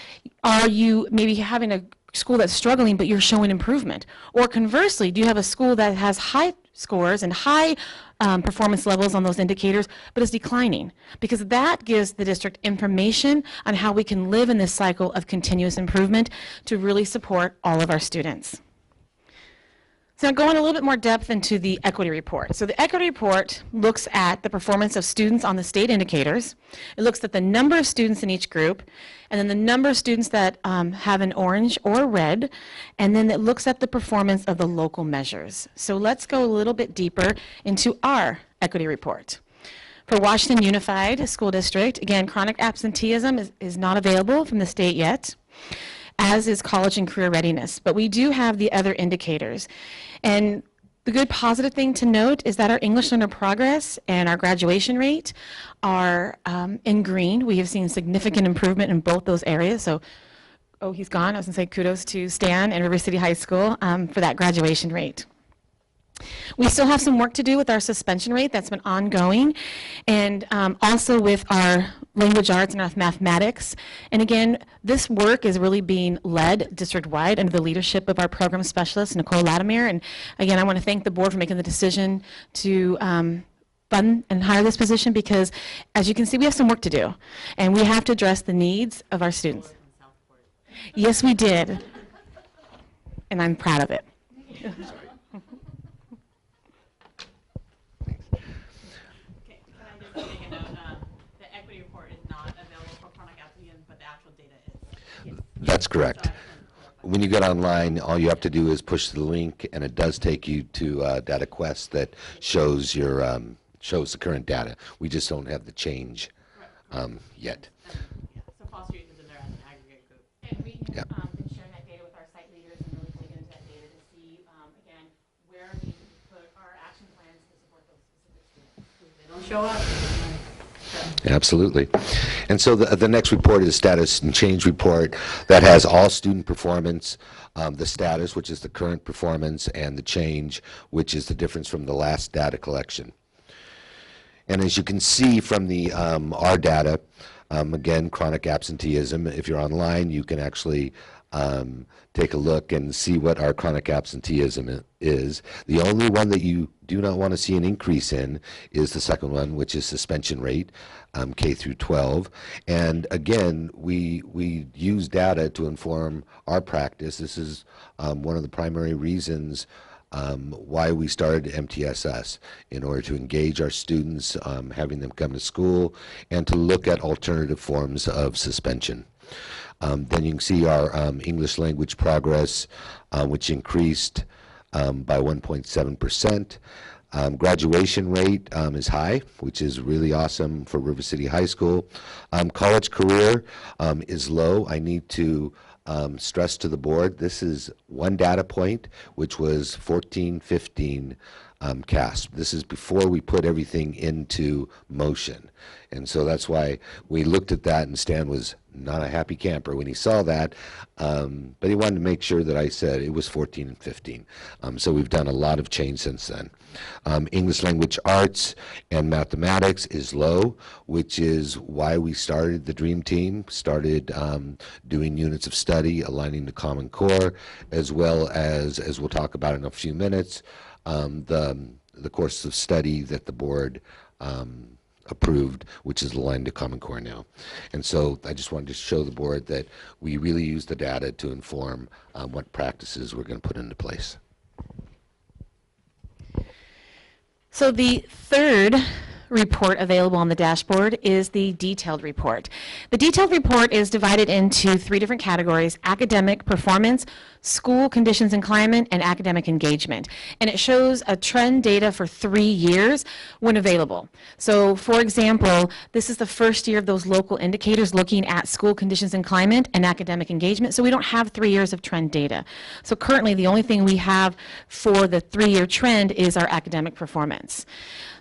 are you maybe having a school that's struggling but you're showing improvement? Or conversely, do you have a school that has high scores and high performance levels on those indicators, but is declining? Because that gives the district information on how we can live in this cycle of continuous improvement to really support all of our students. So going a little bit more depth into the equity report. So the equity report looks at the performance of students on the state indicators. It looks at the number of students in each group, and then the number of students that have an orange or red, and then it looks at the performance of the local measures. So let's go a little bit deeper into our equity report. For Washington Unified School District, again, chronic absenteeism is not available from the state yet, as is college and career readiness. But we do have the other indicators. And the good positive thing to note is that our English learner progress and our graduation rate are in green. We have seen significant improvement in both those areas. So, oh, he's gone. I was going to say kudos to Stan and River City High School for that graduation rate. We still have some work to do with our suspension rate. That's been ongoing, and also with our language arts and our mathematics. And again, this work is really being led district-wide under the leadership of our program specialist, Nicole Latimer. And again, I want to thank the board for making the decision to fund and hire this position, because as you can see, we have some work to do, and we have to address the needs of our students. Yes, we did, and I'm proud of it. That's correct. When you get online, all you have to do is push the link, and it does take you to DataQuest that shows your shows the current data. We just don't have the change yet. So Foster Youth is in there as an aggregate group. And we have been sharing that data with our site leaders and really digging into that data to see, again, where we can put our action plans to support those specific students. If they don't show up, Absolutely. And so the next report is status and change report that has all student performance, the status, which is the current performance, and the change, which is the difference from the last data collection. And as you can see from the our data, again, chronic absenteeism, if you're online, you can actually take a look and see what our chronic absenteeism is. The only one that you do not want to see an increase in is the second one, which is suspension rate, K through 12. And again, we use data to inform our practice. This is one of the primary reasons why we started MTSS, in order to engage our students, having them come to school, and to look at alternative forms of suspension. Then you can see our English language progress, which increased by 1.7%. Graduation rate is high, which is really awesome for River City High School. College career is low. I need to stress to the board, this is one data point, which was 14-15 CASP. This is before we put everything into motion. And so that's why we looked at that, and Stan was not a happy camper when he saw that, but he wanted to make sure that I said it was 14 and 15. So we've done a lot of change since then. English language arts and mathematics is low, which is why we started the Dream Team, started doing units of study, aligning the Common Core, as well as we'll talk about in a few minutes, the course of study that the board approved, which is aligned to Common Core now. And so I just wanted to show the board that we really use the data to inform what practices we're going to put into place. So the third report available on the dashboard is the detailed report. The detailed report is divided into 3 different categories: academic performance, school conditions and climate, and academic engagement. And it shows a trend data for 3 years when available. So for example, this is the first year of those local indicators looking at school conditions and climate and academic engagement. So we don't have 3 years of trend data. So currently the only thing we have for the 3-year trend is our academic performance.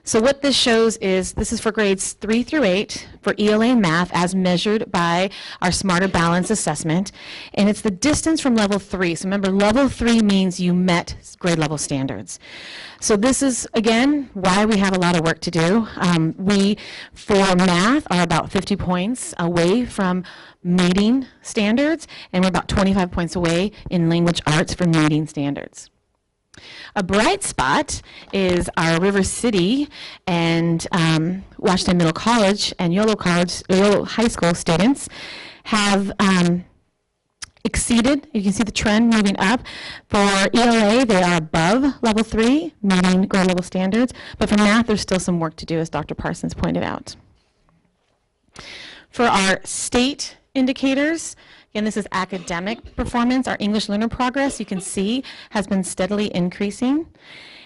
So what this shows is, this is for grades 3 through 8 for ELA and math as measured by our Smarter Balance assessment. And it's the distance from level 3. So remember, level 3 means you met grade level standards. So this is, again, why we have a lot of work to do. We, for math, are about 50 points away from meeting standards, and we're about 25 points away in language arts from meeting standards. A bright spot is our River City and Washington Middle College and Yolo High School students have exceeded. You can see the trend moving up. For ELA, they are above level 3, meeting grade level standards, but for math, there's still some work to do, as Dr. Parsons pointed out. For our state indicators, again, this is academic performance. Our English learner progress, you can see, has been steadily increasing.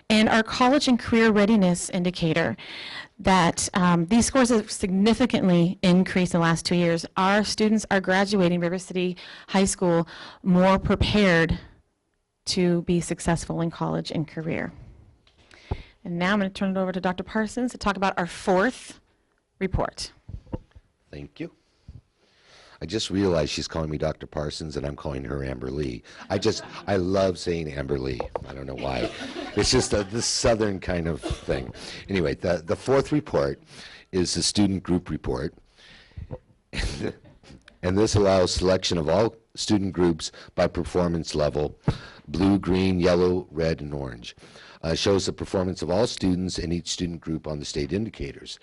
And our college and career readiness indicator, that these scores have significantly increased in the last 2 years. Our students are graduating River City High School more prepared to be successful in college and career. And now I'm going to turn it over to Dr. Parsons to talk about our 4th report. Thank you. I just realized she's calling me Dr. Parsons and I'm calling her Amber Lee. I love saying Amber Lee. I don't know why. It's just this southern kind of thing. Anyway, the 4th report is the student group report. And this allows selection of all student groups by performance level: blue, green, yellow, red, and orange. Shows the performance of all students in each student group on the state indicators.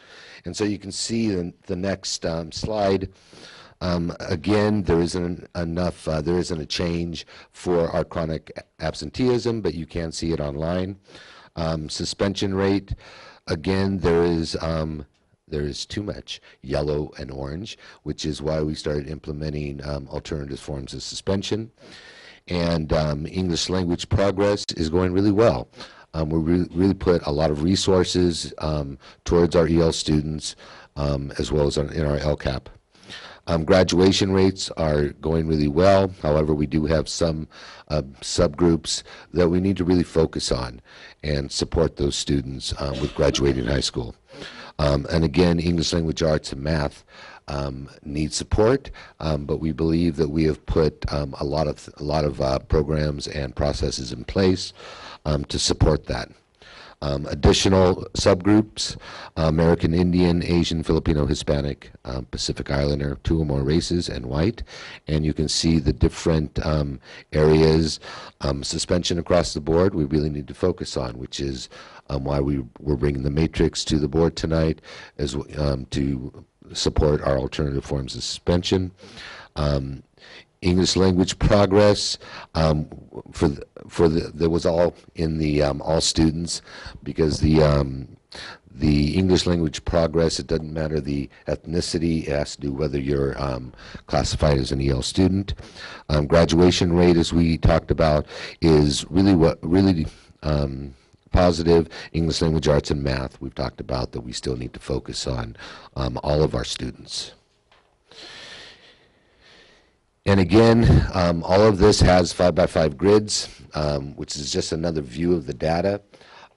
And so you can see in the next slide. Again, there isn't a change for our chronic absenteeism, but you can see it online. Suspension rate, again, there is too much yellow and orange, which is why we started implementing alternative forms of suspension. And English language progress is going really well. We really put a lot of resources towards our EL students, as well as in our LCAP. Graduation rates are going really well. However, we do have some subgroups that we need to really focus on and support those students with graduating high school. And again, English language arts and math need support, but we believe that we have put a lot of programs and processes in place to support that. Additional subgroups: American Indian, Asian, Filipino, Hispanic, Pacific Islander, 2 or more races, and white. And you can see the different areas. Suspension across the board we really need to focus on, which is why we're bringing the matrix to the board tonight, as to support our alternative forms of suspension. English language progress, there was all in the all students, because the English language progress, it doesn't matter the ethnicity, it has to do whether you're classified as an EL student. Graduation rate, as we talked about, is really positive. English language arts and math, we've talked about that we still need to focus on all of our students. And again, all of this has 5x5 grids, which is just another view of the data.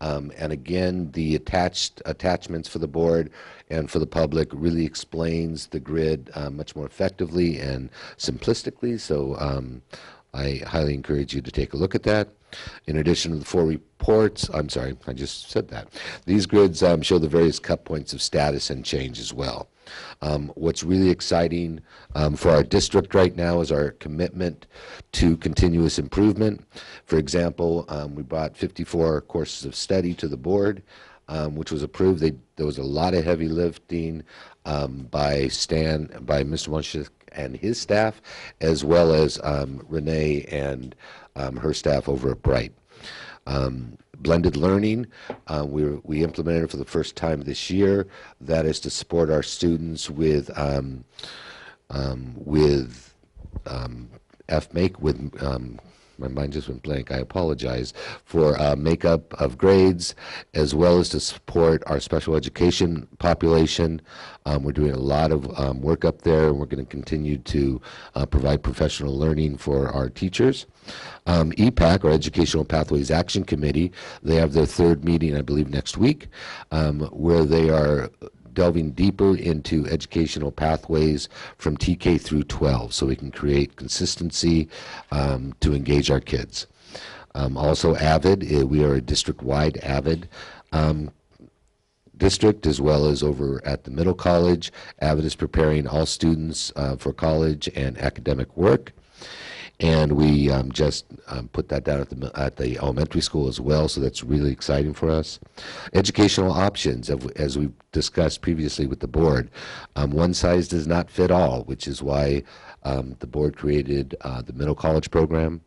And again, the attachments for the board and for the public really explains the grid much more effectively and simplistically. So I highly encourage you to take a look at that. In addition to the 4 reports, I'm sorry, I just said that. These grids show the various cut points of status and change as well. What's really exciting for our district right now is our commitment to continuous improvement. For example, we brought 54 courses of study to the board, which was approved. There was a lot of heavy lifting by Mr. Wunschik and his staff, as well as Renee and her staff over at Bright. Blended learning, we implemented for the first time this year. That is to support our students with FMake, with my mind just went blank, I apologize, for makeup of grades, as well as to support our special education population. We're doing a lot of work up there, and we're going to continue to provide professional learning for our teachers. EPAC, or Educational Pathways Action Committee, they have their third meeting, I believe, next week, where they are delving deeper into educational pathways from TK through 12, so we can create consistency to engage our kids. Also AVID, we are a district-wide AVID district, as well as over at the middle college. AVID is preparing all students for college and academic work. And we just put that down at the elementary school as well, so that's really exciting for us. Educational options, as we've discussed previously with the board, one size does not fit all, which is why the board created the middle college program,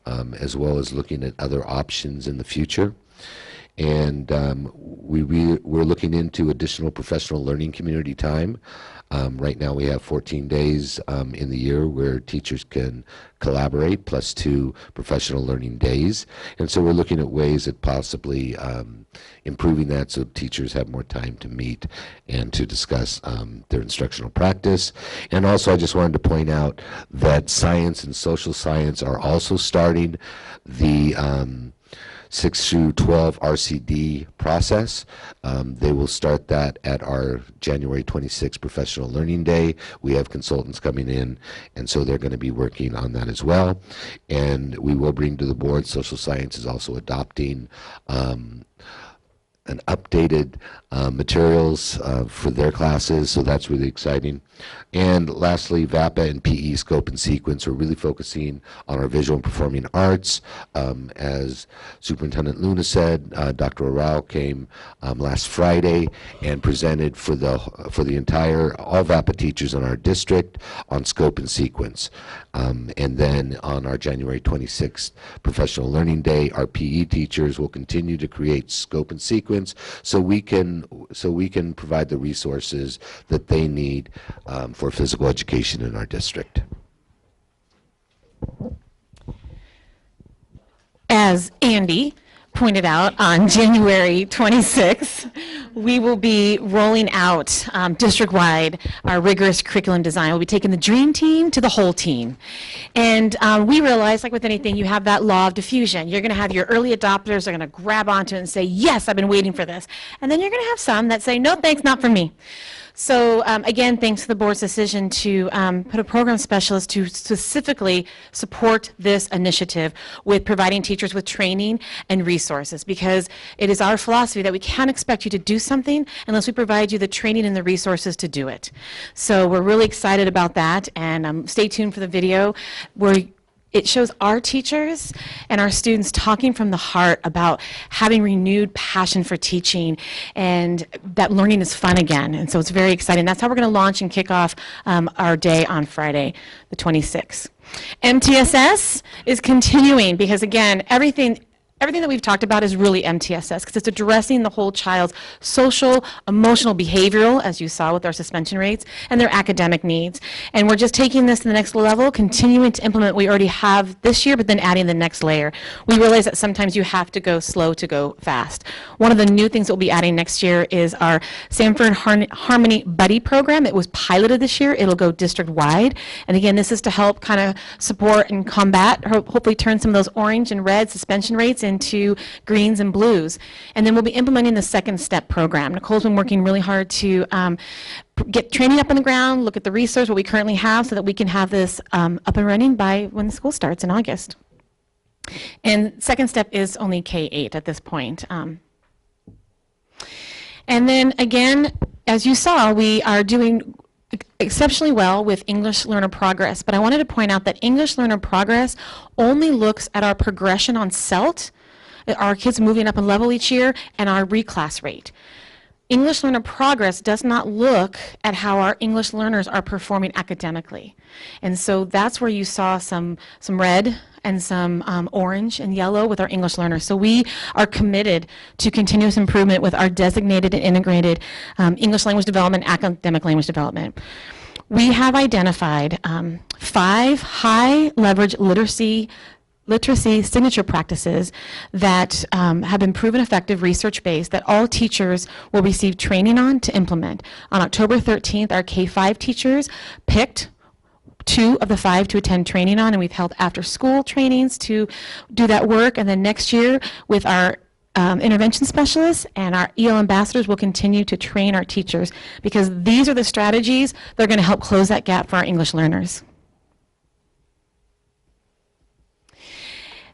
as well as looking at other options in the future. And we're looking into additional professional learning community time. Right now we have 14 days in the year where teachers can collaborate, plus 2 professional learning days. And so we're looking at ways at possibly improving that so teachers have more time to meet and to discuss their instructional practice. And also I just wanted to point out that science and social science are also starting the 6 through 12 RCD process. They will start that at our January 26th Professional Learning Day. We have consultants coming in, and so they're going to be working on that as well. And we will bring to the board, social science is also adopting an updated materials for their classes, so that's really exciting. And lastly, VAPA and PE scope and sequence are really focusing on our visual and performing arts. As Superintendent Luna said, Dr. Arau came last Friday and presented for the entire, all VAPA teachers in our district on scope and sequence. And then on our January 26th Professional Learning Day, our PE teachers will continue to create scope and sequence so we can provide the resources that they need for physical education in our district. As Andy pointed out, on January 26th, we will be rolling out district-wide our rigorous curriculum design. We'll be taking the dream team to the whole team. And we realize, like with anything, you have that law of diffusion. You're going to have your early adopters are going to grab onto it and say, yes, I've been waiting for this. And then you're going to have some that say, no, thanks, not for me. So again, thanks to the board's decision to put a program specialist to specifically support this initiative with providing teachers with training and resources, because it is our philosophy that we can't expect you to do something unless we provide you the training and the resources to do it. So we're really excited about that, and stay tuned for the video where it shows our teachers and our students talking from the heart about having renewed passion for teaching and that learning is fun again. And so it's very exciting. That's how we're going to launch and kick off our day on Friday, the 26th. MTSS is continuing because, again, everything that we've talked about is really MTSS because it's addressing the whole child's social, emotional, behavioral, as you saw with our suspension rates, and their academic needs. And we're just taking this to the next level, continuing to implement what we already have this year, but then adding the next layer. We realize that sometimes you have to go slow to go fast. One of the new things that we'll be adding next year is our Sanford Harmony Buddy program. It was piloted this year. It'll go district-wide. And again, this is to help kind of support and combat, hopefully turn some of those orange and red suspension rates into greens and blues. And then we'll be implementing the second step program. Nicole's been working really hard to get training up on the ground, look at the resource, what we currently have, so that we can have this up and running by when the school starts in August. And second step is only K-8 at this point. And then again, as you saw, we are doing exceptionally well with English Learner Progress, but I wanted to point out that English Learner Progress only looks at our progression on CELT, our kids moving up in level each year, and our reclass rate. English Learner Progress does not look at how our English learners are performing academically. And so that's where you saw some red and some orange and yellow with our English learners. So we are committed to continuous improvement with our designated and integrated English language development, academic language development. We have identified 5 high leverage literacy signature practices that have been proven effective, research-based, that all teachers will receive training on to implement. On October 13th, our K-5 teachers picked 2 of the 5 to attend training on, and we've held after-school trainings to do that work. And then next year, with our intervention specialists and our EL ambassadors, will continue to train our teachers, because these are the strategies that are going to help close that gap for our English learners.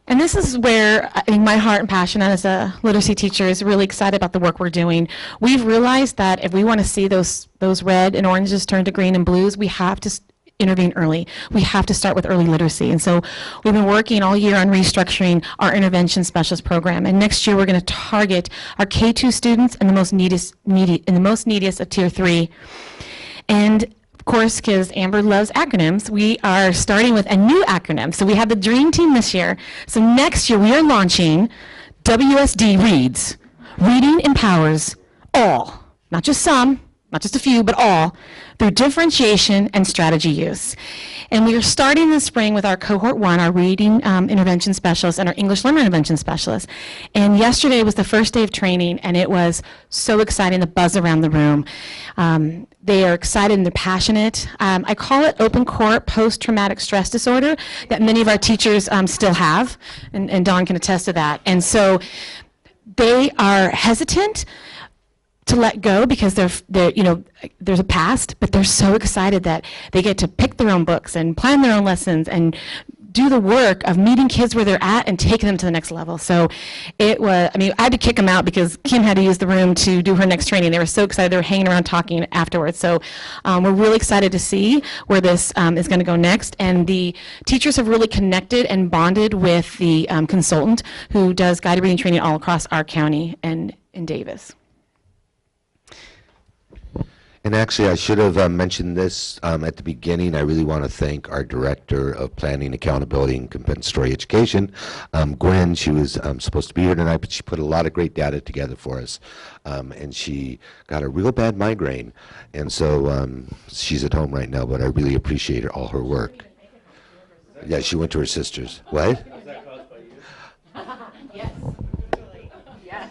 And this is where I think my heart and passion as a literacy teacher is really excited about the work we're doing. We've realized that if we want to see those red and oranges turn to green and blues, we have to intervene early. We have to start with early literacy. And so we've been working all year on restructuring our intervention specialist program. And next year we're going to target our K-2 students and the most neediest of Tier 3. And of course, because Amber loves acronyms, we are starting with a new acronym. So we have the Dream Team this year. So next year we are launching WSD Reads. Reading empowers all, not just some, not just a few, but all, through differentiation and strategy use. And we are starting this spring with our Cohort 1, our reading intervention specialist and our English learner intervention specialist. And yesterday was the first day of training, and it was so exciting, the buzz around the room. They are excited and they're passionate. I call it open court post-traumatic stress disorder that many of our teachers still have, and Dawn can attest to that. And so they are hesitant to let go because they're you know, there's a past, but they're so excited that they get to pick their own books and plan their own lessons and do the work of meeting kids where they're at and taking them to the next level. So it was, I mean, I had to kick them out because Kim had to use the room to do her next training. They were so excited. They were hanging around talking afterwards. So we're really excited to see where this is going to go next. And the teachers have really connected and bonded with the consultant who does guided reading training all across our county and in Davis. And actually, I should have mentioned this at the beginning. I really want to thank our Director of Planning, Accountability, and Compensatory Education, Gwen. She was supposed to be here tonight, but she put a lot of great data together for us. And she got a real bad migraine. And so she's at home right now, but I really appreciate all her work. Yeah, she went to her sister's. What? Was that caused by you? Yes. Yes.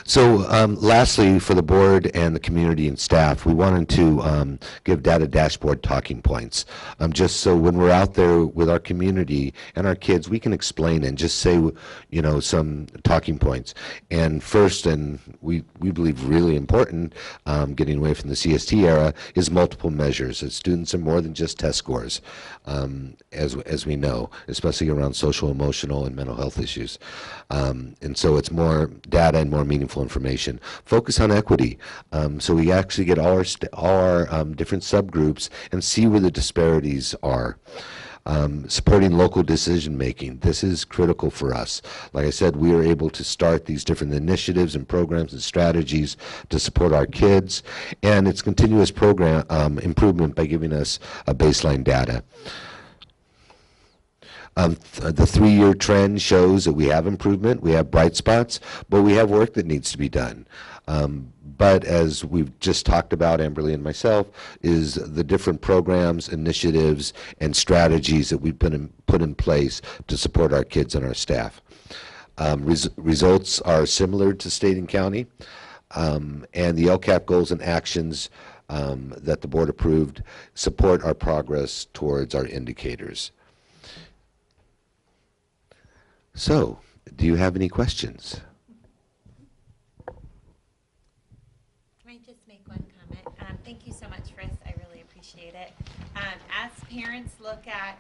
So lastly, for the board and the community and staff, we wanted to give data dashboard talking points, just so when we're out there with our community and our kids, we can explain and just say, you know, some talking points. And first, and we believe really important, getting away from the CST era, is multiple measures. That students are more than just test scores, as we know, especially around social, emotional, and mental health issues. And so it's more data and more meaningful information. Focus on equity, so we actually get all our different subgroups and see where the disparities are. Supporting local decision making. This is critical for us. Like I said, we are able to start these different initiatives and programs and strategies to support our kids, and it's continuous program improvement by giving us a baseline data. The 3-year trend shows that we have improvement, we have bright spots, but we have work that needs to be done. But as we've just talked about, Amberly and myself, is the different programs, initiatives, and strategies that we've put in place to support our kids and our staff. Results are similar to state and county, and the LCAP goals and actions that the board approved support our progress towards our indicators. So, do you have any questions? Can I just make one comment? Thank you so much, Chris. I really appreciate it. As parents look at,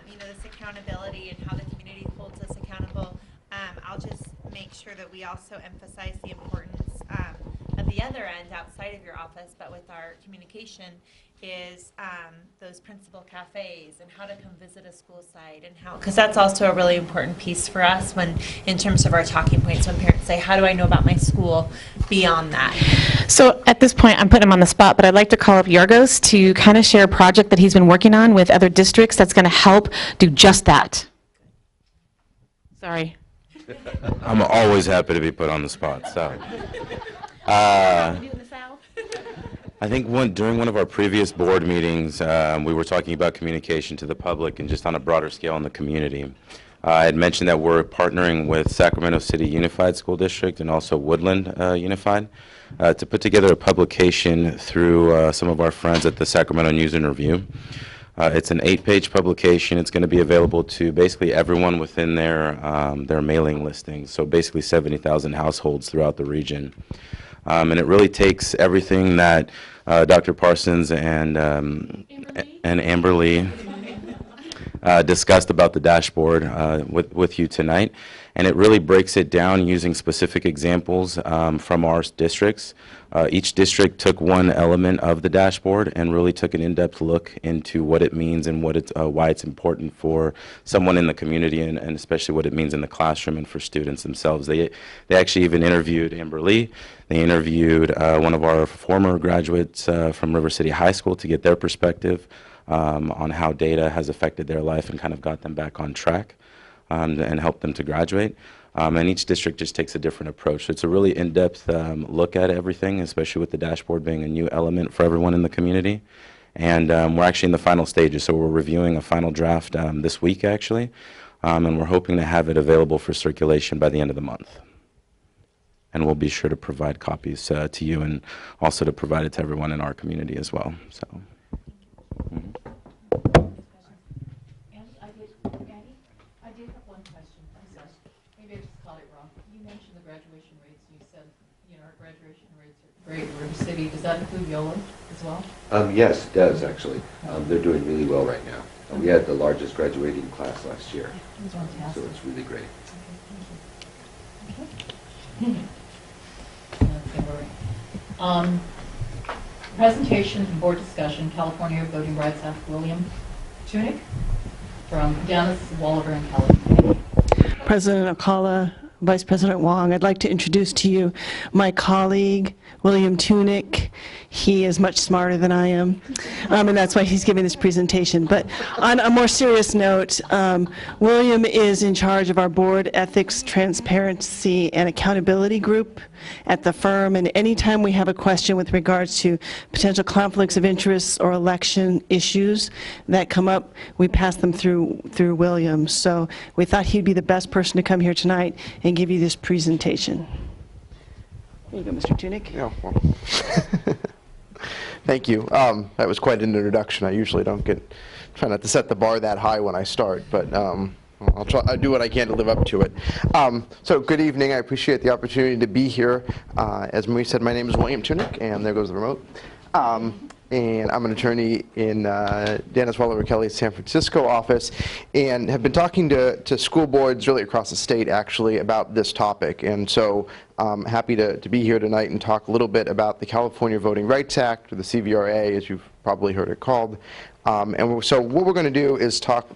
you know, this accountability and how the community holds us accountable, I'll just make sure that we also emphasize the importance at the other end, outside of your office, but with our communication, is those principal cafes and how to come visit a school site and how, because that's also a really important piece for us when, in terms of our talking points, when parents say, how do I know about my school beyond that? So at this point, I'm putting him on the spot, but I'd like to call up Yorgos to kind of share a project that he's been working on with other districts that's going to help do just that. Sorry. I'm always happy to be put on the spot, so. I think during one of our previous board meetings, we were talking about communication to the public and just on a broader scale in the community. I had mentioned that we're partnering with Sacramento City Unified School District and also Woodland Unified to put together a publication through some of our friends at the Sacramento News and Review. It's an 8-page publication. It's going to be available to basically everyone within their mailing listings, so basically 70,000 households throughout the region. And it really takes everything that Dr. Parsons and Amber Lee discussed about the dashboard with you tonight, and it really breaks it down using specific examples from our districts. Each district took one element of the dashboard and really took an in-depth look into what it means and what why it's important for someone in the community, and especially what it means in the classroom and for students themselves. They actually even interviewed Amber Lee. They interviewed one of our former graduates from River City High School to get their perspective on how data has affected their life and kind of got them back on track and helped them to graduate. And each district just takes a different approach. So it's a really in-depth look at everything, especially with the dashboard being a new element for everyone in the community. And we're actually in the final stages, so we're reviewing a final draft this week, actually. And we're hoping to have it available for circulation by the end of the month. And we'll be sure to provide copies to you and also to provide it to everyone in our community as well. So. Andy, I did have one question. I'm sorry. Maybe I just caught it wrong. You mentioned the graduation rates. You said, our graduation rates are great in River City. Does that include Yolo as well? Yes, it does, actually. They're doing really well right now. We had the largest graduating class last year. So it's really great. Okay. Presentation and board discussion, California Voting Rights Act, William Tunick, from Dennis, Walliver, and Kelly. President Okala, Vice President Wong, I'd like to introduce to you my colleague, William Tunick. He is much smarter than I am, and that's why he's giving this presentation. But on a more serious note, William is in charge of our board ethics, transparency, and accountability group at the firm, and anytime we have a question with regards to potential conflicts of interest or election issues that come up, we pass them through William. So we thought he'd be the best person to come here tonight and give you this presentation. There you go, Mr. Tunick. Yeah, well. Thank you. That was quite an introduction. I usually try not to set the bar that high when I start, but I'll do what I can to live up to it. So good evening. I appreciate the opportunity to be here. As Marie said, my name is William Tunick, and there goes the remote. And I'm an attorney in Dennis Walliver Kelly's San Francisco office, and have been talking to school boards really across the state, actually, about this topic. And so I'm happy to be here tonight and talk a little bit about the California Voting Rights Act, or the CVRA, as you've probably heard it called. So what we're going to do is talk.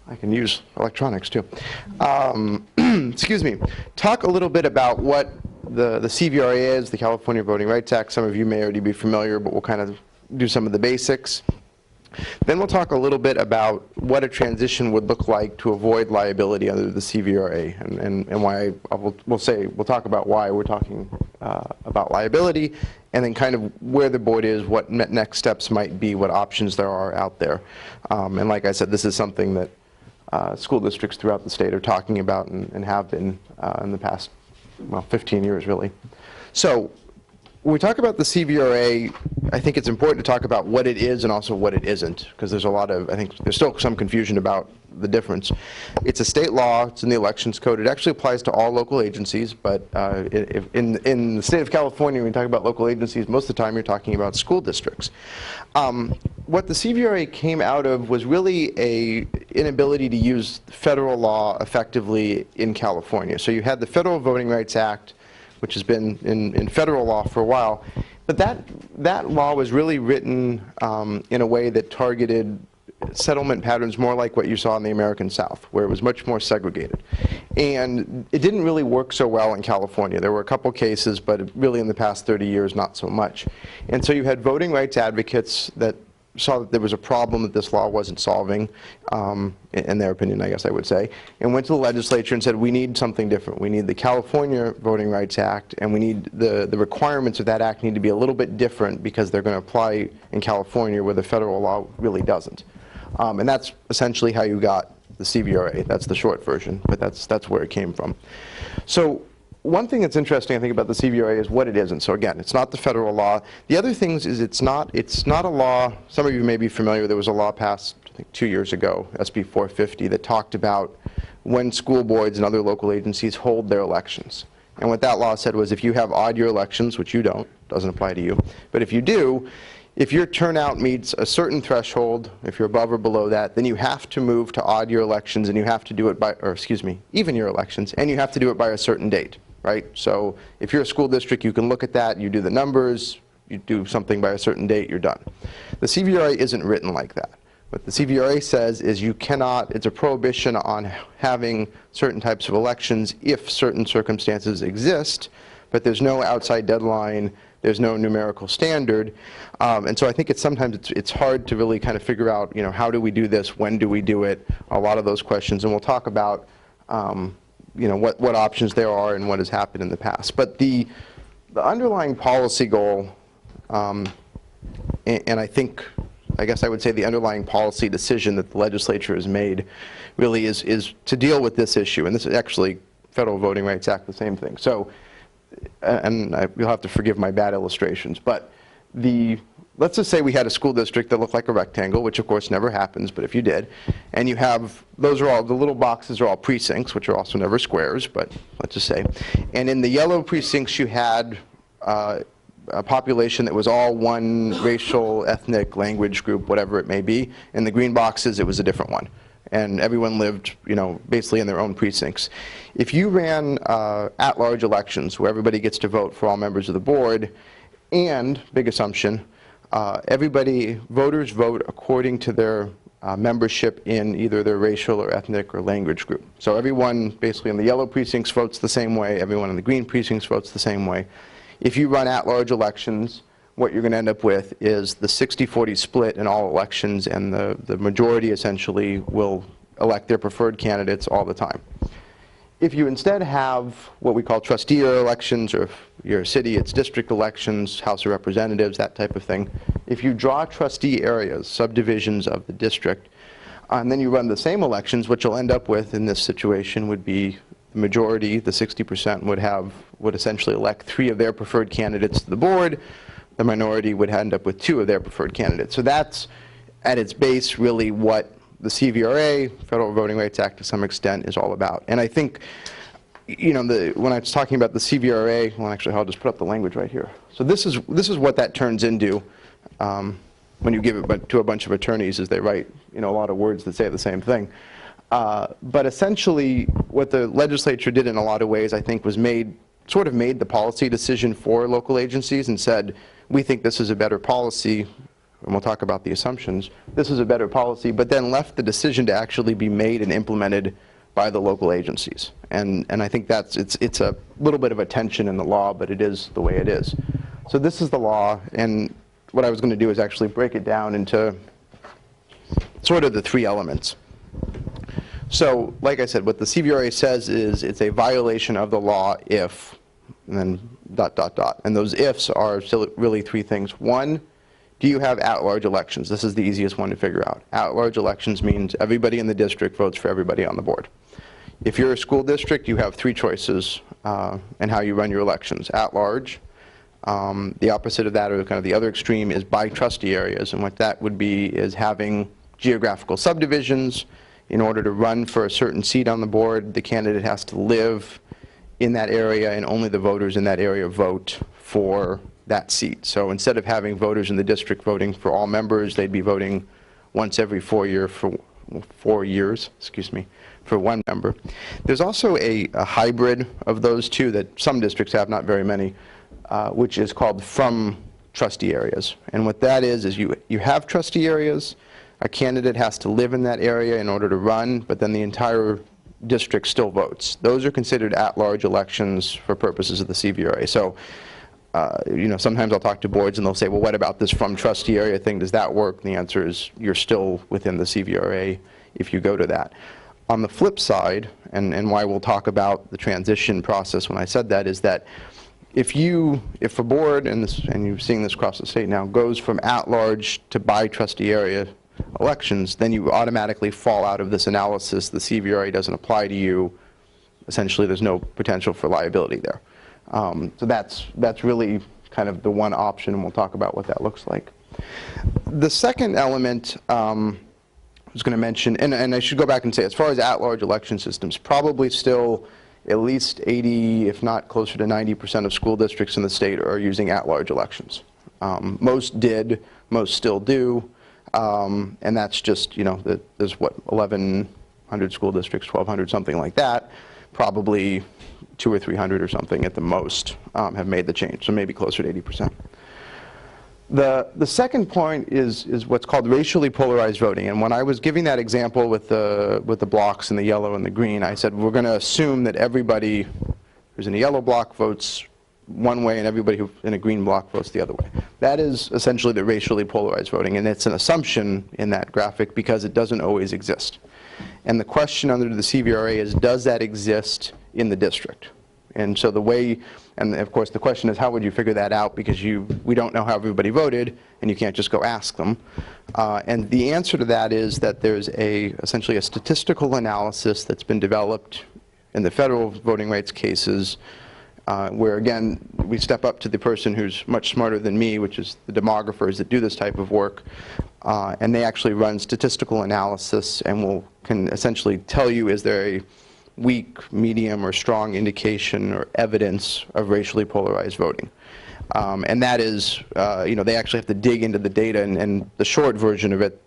I can use electronics too. Excuse me. Talk a little bit about what the CVRA is, the California Voting Rights Act. Some of you may already be familiar, but we'll kind of do some of the basics. Then we'll talk a little bit about what a transition would look like to avoid liability under the CVRA, and why we'll talk about why we're talking about liability, and then kind of where the board is, what next steps might be, what options there are out there. And like I said, this is something that school districts throughout the state are talking about and have been in the past, 15 years really. So when we talk about the CVRA, I think it's important to talk about what it is and also what it isn't, because there's I think there's still some confusion about the difference. It's a state law, it's in the elections code. It actually applies to all local agencies, but in the state of California, when you talk about local agencies, most of the time you're talking about school districts. What the CVRA came out of was really an inability to use federal law effectively in California. So you had the Federal Voting Rights Act, which has been in federal law for a while. But that law was really written in a way that targeted settlement patterns more like what you saw in the American South, where it was much more segregated. And it didn't really work so well in California. There were a couple cases, but really in the past 30 years, not so much. And so you had voting rights advocates that saw that there was a problem that this law wasn't solving, in their opinion, I guess I would say, and went to the legislature and said, we need something different. We need the California Voting Rights Act, and we need the requirements of that act need to be a little bit different because they're going to apply in California where the federal law really doesn't. And that's essentially how you got the CVRA. That's the short version, but that's where it came from. So one thing that's interesting, I think, about the CVRA is what it isn't. So again, it's not the federal law. The other things is it's not a law. Some of you may be familiar. There was a law passed, I think, 2 years ago, SB 450, that talked about when school boards and other local agencies hold their elections. And what that law said was if you have odd year elections, which you don't, doesn't apply to you, but if you do, if your turnout meets a certain threshold, if you're above or below that, then you have to move to odd year elections, and you have to do it by, or excuse me, even year elections, and you have to do it by a certain date, right? So if you're a school district, you can look at that, you do the numbers, you do something by a certain date, you're done. The CVRA isn't written like that. What the CVRA says is you cannot, it's a prohibition on having certain types of elections if certain circumstances exist, but there's no outside deadline, there's no numerical standard, and so I think sometimes it's hard to really kind of figure out, you know, how do we do this, when do we do it, a lot of those questions, and we'll talk about, you know, what options there are and what has happened in the past. But the underlying policy goal, and I think, I guess I would say the underlying policy decision that the legislature has made really is to deal with this issue, and this is actually Federal Voting Rights Act, the same thing. So, and you'll have to forgive my bad illustrations, but let's just say we had a school district that looked like a rectangle, which of course never happens, but if you did, and you have, those are all, the little boxes are all precincts, which are also never squares, but let's just say, and in the yellow precincts you had a population that was all one racial, ethnic, language group, whatever it may be. In the green boxes, it was a different one. And everyone lived, you know, basically in their own precincts. If you ran at-large elections where everybody gets to vote for all members of the board, and, big assumption, voters vote according to their membership in either their racial or ethnic or language group. So everyone basically in the yellow precincts votes the same way, everyone in the green precincts votes the same way. If you run at-large elections, what you're going to end up with is the 60-40 split in all elections, and the majority essentially will elect their preferred candidates all the time. If you instead have what we call trustee elections, or if you're a city, it's district elections, House of Representatives, that type of thing. If you draw trustee areas, subdivisions of the district, and then you run the same elections, what you'll end up with in this situation would be the majority, the 60%, would essentially elect 3 of their preferred candidates to the board. The minority would end up with 2 of their preferred candidates. So that's, at its base, really what the CVRA, Federal Voting Rights Act, to some extent, is all about. And I think, you know, when I was talking about the CVRA, well, actually, I'll just put up the language right here. So this is what that turns into when you give it to a bunch of attorneys, as they write, you know, a lot of words that say the same thing. But essentially, what the legislature did in a lot of ways, I think, was sort of made the policy decision for local agencies and said, we think this is a better policy, and we'll talk about the assumptions, this is a better policy, but then left the decision to actually be made and implemented by the local agencies. And I think it's a little bit of a tension in the law, but it is the way it is. So this is the law, and what I was going to do is actually break it down into sort of the 3 elements. So, like I said, what the CVRA says is it's a violation of the law if, and then ... And those ifs are still really 3 things. 1, do you have at-large elections? This is the easiest one to figure out. At-large elections means everybody in the district votes for everybody on the board. If you're a school district, you have 3 choices in how you run your elections. At-large, the opposite of that, or kind of the other extreme, is by trustee areas. And what that would be is having geographical subdivisions. In order to run for a certain seat on the board, the candidate has to live in that area, and only the voters in that area vote for that seat. So instead of having voters in the district voting for all members, they'd be voting once every 4 years for for one member. There's also a hybrid of those two that some districts have, not very many, which is called from trustee areas. And what that is you have trustee areas, a candidate has to live in that area in order to run, but then the entire district still votes. Those are considered at-large elections for purposes of the CVRA. So, you know, sometimes I'll talk to boards and they'll say, well, what about this from trustee area thing? Does that work? And the answer is you're still within the CVRA if you go to that. On the flip side, and why we'll talk about the transition process when I said that, is that if a board, and you're seeing this across the state now, goes from at-large to by trustee area elections, then you automatically fall out of this analysis. The CVRA doesn't apply to you. Essentially, there's no potential for liability there. So that's really kind of the one option, and we'll talk about what that looks like. The second element I was going to mention, and I should go back and say, as far as at-large election systems, probably still at least 80, if not closer to 90% of school districts in the state are using at-large elections. Most did, most still do. And that's just, you know, there's what, 1,100 school districts, 1,200, something like that. Probably 200 or 300 or something at the most have made the change, so maybe closer to 80%. The second point is what's called racially polarized voting. And when I was giving that example with the blocks in the yellow and the green, I said we're going to assume that everybody who's in a yellow block votes one way and everybody who in a green block votes the other way. That is essentially the racially polarized voting, and it's an assumption in that graphic because it doesn't always exist. And the question under the CVRA is, does that exist in the district? And so the way, and of course the question is, how would you figure that out? Because we don't know how everybody voted, and you can't just go ask them. And the answer to that is that there's essentially a statistical analysis that's been developed in the federal voting rights cases, where again, we step up to the person who's much smarter than me, which is the demographers that do this type of work, and they actually run statistical analysis and can essentially tell you, is there a weak, medium, or strong indication or evidence of racially polarized voting. And that is, you know, they actually have to dig into the data, and the short version of it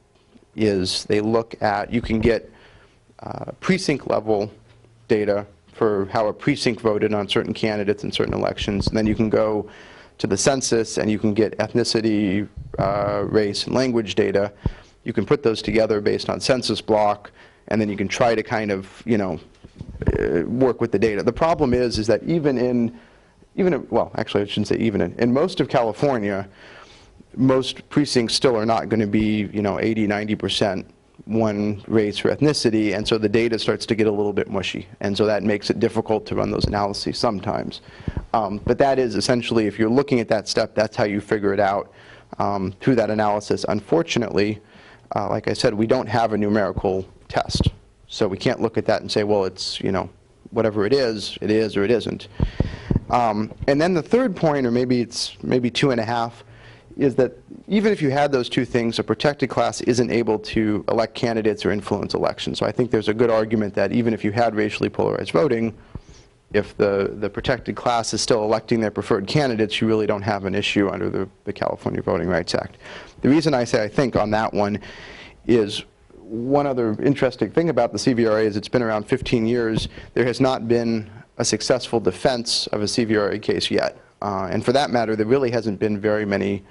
is they look at, you can get precinct level data for how a precinct voted on certain candidates in certain elections, and then you can go to the census and you can get ethnicity, race, and language data. You can put those together based on census block, and then you can try to kind of, you know, work with the data. The problem is that well, actually I shouldn't say in most of California, most precincts still are not going to be, you know, 80, 90% one race or ethnicity, and so the data starts to get a little bit mushy, and so that makes it difficult to run those analyses sometimes. But that is essentially, if you're looking at that step, that's how you figure it out through that analysis. Unfortunately, like I said, we don't have a numerical test, so we can't look at that and say, well, it's, you know, whatever it is or it isn't. And then the third point, or maybe 2.5, is that even if you had those two things, a protected class isn't able to elect candidates or influence elections. So I think there's a good argument that even if you had racially polarized voting, if the protected class is still electing their preferred candidates, you really don't have an issue under the California Voting Rights Act. The reason I say I think on that one is one other interesting thing about the CVRA is it's been around 15 years. There has not been a successful defense of a CVRA case yet. And for that matter, there really hasn't been very many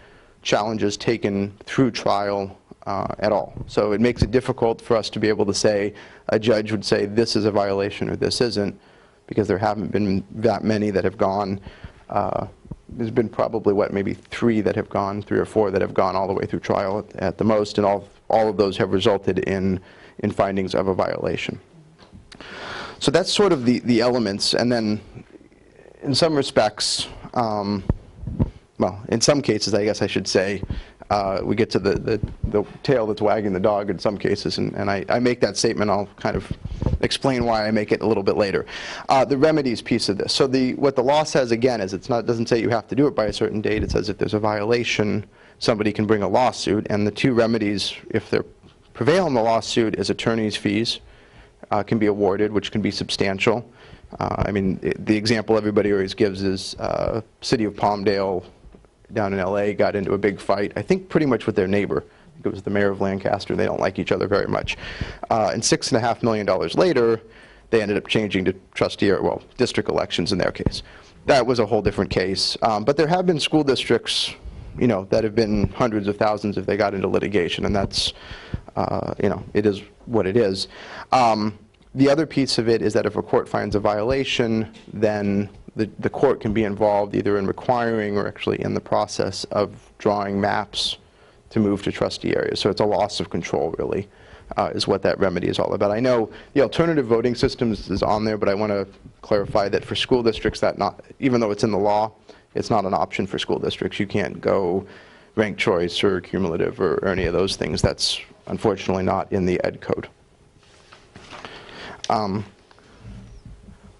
challenges taken through trial at all. So it makes it difficult for us to be able to say, a judge would say this is a violation or this isn't, because there haven't been that many that have gone. There's been probably, what, maybe 3 or 4 that have gone all the way through trial at the most, and all of those have resulted in findings of a violation. So that's sort of the elements, and then in some respects, well, in some cases, I guess I should say, we get to the tail that's wagging the dog in some cases, and I make that statement. I'll kind of explain why I make it a little bit later. The remedies piece of this. So what the law says, again, is it doesn't say you have to do it by a certain date. It says if there's a violation, somebody can bring a lawsuit, and the 2 remedies, if they prevail in the lawsuit, is attorney's fees can be awarded, which can be substantial. I mean, the example everybody always gives is City of Palmdale down in LA got into a big fight, I think pretty much with their neighbor. think it was the mayor of Lancaster. They don't like each other very much. And $6.5 million later, they ended up changing to trustee, or well, district elections in their case. That was a whole different case. But there have been school districts, you know, that have been hundreds of thousands if they got into litigation, and that's, you know, it is what it is. The other piece of it is that if a court finds a violation, then the court can be involved either in requiring or actually in the process of drawing maps to move to trustee areas. So it's a loss of control, really, is what that remedy is all about. I know the alternative voting systems is on there, but I want to clarify that for school districts, that not, even though it's in the law, it's not an option for school districts. You can't go ranked choice or cumulative or any of those things. That's unfortunately not in the ed code.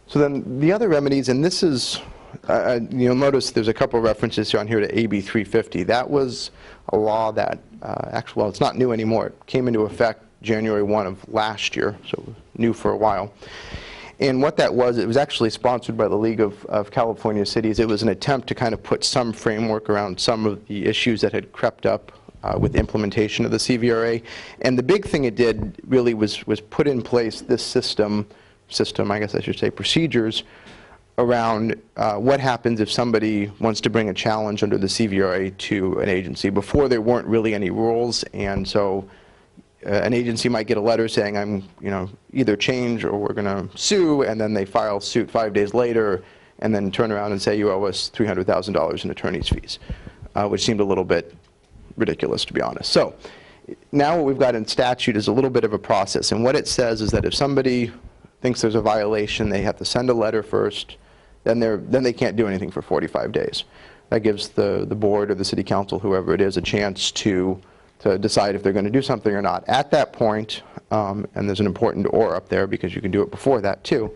So then the other remedies, and this is, you'll notice there's a couple of references on here to AB 350. That was a law that, actually, well, it's not new anymore. It came into effect January 1 of last year, so it was new for a while. And what that was, it was actually sponsored by the League of California Cities. It was an attempt to kind of put some framework around some of the issues that had crept up with implementation of the CVRA. And the big thing it did really was put in place this system, I guess I should say, procedures around what happens if somebody wants to bring a challenge under the CVRA to an agency. Before, there weren't really any rules, and so an agency might get a letter saying, I'm, you know, either change or we're going to sue, and then they file suit 5 days later and then turn around and say you owe us $300,000 in attorney's fees, which seemed a little bit ridiculous, to be honest. So now what we've got in statute is a little bit of a process, and what it says is that if somebody thinks there's a violation, they have to send a letter first, then they can't do anything for 45 days. That gives the board or the city council, whoever it is, a chance to decide if they're going to do something or not. At that point, and there's an important or up there because you can do it before that too,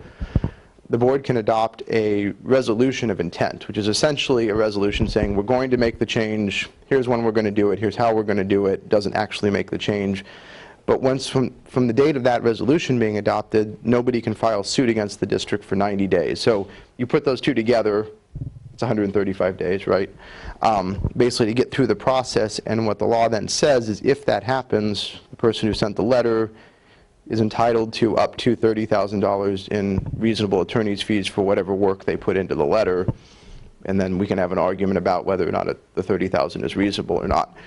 the board can adopt a resolution of intent, which is essentially a resolution saying we're going to make the change, here's when we're going to do it, here's how we're going to do it, doesn't actually make the change. But once from the date of that resolution being adopted, nobody can file suit against the district for 90 days. So you put those two together, it's 135 days, right? Basically to get through the process, and what the law then says is if that happens, the person who sent the letter is entitled to up to $30,000 in reasonable attorney's fees for whatever work they put into the letter, and then we can have an argument about whether or not the $30,000 is reasonable or not.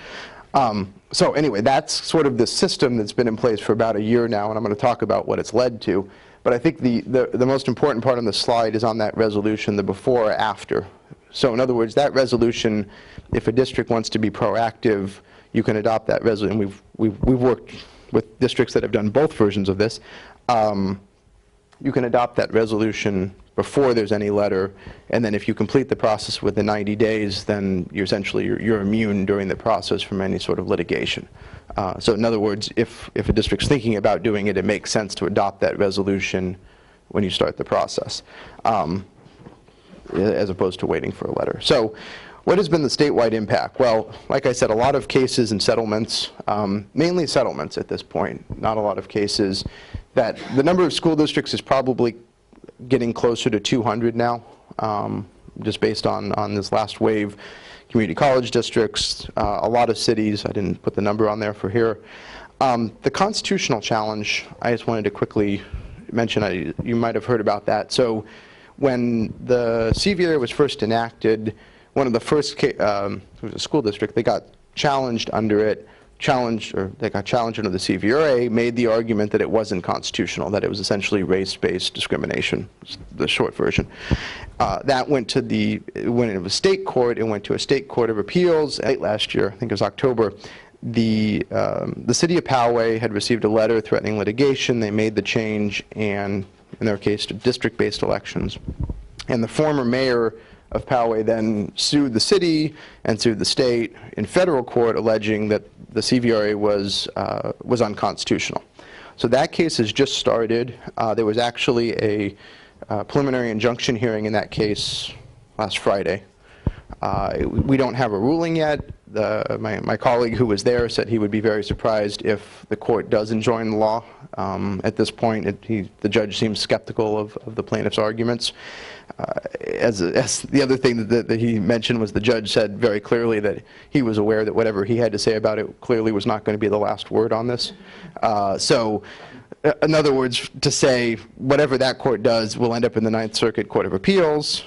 So anyway, that's sort of the system that's been in place for about a year now, and I'm going to talk about what it's led to. But I think the most important part on the slide is on that resolution, the before or after. So in other words, that resolution, if a district wants to be proactive, you can adopt that resolution. We've worked with districts that have done both versions of this. You can adopt that resolution before there's any letter, and then if you complete the process within 90 days, then you're essentially you're immune during the process from any sort of litigation. So in other words, if a district's thinking about doing it, it makes sense to adopt that resolution when you start the process, as opposed to waiting for a letter. So what has been the statewide impact? Well, like I said, a lot of cases and settlements, mainly settlements at this point, not a lot of cases. That the number of school districts is probably getting closer to 200 now, just based on this last wave. Community college districts, a lot of cities. I didn't put the number on there for here. The constitutional challenge, I just wanted to quickly mention, you might have heard about that. So when the CVRA was first enacted, one of the first, it was a school district, they got challenged under it, they got challenged under the CVRA, made the argument that it wasn't constitutional, that it was essentially race-based discrimination, the short version. That went to when it was state court, it went to a state court of appeals late last year, I think it was October. The city of Poway had received a letter threatening litigation. They made the change, and in their case, to district-based elections. And the former mayor of Poway then sued the city and sued the state in federal court, alleging that the CVRA was unconstitutional. So that case has just started. There was actually a preliminary injunction hearing in that case last Friday. We don't have a ruling yet. my colleague who was there said he would be very surprised if the court does enjoin the law. At this point, the judge seems skeptical of the plaintiff's arguments. As the other thing that he mentioned was the judge said very clearly that he was aware that whatever he had to say about it clearly was not going to be the last word on this. So, in other words, to say whatever that court does will end up in the Ninth Circuit Court of Appeals.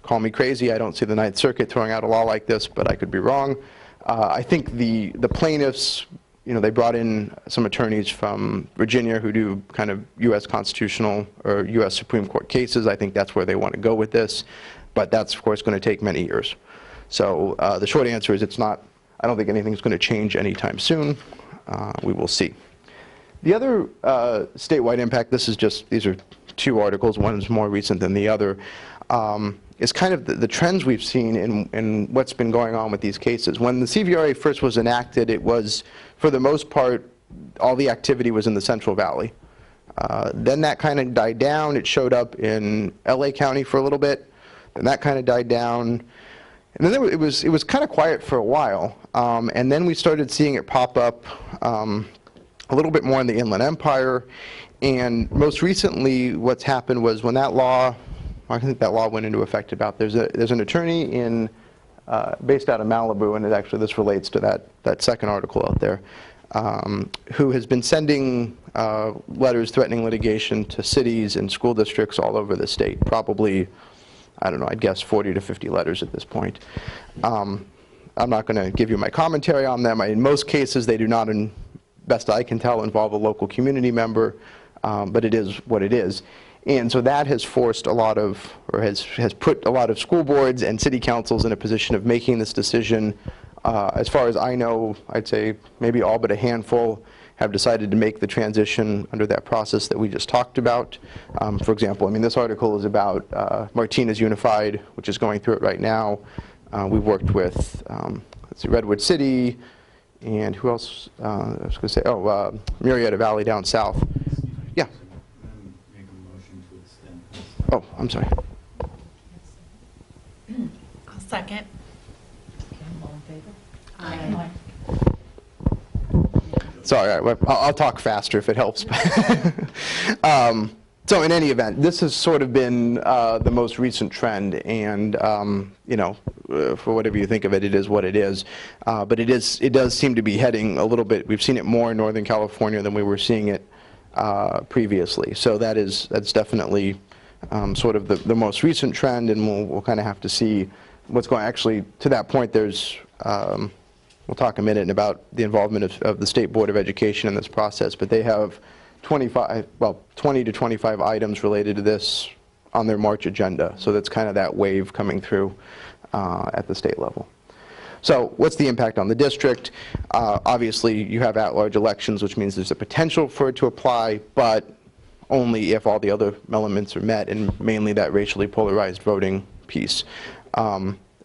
Call me crazy, I don't see the Ninth Circuit throwing out a law like this, but I could be wrong. I think the plaintiffs, they brought in some attorneys from Virginia who do kind of U.S. constitutional or U.S. Supreme Court cases. I think that's where they want to go with this, but that's, of course, going to take many years. So the short answer is I don't think anything's going to change anytime soon. We will see. The other statewide impact, these are two articles, one is more recent than the other, is kind of the trends we've seen in what's been going on with these cases. When the CVRA first was enacted, it was, for the most part, all the activity was in the Central Valley. Then that kind of died down. It showed up in LA County for a little bit, and that kind of died down. And then it was kind of quiet for a while, and then we started seeing it pop up a little bit more in the Inland Empire. And most recently, what's happened was when that law, I think that law went into effect about, there's an attorney based out of Malibu, and this relates to that second article out there, who has been sending letters threatening litigation to cities and school districts all over the state. Probably, I don't know, I'd guess 40 to 50 letters at this point. I'm not going to give you my commentary on them. In most cases, they do not, best I can tell, involve a local community member, but it is what it is. And so that has forced a lot of, or has put a lot of school boards and city councils in a position of making this decision. As far as I know, I'd say maybe all but a handful have decided to make the transition under that process that we just talked about. For example, this article is about Martinez Unified, which is going through it right now. We've worked with, let's see, Redwood City, and who else? I was going to say, Murrieta Valley down south. Yeah. Oh, I'm sorry. I'll second. All in favor? Aye. Sorry, I'll talk faster if it helps. So in any event, this has sort of been the most recent trend, and for whatever you think of it, it is what it is. But it does seem to be heading a little bit. We've seen it more in Northern California than we were seeing it previously. So that's definitely sort of the most recent trend, and we'll kind of have to see what's going. Actually, to that point, there's we'll talk a minute about the involvement of the State Board of Education in this process, but they have 20 to 25 items related to this on their March agenda. So that's kind of that wave coming through at the state level. So what's the impact on the district? Obviously, you have at-large elections, which means there's a potential for it to apply, but only if all the other elements are met, and mainly that racially polarized voting piece.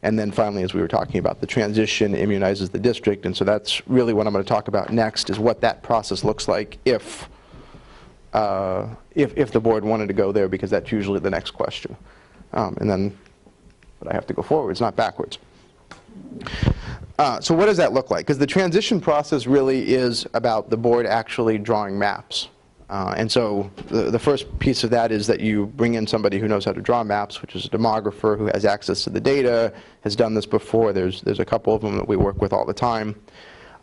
And then finally, as we were talking about, the transition immunizes the district, and so that's really what I'm going to talk about next, is what that process looks like if the board wanted to go there, because that's usually the next question. And then, but I have to go forwards, not backwards. So what does that look like? Because the transition process really is about the board actually drawing maps. And so the first piece of that is that you bring in somebody who knows how to draw maps, which is a demographer who has access to the data, has done this before. There's a couple of them that we work with all the time.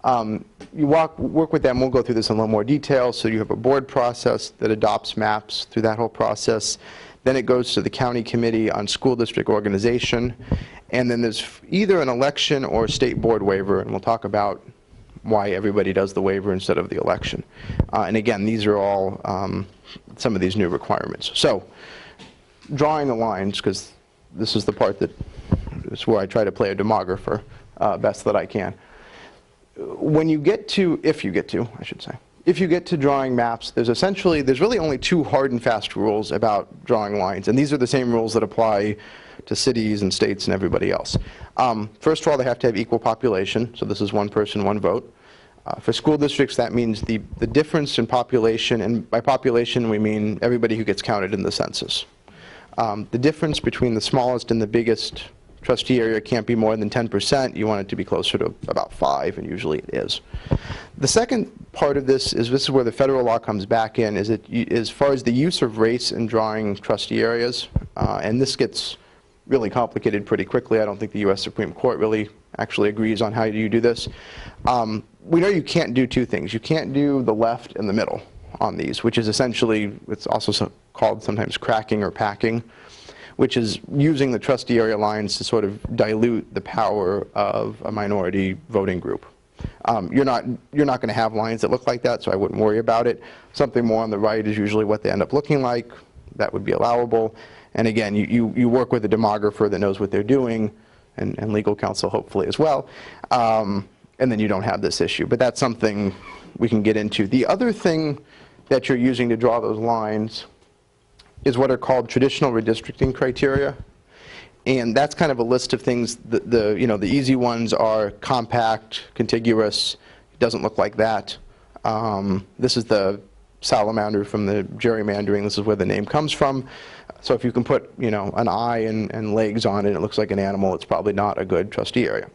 You work with them. We'll go through this in a little more detail. So you have a board process that adopts maps through that whole process. Then it goes to the county committee on school district organization. And then there's either an election or a state board waiver, and we'll talk about why everybody does the waiver instead of the election. And again, these are all some of these new requirements. So drawing the lines, because this is the part that is where I try to play a demographer best that I can. When you get to, if you get to drawing maps, there's really only two hard and fast rules about drawing lines, and these are the same rules that apply to cities and states and everybody else. First of all, they have to have equal population, so this is one person, one vote. For school districts, that means the difference in population, and by population we mean everybody who gets counted in the census. The difference between the smallest and the biggest trustee area can't be more than 10%. You want it to be closer to about 5, and usually it is. The second part of this is where the federal law comes back in, is that as far as the use of race in drawing trustee areas, and this gets really complicated pretty quickly. I don't think the U.S. Supreme Court really actually agrees on how you do this. We know you can't do two things. You can't do the left and the middle on these, which is essentially, it's also called sometimes cracking or packing, which is using the trustee area lines to sort of dilute the power of a minority voting group. You're not going to have lines that look like that, so I wouldn't worry about it. Something more on the right is usually what they end up looking like. That would be allowable. And again, you work with a demographer that knows what they're doing, and legal counsel hopefully as well, and then you don't have this issue. But that's something we can get into. The other thing that you're using to draw those lines is what are called traditional redistricting criteria. And that's kind of a list of things. The easy ones are compact, contiguous. It doesn't look like that. This is the salamander from the gerrymandering. This is where the name comes from. So if you can put, an eye and legs on it, it looks like an animal, it's probably not a good trustee area.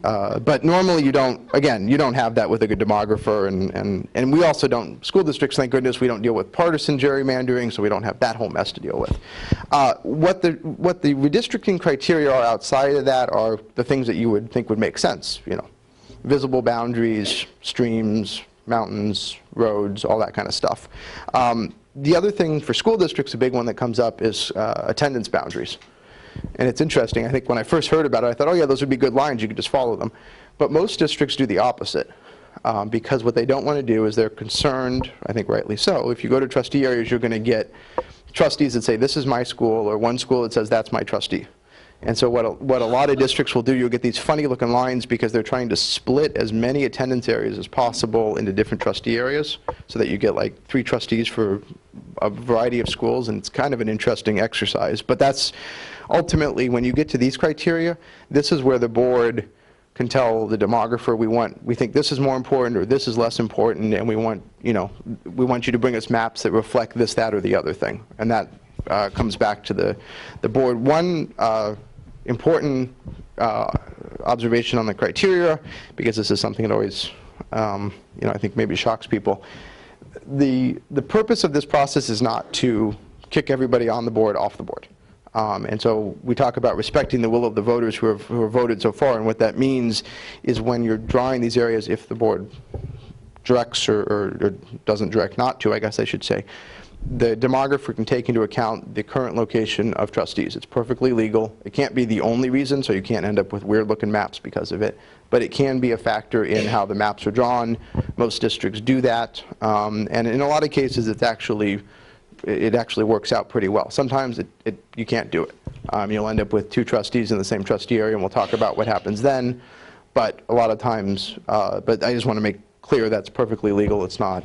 But normally you don't have that with a good demographer, and we also don't, school districts, thank goodness, we don't deal with partisan gerrymandering, so we don't have that whole mess to deal with. What the redistricting criteria are outside of that are the things that you would think would make sense, visible boundaries, streams, mountains, roads, all that kind of stuff. The other thing for school districts, a big one that comes up is attendance boundaries. And it's interesting, I think when I first heard about it, I thought, oh yeah, those would be good lines, you could just follow them. But most districts do the opposite, because what they don't want to do is they're concerned, I think rightly so, if you go to trustee areas, you're going to get trustees that say, this is my school, or one school that says, that's my trustee. And so what a lot of districts will do, you'll get these funny looking lines because they're trying to split as many attendance areas as possible into different trustee areas so that you get like 3 trustees for a variety of schools, and it's kind of an interesting exercise. But that's ultimately, when you get to these criteria, this is where the board can tell the demographer, we think this is more important or this is less important, and we want you to bring us maps that reflect this, that, or the other thing. And that comes back to the board. One important observation on the criteria, because this is something that always, I think maybe shocks people. The purpose of this process is not to kick everybody on the board off the board. And so we talk about respecting the will of the voters who have voted so far, and what that means is when you're drawing these areas, if the board directs or doesn't direct not to, I guess I should say, the demographer can take into account the current location of trustees. It's perfectly legal. It can't be the only reason, so you can't end up with weird looking maps because of it, but it can be a factor in how the maps are drawn. Most districts do that, and in a lot of cases it actually works out pretty well. Sometimes you can't do it. You'll end up with 2 trustees in the same trustee area, and we'll talk about what happens then, but a lot of times, but I just want to make clear that's perfectly legal. It's not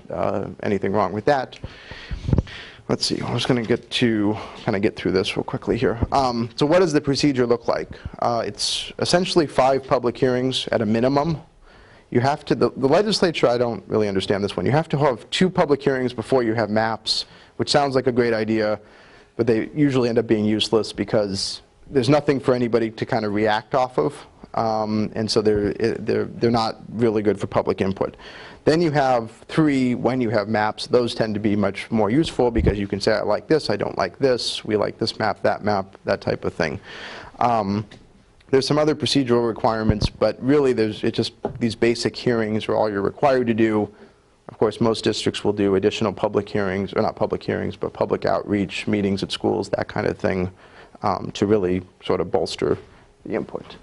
anything wrong with that. Let's see, I'm just going to get through this real quickly here. So what does the procedure look like? It's essentially 5 public hearings at a minimum. You have to, the legislature, I don't really understand this one. You have to have 2 public hearings before you have maps, which sounds like a great idea, but they usually end up being useless because there's nothing for anybody to kind of react off of. And so they're not really good for public input. Then you have 3 when you have maps. Those tend to be much more useful because you can say, I like this, I don't like this, we like this map, that type of thing. There's some other procedural requirements, but really it's just these basic hearings are all you're required to do. Of course, most districts will do additional public hearings, or not public hearings, but public outreach, meetings at schools, that kind of thing, to really sort of bolster the input.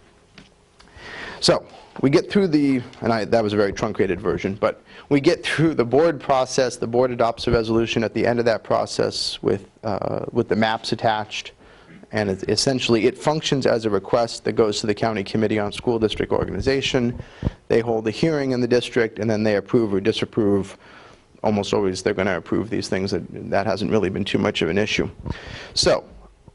So we get through that was a very truncated version, but we get through the board process. The board adopts a resolution at the end of that process with the maps attached, and essentially it functions as a request that goes to the County Committee on School District Organization. They hold a hearing in the district, and then they approve or disapprove. Almost always they're going to approve these things. That hasn't really been too much of an issue. So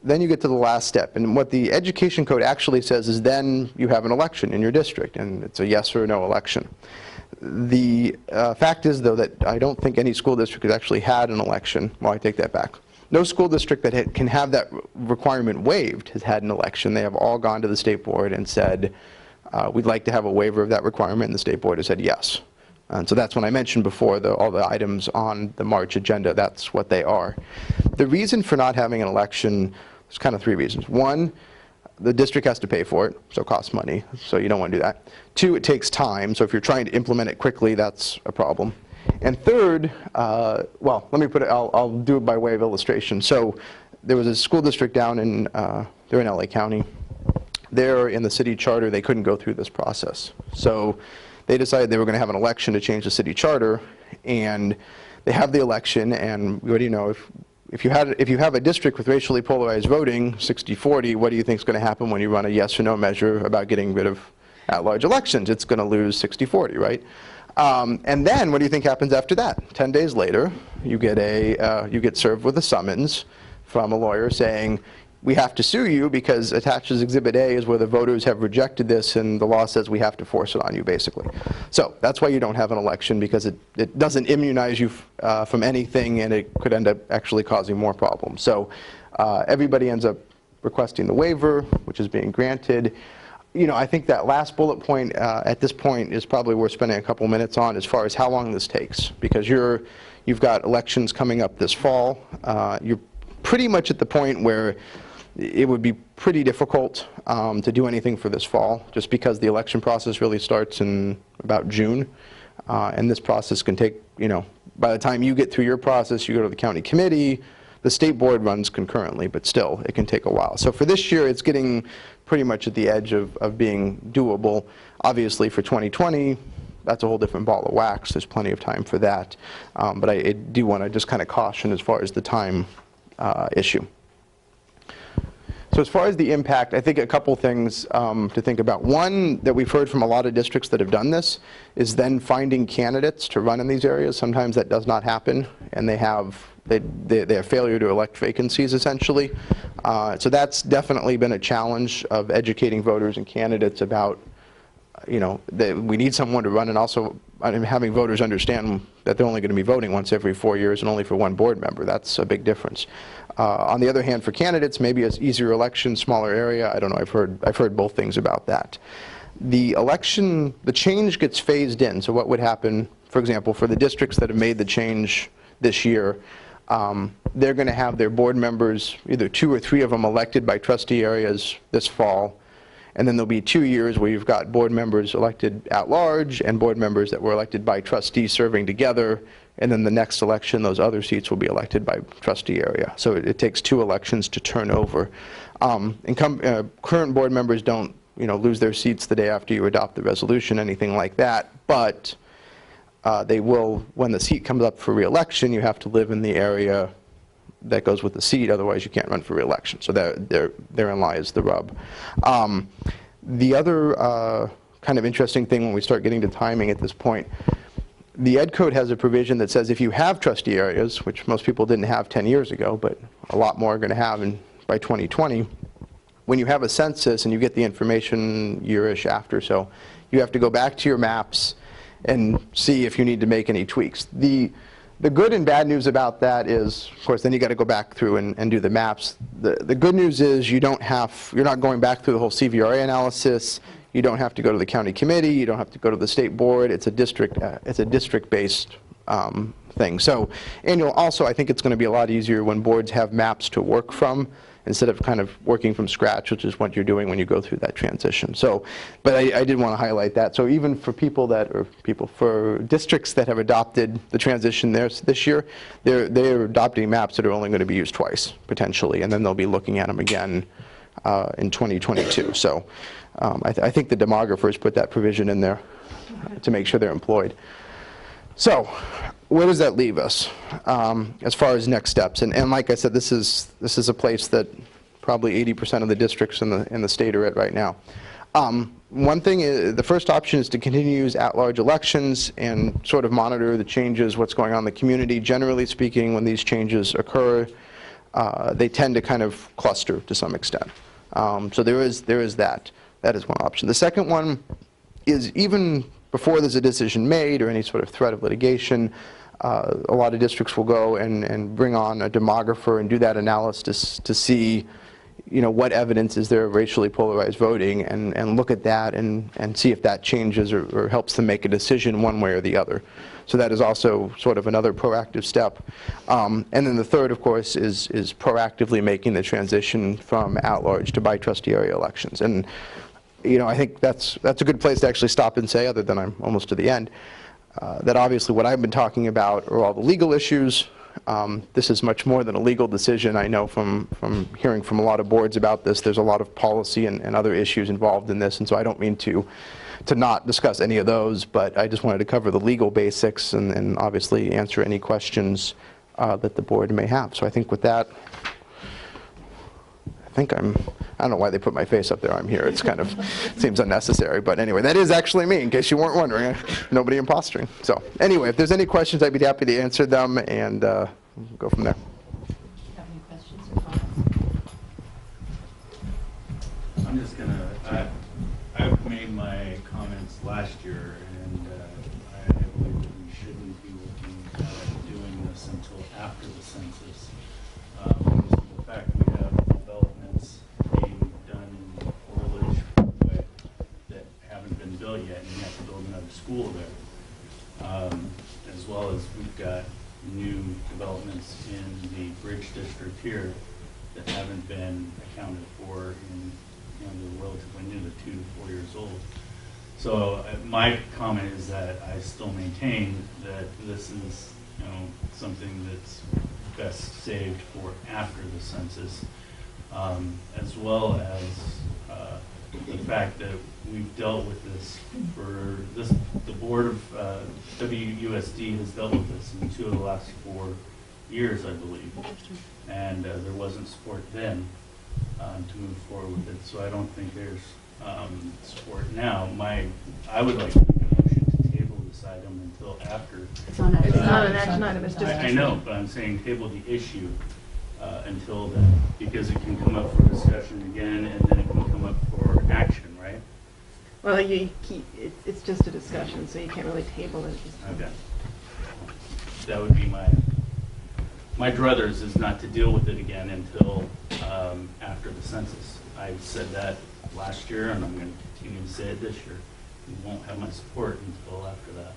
then you get to the last step, and what the education code actually says is then you have an election in your district, and it's a yes or no election. The fact is, though, that I don't think any school district has actually had an election. Well, I take that back. No school district that can have that requirement waived has had an election. They have all gone to the state board and said, we'd like to have a waiver of that requirement, and the state board has said yes. And so that's when I mentioned before all the items on the March agenda, that's what they are. The reason for not having an election, there's kind of three reasons. One, the district has to pay for it, so it costs money, so you don't want to do that. Two, it takes time, so if you're trying to implement it quickly, that's a problem. And third, well, let me put it, I'll do it by way of illustration. So there was a school district down in, they're in LA County. There in the city charter, they couldn't go through this process. So they decided they were going to have an election to change the city charter, and they have the election, and what do you know, if you have a district with racially polarized voting, 60-40, what do you think is going to happen when you run a yes or no measure about getting rid of at-large elections? It's going to lose 60-40, right? And then what do you think happens after that? 10 days later, you get served with a summons from a lawyer saying, we have to sue you because attached as Exhibit A is where the voters have rejected this, and the law says we have to force it on you, basically. So that's why you don't have an election, because it doesn't immunize you from anything, and it could end up actually causing more problems. So everybody ends up requesting the waiver, which is being granted. You know, I think that last bullet point at this point is probably worth spending a couple minutes on as far as how long this takes, because you've got elections coming up this fall. You're pretty much at the point where it would be pretty difficult to do anything for this fall, just because the election process really starts in about June. And this process can take, you know, by the time you get through your process, you go to the county committee. The state board runs concurrently, but still, it can take a while. So for this year, it's getting pretty much at the edge of being doable. Obviously, for 2020, that's a whole different ball of wax. There's plenty of time for that. But I do want to just kind of caution as far as the time issue. So as far as the impact, I think a couple things to think about. One that we've heard from a lot of districts that have done this is then finding candidates to run in these areas. Sometimes that does not happen, and they have failure to elect vacancies, essentially. So that's definitely been a challenge of educating voters and candidates about, you know, that we need someone to run, and also having voters understand that they're only going to be voting once every 4 years and only for one board member. That's a big difference. On the other hand, for candidates, maybe it's easier election, smaller area. I don't know. I've heard both things about that. The election, the change gets phased in. So what would happen, for example, for the districts that have made the change this year, they're going to have their board members, either 2 or 3 of them, elected by trustee areas this fall. And then there'll be 2 years where you've got board members elected at large and board members that were elected by trustees serving together. And then the next election, those other seats will be elected by trustee area. So it takes 2 elections to turn over. Current board members don't, you know, lose their seats the day after you adopt the resolution, anything like that. But they will, when the seat comes up for re-election, you have to live in the area that goes with the seat, otherwise you can't run for re-election. So therein lies the rub. The other kind of interesting thing when we start getting to timing at this point, the Ed Code has a provision that says if you have trustee areas, which most people didn't have 10 years ago, but a lot more are going to have by 2020, when you have a census and you get the information year-ish after, so you have to go back to your maps and see if you need to make any tweaks. The good and bad news about that is, of course, then you got to go back through and do the maps. The good news is you're not going back through the whole CVRA analysis. You don't have to go to the county committee. You don't have to go to the state board. It's a district-based thing. So, and also, I think it's going to be a lot easier when boards have maps to work from instead of kind of working from scratch, which is what you're doing when you go through that transition. So, but I did want to highlight that. So even for for districts that have adopted the transition this year, they're adopting maps that are only going to be used twice, potentially, and then they'll be looking at them again in 2022. So I think the demographers put that provision in there to make sure they're employed. So where does that leave us as far as next steps? And like I said, this is a place that probably 80% of the districts in the state are at right now. One thing is, the first option is to continue to use at-large elections and sort of monitor the changes, what's going on in the community. Generally speaking, when these changes occur, they tend to kind of cluster to some extent. So there is that. That is one option. The second one is, even before there's a decision made or any sort of threat of litigation, a lot of districts will go and bring on a demographer and do that analysis to see, you know, what evidence is there of racially polarized voting, and look at that and see if that changes or helps them make a decision one way or the other. So that is also sort of another proactive step. And then the third, of course, is proactively making the transition from at-large to by-trustee area elections. And, you know, I think that's a good place to actually stop and say, other than I'm almost to the end, that obviously what I've been talking about are all the legal issues. This is much more than a legal decision. I know from hearing from a lot of boards about this, there's a lot of policy and other issues involved in this, and so I don't mean to not discuss any of those, but I just wanted to cover the legal basics and obviously answer any questions that the board may have. So I think with that, I don't know why they put my face up there. I'm here. It's kind of seems unnecessary. But anyway, that is actually me, in case you weren't wondering. Nobody impostering. So anyway, if there's any questions, I'd be happy to answer them, and go from there. Have any questions or comments? I'm just going to, I've made my comments last year, and I believe that we shouldn't be looking at doing this until after the census. The fact we have developments being done in Orledge that haven't been built yet, and you have to build another school there, as well as we've got new developments in the Bridge District here that haven't been accounted for in, you know, they're relatively new, they're 2 to 4 years old. So my comment is that I still maintain that this is, you know, something that's best saved for after the census, as well as the fact that we've dealt with this for this. The board of WUSD has dealt with this in 2 of the last 4 years, I believe, and there wasn't support then to move forward with it. So I don't think there's support now. I would like to make a motion to table this item until after. It's not an action item. It's just. I know, but I'm saying table the issue until then, because it can come up for discussion again, and then it can come up for action, right? Well, it's just a discussion, so you can't really table it. Okay. That would be my druthers, is not to deal with it again until after the census. I said that last year, and I'm going to continue to say it this year. We won't have my support until after that.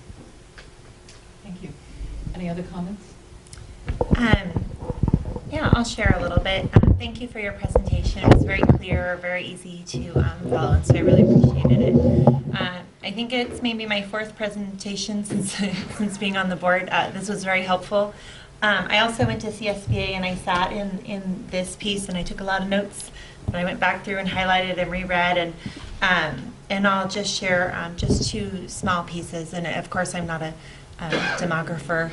Thank you. Any other comments? Yeah, I'll share a little bit. Thank you for your presentation. It was very clear, very easy to follow, and so I really appreciated it. I think it's maybe my 4th presentation since being on the board. This was very helpful. I also went to CSBA, and I sat in this piece, and I took a lot of notes. And I went back through and highlighted and reread, and I'll just share just 2 small pieces. And of course, I'm not a demographer,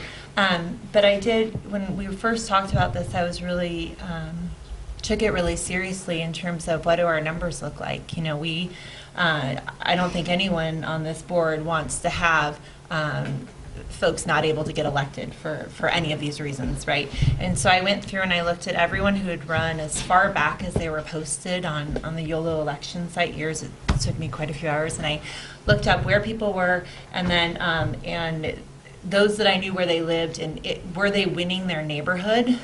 but I did, when we first talked about this, I was really took it really seriously in terms of what do our numbers look like. You know, I don't think anyone on this board wants to have folks not able to get elected for any of these reasons, right? And so I went through and I looked at everyone who had run as far back as they were posted on the Yolo election site years. It took me quite a few hours, and I looked up where people were, and then and those that I knew where they lived, and were they winning their neighborhood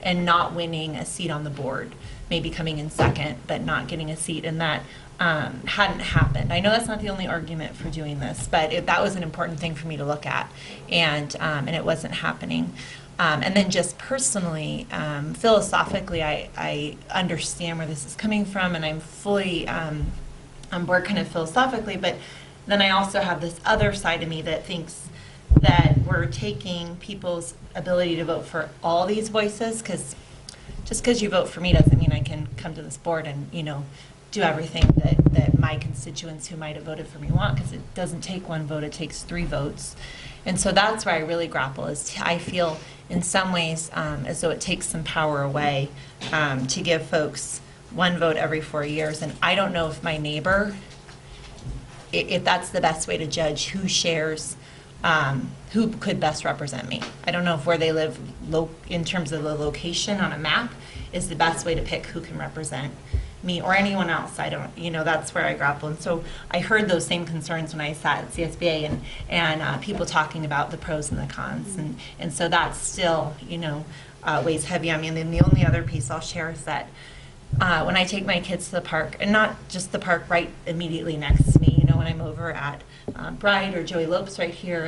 and not winning a seat on the board, maybe coming in second but not getting a seat, and that hadn't happened. I know that's not the only argument for doing this, but that was an important thing for me to look at, and it wasn't happening. And then just personally, philosophically, I understand where this is coming from, and I'm fully on board kind of philosophically, but then I also have this other side of me that thinks that we're taking people's ability to vote for all these voices, because just because you vote for me doesn't mean I can come to this board and, you know, do everything that my constituents who might have voted for me want, because it doesn't take 1 vote, it takes 3 votes. And so that's where I really grapple, is I feel in some ways as though it takes some power away to give folks 1 vote every 4 years. And I don't know if my neighbor, if that's the best way to judge who shares, who could best represent me. I don't know if where they live in terms of the location on a map is the best way to pick who can represent me or anyone else. I don't, that's where I grapple. And so I heard those same concerns when I sat at CSBA and people talking about the pros and the cons. And so that still, weighs heavy on me. And then the only other piece I'll share is that when I take my kids to the park, and not just the park right immediately next to me, when I'm over at Bride or Joey Lopes right here,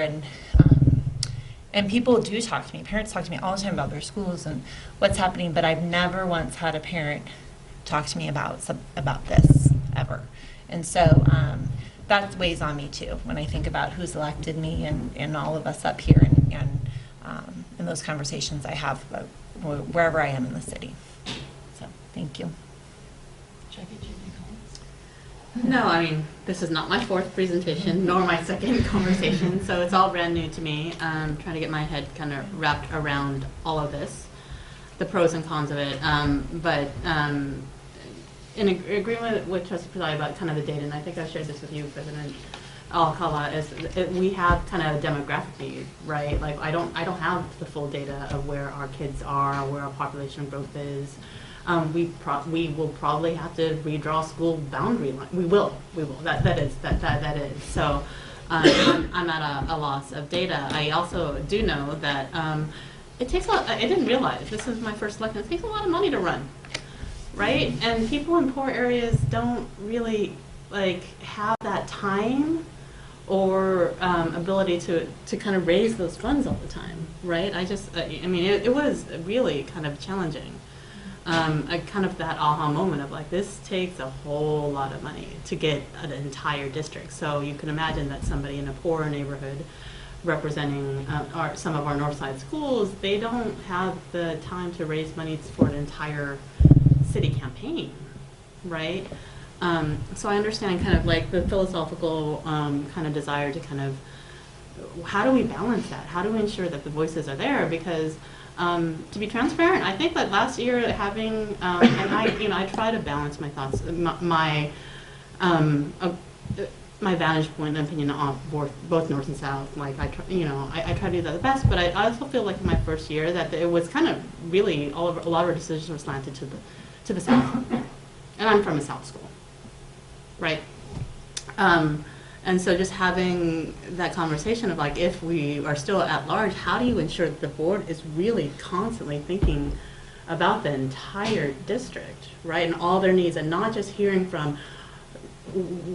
and people do talk to me, parents talk to me all the time about their schools and what's happening, but I've never once had a parent talk to me about this ever. And so that weighs on me too when I think about who's elected me and all of us up here and those conversations I have wherever I am in the city. So thank you. No, I mean, this is not my fourth presentation, nor my second conversation, so it's all brand new to me. I'm trying to get my head kind of wrapped around all of this, the pros and cons of it. But in agreement with Trustee Pillai about kind of the data, and I think I shared this with you, President Alcala, is we have kind of a demographic need, right? Like I don't have the full data of where our kids are, where our population growth is. We will probably have to redraw school boundary line. We will. That is. So I'm at a loss of data. I also do know that it takes a lot. I didn't realize, this is my first election, it takes a lot of money to run, right? And people in poor areas don't really have that time or ability to kind of raise those funds all the time, right? I mean, it was really kind of challenging. Kind of that aha moment of this takes a whole lot of money to get an entire district. So you can imagine that somebody in a poorer neighborhood representing some of our north side schools, they don't have the time to raise money for an entire city campaign, right? So I understand kind of the philosophical kind of desire to kind of, how do we balance that? How do we ensure that the voices are there? Because to be transparent, I think that last year having, and I try to balance my thoughts, my vantage point and opinion on both north and south. I try to do that the best, but I also feel like in my first year that it was kind of really a lot of our decisions were slanted to the south, and I'm from a south school, right? And so just having that conversation of if we are still at large, how do you ensure that the board is really constantly thinking about the entire district, right? And all their needs, and not just hearing from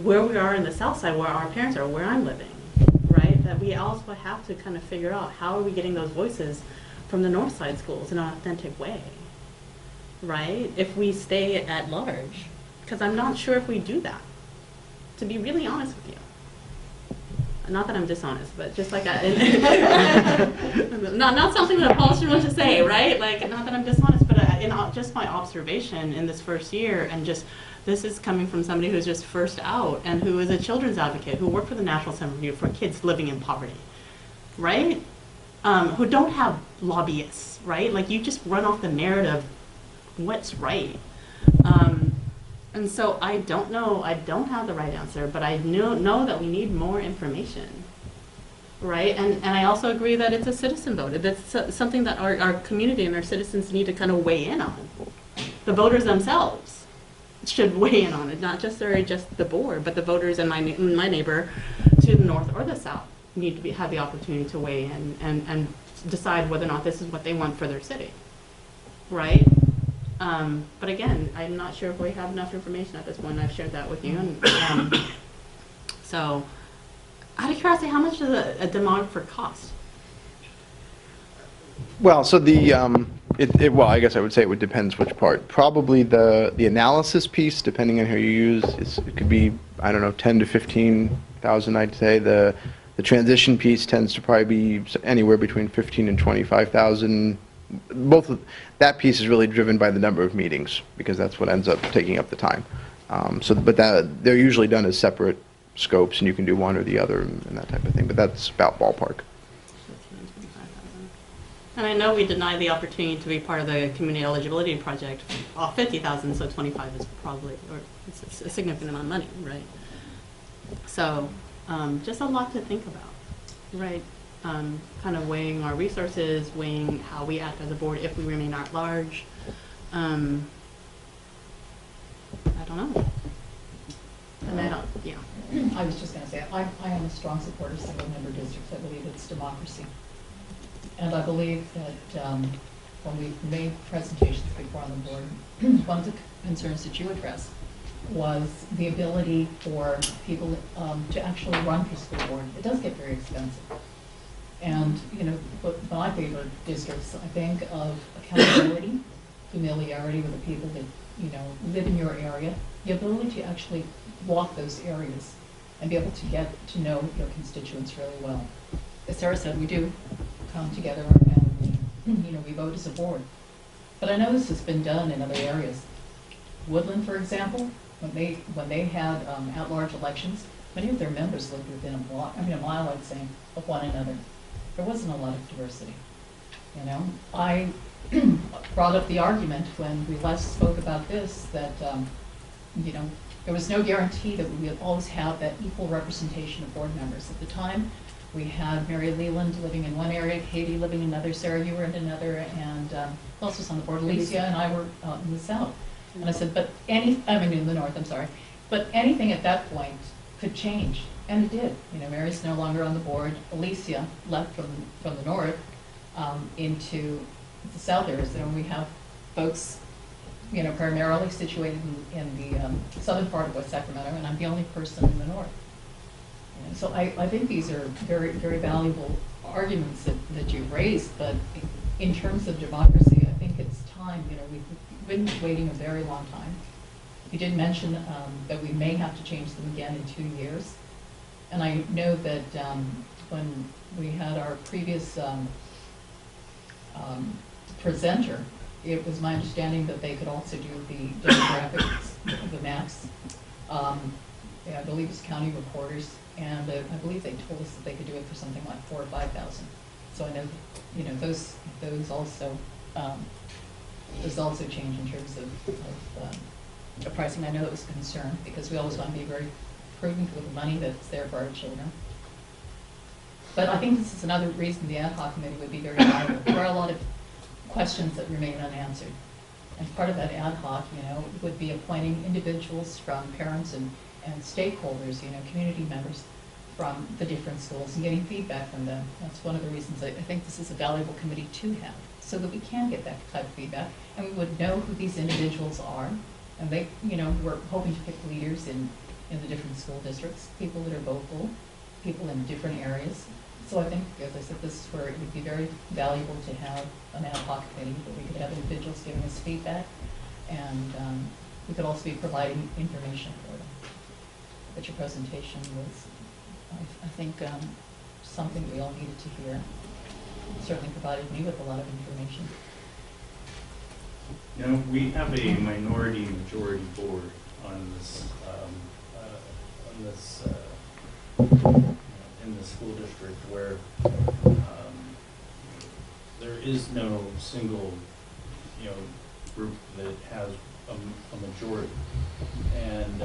where we are in the south side, where our parents are, where I'm living, right? That we also have to kind of figure out how are we getting those voices from the north side schools in an authentic way, right? If we stay at large, because I'm not sure if we do that, to be really honest with you. Not that I'm dishonest, but just not something that a policy wants to say, right? Not that I'm dishonest, but in just my observation in this first year, and just this is coming from somebody who's just first out and who is a children's advocate, who worked for the National Center Review for kids living in poverty, right? Who don't have lobbyists, right? You just run off the narrative, what's right? And so I don't know, I don't have the right answer, but I know that we need more information, right? And I also agree that it's a citizen vote. That's something that our community and our citizens need to kind of weigh in on. The voters themselves should weigh in on it, not just the board, but the voters in my neighbor to the north or the south need to have the opportunity to weigh in and decide whether or not this is what they want for their city, right? But again, I'm not sure if we have enough information at this point. I've shared that with you. And, so, out of curiosity, how much does a demographer cost? Well, so well, I guess I would say it would depends which part. Probably the analysis piece, depending on who you use, it could be, I don't know, 10 to 15,000. I'd say the transition piece tends to probably be anywhere between 15 and 25,000. Both of that piece is really driven by the number of meetings, because that's what ends up taking up the time. But they're usually done as separate scopes, and you can do one or the other and that type of thing. But that's about ballpark. And I know we denied the opportunity to be part of the community eligibility project off 50,000, so 25 is probably, or it's a significant amount of money, right? So just a lot to think about, right? Kind of weighing our resources, weighing how we act as a board if we remain at large. don't know. And I don't, yeah. I was just going to say, I am a strong supporter of single-member districts. I believe it's democracy. And I believe that when we made presentations before on the board, one of the concerns that you addressed was the ability for people to actually run for school board. It does get very expensive. And, you know, my favorite districts, I think of accountability, familiarity with the people that, you know, live in your area, the ability to actually walk those areas and be able to get to know your constituents really well. As Sarah said, we do come together and, you know, we vote as a board. But I know this has been done in other areas. Woodland, for example, when they had at-large elections, many of their members lived within a mile, I'd say, of one another. There wasn't a lot of diversity. You know, I brought up the argument when we last spoke about this that, you know, there was no guarantee that we would always have that equal representation of board members. At the time, we had Mary Leland living in one area, Katie living in another, Sarah, you were in another, and who else was on the board? Alicia and I were in the south. And I said, but in the north, I'm sorry. But anything at that point could change, and it did. You know, Mary's no longer on the board. Alicia left from the north into the south areas. And we have folks, you know, primarily situated in the southern part of West Sacramento, and I'm the only person in the north. And so I think these are very, very valuable arguments that you've raised, but in terms of democracy, I think it's time. You know, we've been waiting a very long time. You did mention that we may have to change them again in 2 years. And I know that when we had our previous presenter, it was my understanding that they could also do the demographics, the maps. I believe it's county reporters, and I believe they told us that they could do it for something like $4,000 or $5,000. So I know, you know, those also change in terms of the pricing. I know it was a concern because we always want to be very prudent with the money that's there for our children. But I think this is another reason the ad hoc committee would be very valuable. There are a lot of questions that remain unanswered. And part of that ad hoc, you know, would be appointing individuals from parents and stakeholders, you know, community members from the different schools and getting feedback from them. That's one of the reasons I think this is a valuable committee to have, so that we can get that type of feedback and we would know who these individuals are. And they, you know, we're hoping to pick leaders in the different school districts, people that are vocal, people in different areas. So I think, as I said, this is where it would be very valuable to have an ad hoc committee where we could have individuals giving us feedback, and we could also be providing information for them. But your presentation was, I think, something we all needed to hear. It certainly provided me with a lot of information. You know, we have a minority-majority board on this, in the school district where there is no single, you know, group that has a majority, and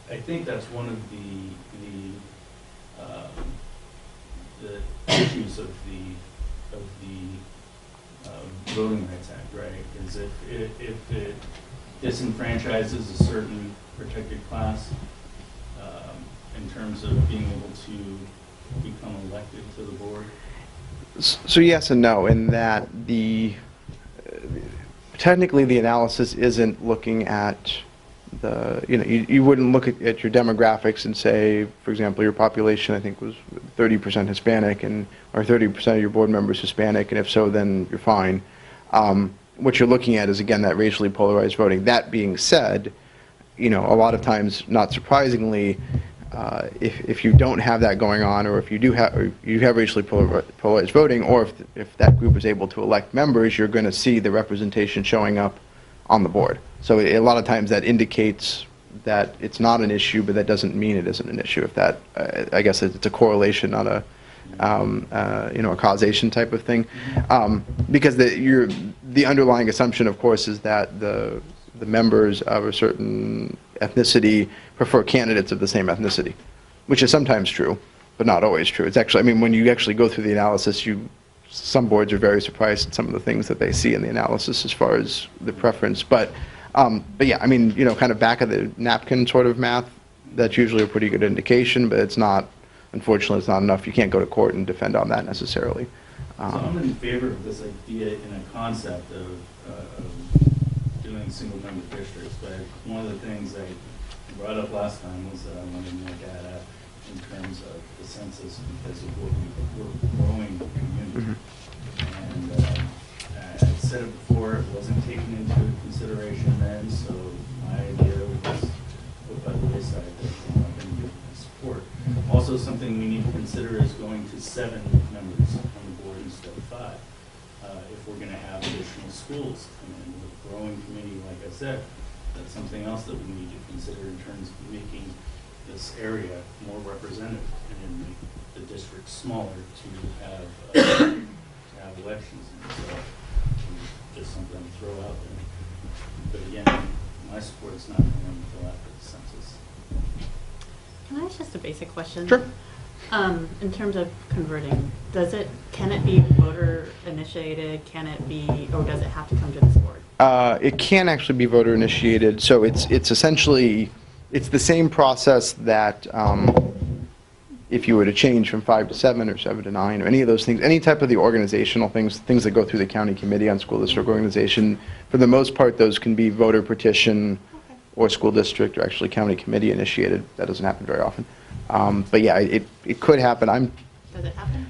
I think that's one of the issues of the Voting Rights Act, right? Is if it disenfranchises a certain protected class in terms of being able to become elected to the board? So yes and no, in that technically the analysis isn't looking at you wouldn't look at your demographics and say, for example, your population I think was 30% Hispanic or 30% of your board members Hispanic, and if so, then you're fine. What you're looking at is, again, that racially polarized voting. That being said, you know, a lot of times, not surprisingly, if you don't have that going on, or if you do have, or you have racially polarized voting, or if that group is able to elect members, you're going to see the representation showing up on the board. So a lot of times that indicates that it's not an issue, but that doesn't mean it isn't an issue. If that, I guess it's a correlation, not a a causation type of thing, because the underlying assumption, of course, is that the members of a certain ethnicity prefer candidates of the same ethnicity, which is sometimes true, but not always true. It's actually, I mean, when you actually go through the analysis, you some boards are very surprised at some of the things that they see in the analysis as far as the preference. But yeah, I mean, you know, kind of back of the napkin sort of math, that's usually a pretty good indication, but it's not, unfortunately, it's not enough. You can't go to court and defend on that necessarily. So I'm in favor of this idea in a concept of doing single-member districts, but one of the things I brought up last time was that I wanted more data in terms of the census because of what we're growing community. And I said it before, it wasn't taken into consideration then, so my idea was put by the wayside that I'm not going to give my support. Also, something we need to consider is going to 7 members on the board instead of 5. If we're going to have additional schools come in with a growing community, like I said, that's something else that we need to consider in terms of making this area more representative and make the district smaller to have elections. And so just something to throw out there. But again, my support's not coming until after the census. Can I ask just a basic question? Sure. In terms of converting, can it be voter initiated? Can it be, or does it have to come to this board? It can actually be voter initiated. So it's essentially, it's the same process that if you were to change from 5 to 7 or 7 to 9 or any of those things, any type of the organizational things that go through the county committee on school district organization, for the most part, those can be voter petition or school district or actually county committee initiated. That doesn't happen very often. But yeah, it could happen. Does it happen?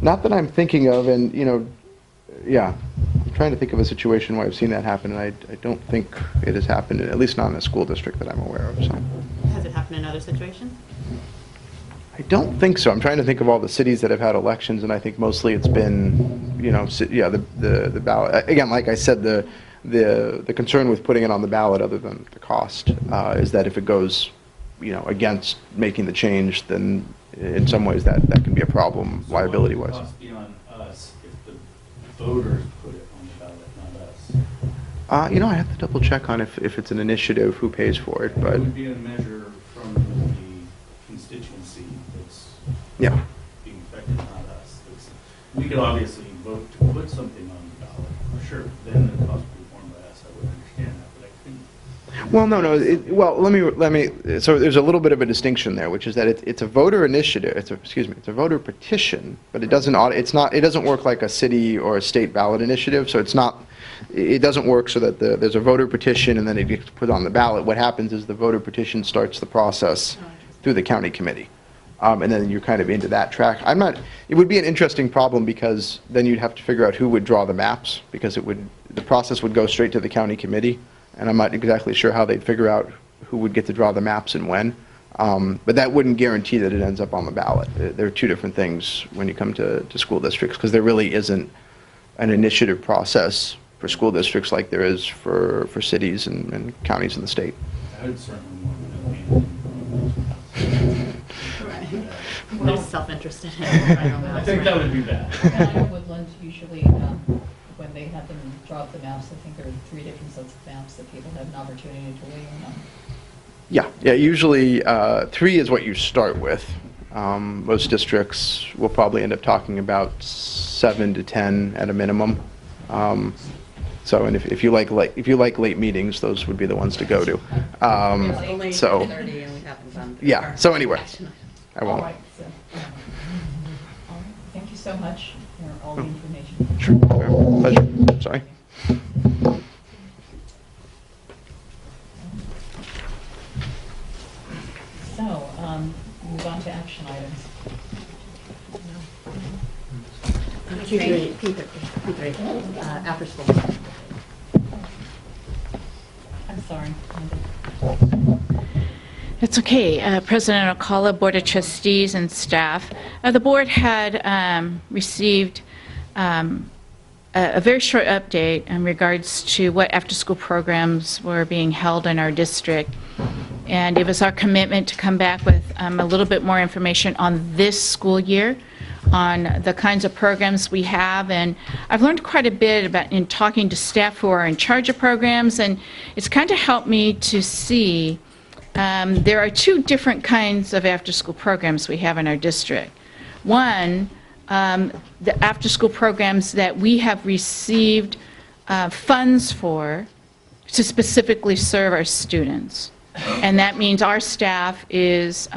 Not that I'm thinking of, and you know, yeah, I'm trying to think of a situation where I've seen that happen, and I don't think it has happened, at least not in a school district that I'm aware of. So. Has it happened in other situations? I don't think so. I'm trying to think of all the cities that have had elections, and I think mostly it's been, you know, yeah, the ballot. Again, like I said, the concern with putting it on the ballot, other than the cost, is that if it goes, you know, against making the change, then in some ways that can be a problem, So liability-wise. what would the cost be on us if the voters put it on the ballot, not us? You know, I have to double check on if it's an initiative, who pays for it, but It would be a measure from the constituency that's yeah. being affected, not us. We could obviously vote to put something on the ballot, for sure. Then the cost would be borne by us. I would understand that, but I couldn't. Well, no. Well, let me. So there's a little bit of a distinction there, which is that it's a voter initiative. It's a voter petition, but it doesn't work like a city or a state ballot initiative. So it's not. It doesn't work so that there's a voter petition and then it gets put on the ballot. What happens is the voter petition starts the process through the county committee. And then you're kind of into that track. It would be an interesting problem because then you'd have to figure out who would draw the maps, because the process would go straight to the county committee, and I'm not exactly sure how they'd figure out who would get to draw the maps and when. But that wouldn't guarantee that it ends up on the ballot. There are two different things when you come to school districts, because there really isn't an initiative process for school districts like there is for cities and counties in the state. I would certainly want to There's self-interest in it. I don't know. I think that would be bad. Down in Woodland, usually, when they have them drop the maps, I think there are 3 different sets of maps that people have an opportunity to weigh in on. Yeah, usually 3 is what you start with. Most districts will probably end up talking about 7 to 10 at a minimum. So, and if you like late meetings, those would be the ones to go to. So, yeah. So anyway, I won't. All right, so, thank you so much for all the information. Sure. Pleasure. Sorry. So, move on to action items. P3, after school. I'm sorry. It's okay. President Alcala, Board of Trustees, and staff. The board had received a very short update in regards to what after-school programs were being held in our district. And it was our commitment to come back with a little bit more information on this school year, on the kinds of programs we have. And I've learned quite a bit about in talking to staff who are in charge of programs, and it's kind of helped me to see there are 2 different kinds of after-school programs we have in our district. One, the after-school programs that we have received funds for to specifically serve our students. And that means our staff is,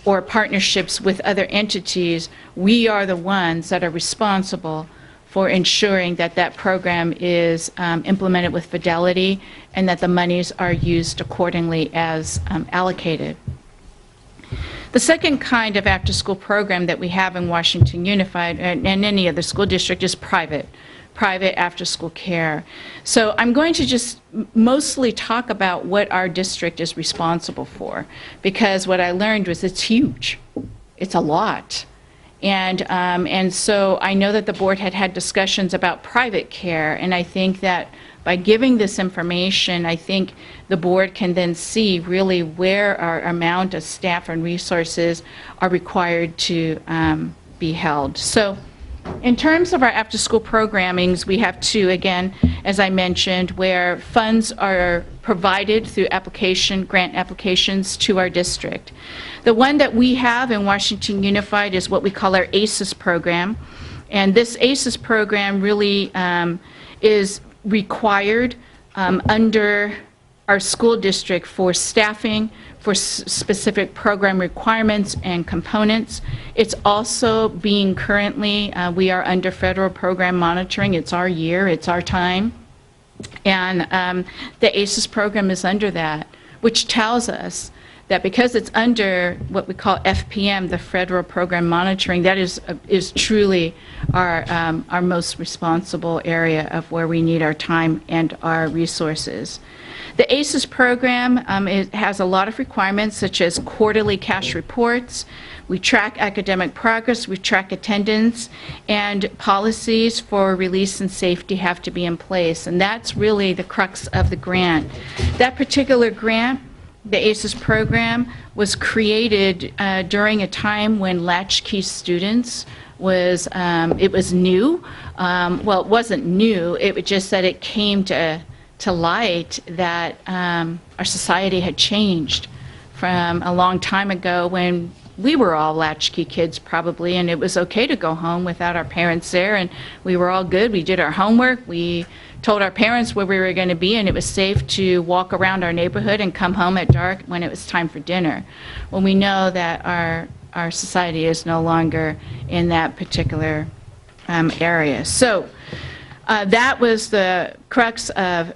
or partnerships with other entities, we are the ones that are responsible for ensuring that that program is implemented with fidelity and that the monies are used accordingly as allocated. The second kind of after-school program that we have in Washington Unified and any other school district is private after-school care. So I'm going to just mostly talk about what our district is responsible for, because what I learned was it's huge. It's a lot. And so I know that the board had had discussions about private care, and I think that by giving this information, I think the board can then see really where our amount of staff and resources are required to be held. So in terms of our after-school programmings, we have two, again, as I mentioned, where funds are provided through grant applications to our district. The one that we have in Washington Unified is what we call our ACES program. And this ACES program really is required under our school district for staffing, for specific program requirements and components. It's also being currently, we are under federal program monitoring. It's our year, it's our time. And the ACES program is under that, which tells us that because it's under what we call FPM, the federal program monitoring, that is truly our most responsible area of where we need our time and our resources. The ACES program it has a lot of requirements, such as quarterly cash reports. We track academic progress, we track attendance, and policies for release and safety have to be in place. And that's really the crux of the grant. That particular grant, the ACES program, was created during a time when latchkey students was, it was new. Well, it wasn't new, it was just that it came to light that our society had changed from a long time ago when we were all latchkey kids probably, and it was okay to go home without our parents there, and we were all good. We did our homework, we told our parents where we were going to be, and it was safe to walk around our neighborhood and come home at dark when it was time for dinner. Well, we know that our society is no longer in that particular area. So that was the crux of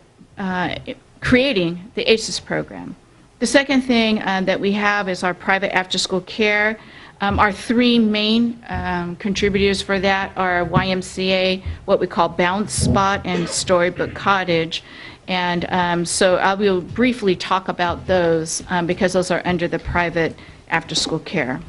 creating the ACES program. The second thing that we have is our private after-school care. Our three main contributors for that are YMCA, what we call Bounce Spot, and Storybook Cottage. And so I will briefly talk about those because those are under the private after-school care.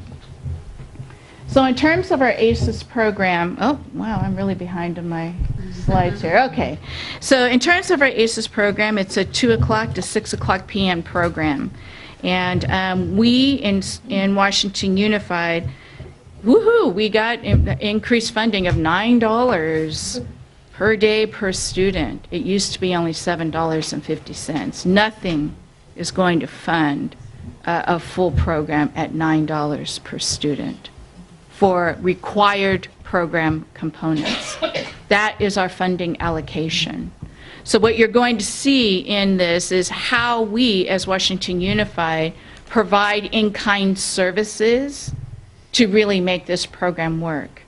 So in terms of our ACES program, oh, wow, I'm really behind on my slides here. Okay. So in terms of our ACES program, it's a 2 o'clock to 6 o'clock p.m. program. And we in Washington Unified, woohoo, we got increased funding of $9 per day per student. It used to be only $7.50. Nothing is going to fund a full program at $9 per student for required program components. That is our funding allocation. So what you're going to see in this is how we, as Washington Unified, provide in-kind services to really make this program work.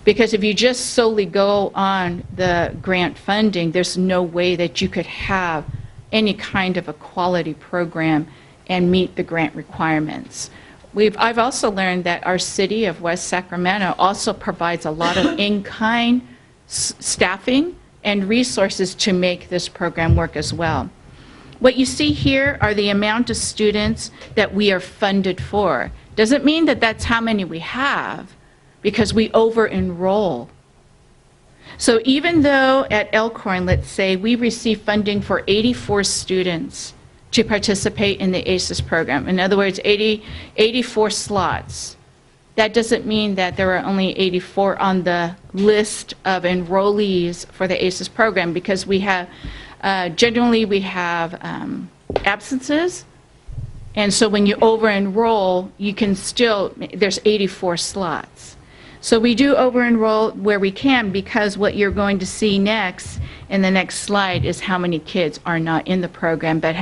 Because if you just solely go on the grant funding, there's no way that you could have any kind of a quality program and meet the grant requirements. I've also learned that our city of West Sacramento also provides a lot of in-kind staffing and resources to make this program work as well. What you see here are the amount of students that we are funded for. Doesn't mean that that's how many we have, because we over-enroll. So even though at Elkhorn, let's say, we receive funding for 84 students to participate in the ACES program. In other words, 84 slots. That doesn't mean that there are only 84 on the list of enrollees for the ACES program, because we have, generally we have absences, And so when you over-enroll, you can still, there's 84 slots. So we do over-enroll where we can, because what you're going to see next in the next slide is how many kids are not in the program but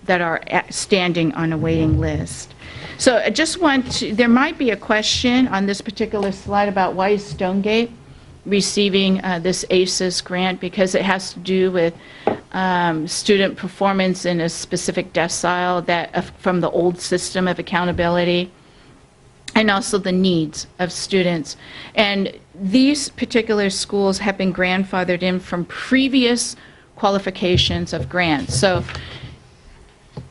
that are standing on a waiting list. So I just want to, there might be a question on this particular slide about why is Stonegate receiving this ACES grant, because it has to do with student performance in a specific decile that from the old system of accountability, and also the needs of students. And these particular schools have been grandfathered in from previous qualifications of grants. So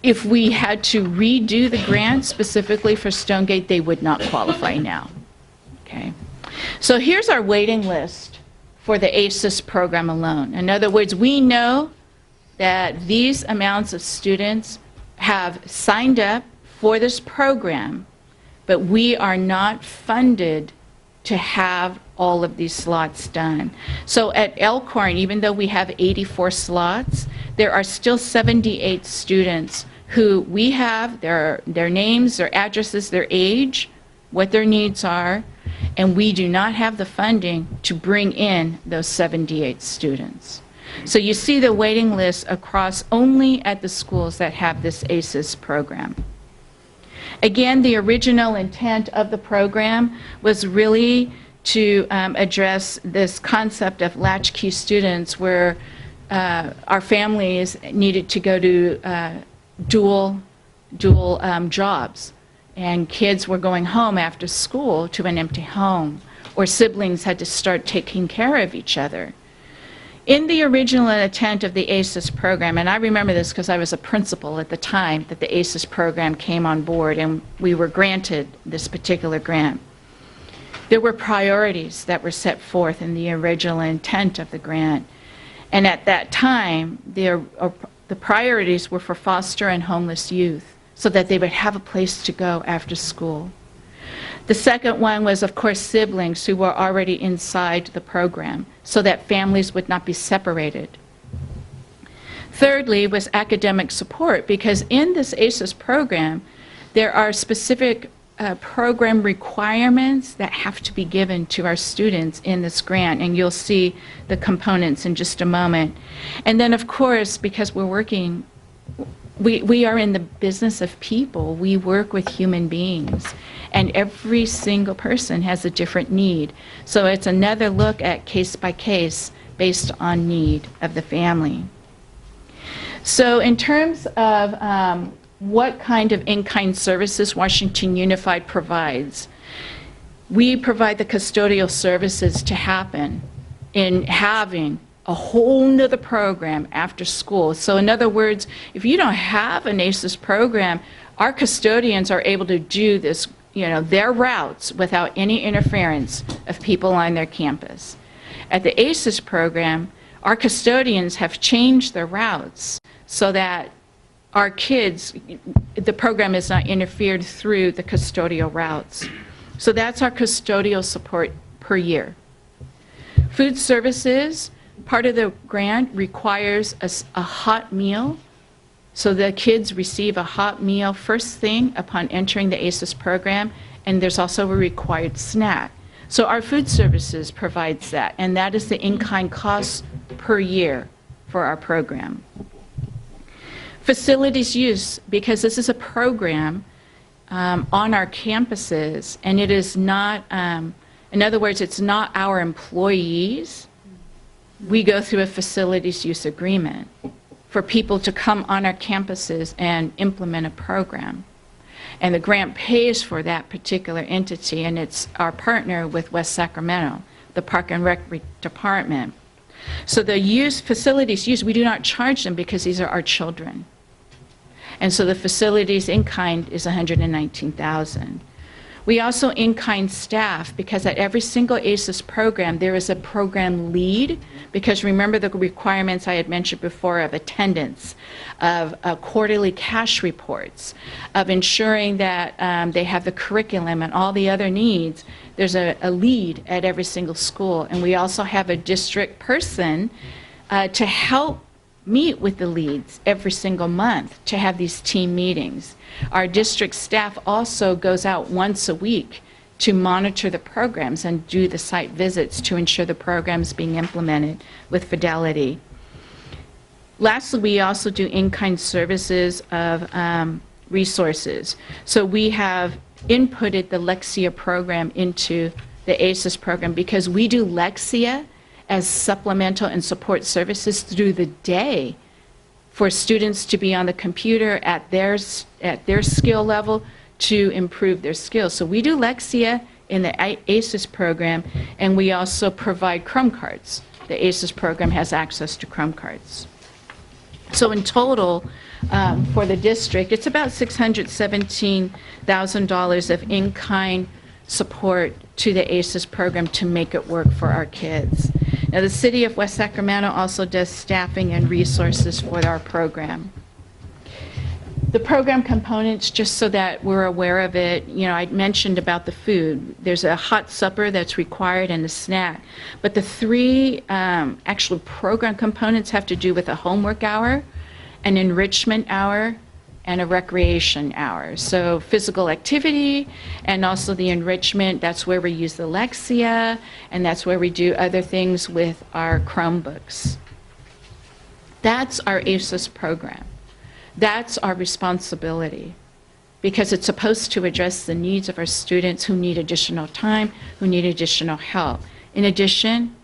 if we had to redo the grant specifically for Stonegate, they would not qualify now. Okay. So here's our waiting list for the ACES program alone. In other words, we know that these amounts of students have signed up for this program, but we are not funded to have all of these slots done. So at Elkhorn, even though we have 84 slots, there are still 78 students who we have their names, their addresses, their age, what their needs are, and we do not have the funding to bring in those 78 students. So you see the waiting list across only at the schools that have this ACES program. Again, the original intent of the program was really to address this concept of latchkey students, where our families needed to go to dual jobs, and kids were going home after school to an empty home, or siblings had to start taking care of each other. In the original intent of the ACES program, and I remember this because I was a principal at the time that the ACES program came on board and we were granted this particular grant, there were priorities that were set forth in the original intent of the grant. And at that time, the priorities were for foster and homeless youth, so that they would have a place to go after school. The second one was, of course, siblings who were already inside the program, so that families would not be separated. Thirdly was academic support, because in this ACES program, there are specific program requirements that have to be given to our students in this grant, and you'll see the components in just a moment. And then, of course, because we're working, we are in the business of people. We work with human beings, and every single person has a different need. So it's another look at case by case based on need of the family. So in terms of what kind of in-kind services Washington Unified provides, we provide the custodial services to happen in having a whole nother program after school. So in other words, if you don't have an ACES program, our custodians are able to do this, their routes without any interference of people on their campus. At the ACES program, our custodians have changed their routes so that our kids, the program is not interfered through the custodial routes. So that's our custodial support per year. Food services, part of the grant requires a hot meal. So the kids receive a hot meal first thing upon entering the ACES program, and there's also a required snack. So our food services provides that, and that is the in-kind cost per year for our program. Facilities use, because this is a program on our campuses, and it is not, in other words, it's not our employees. We go through a facilities use agreement for people to come on our campuses and implement a program. And the grant pays for that particular entity, and it's our partner with West Sacramento, the Park and Rec Department. So the facilities use, we do not charge them because these are our children. And so the facilities in kind is $119,000. We also in-kind staff, because at every single ACES program, there is a program lead, because remember the requirements I had mentioned before of attendance, of quarterly cash reports, of ensuring that they have the curriculum and all the other needs. There's a lead at every single school, and we also have a district person to help meet with the leads every single month to have these team meetings. Our district staff also goes out once a week to monitor the programs and do the site visits to ensure the programs being implemented with fidelity. Lastly, we also do in-kind services of resources. So we have inputted the Lexia program into the ACES program because we do Lexia as supplemental and support services through the day for students to be on the computer at their skill level to improve their skills. So we do Lexia in the ACES program, and we also provide Chrome cards. The ACES program has access to Chrome cards. So in total, for the district, it's about $617,000 of in-kind support to the ACES program to make it work for our kids. Now, the City of West Sacramento also does staffing and resources for our program. The program components, just so that we're aware of it, you know, I mentioned about the food. There's a hot supper that's required and a snack. But the three actual program components have to do with a homework hour, an enrichment hour, and a recreation hour. So physical activity and also the enrichment, that's where we use the Lexia, and that's where we do other things with our Chromebooks. That's our ACES program. That's our responsibility, because it's supposed to address the needs of our students who need additional time, who need additional help. In addition,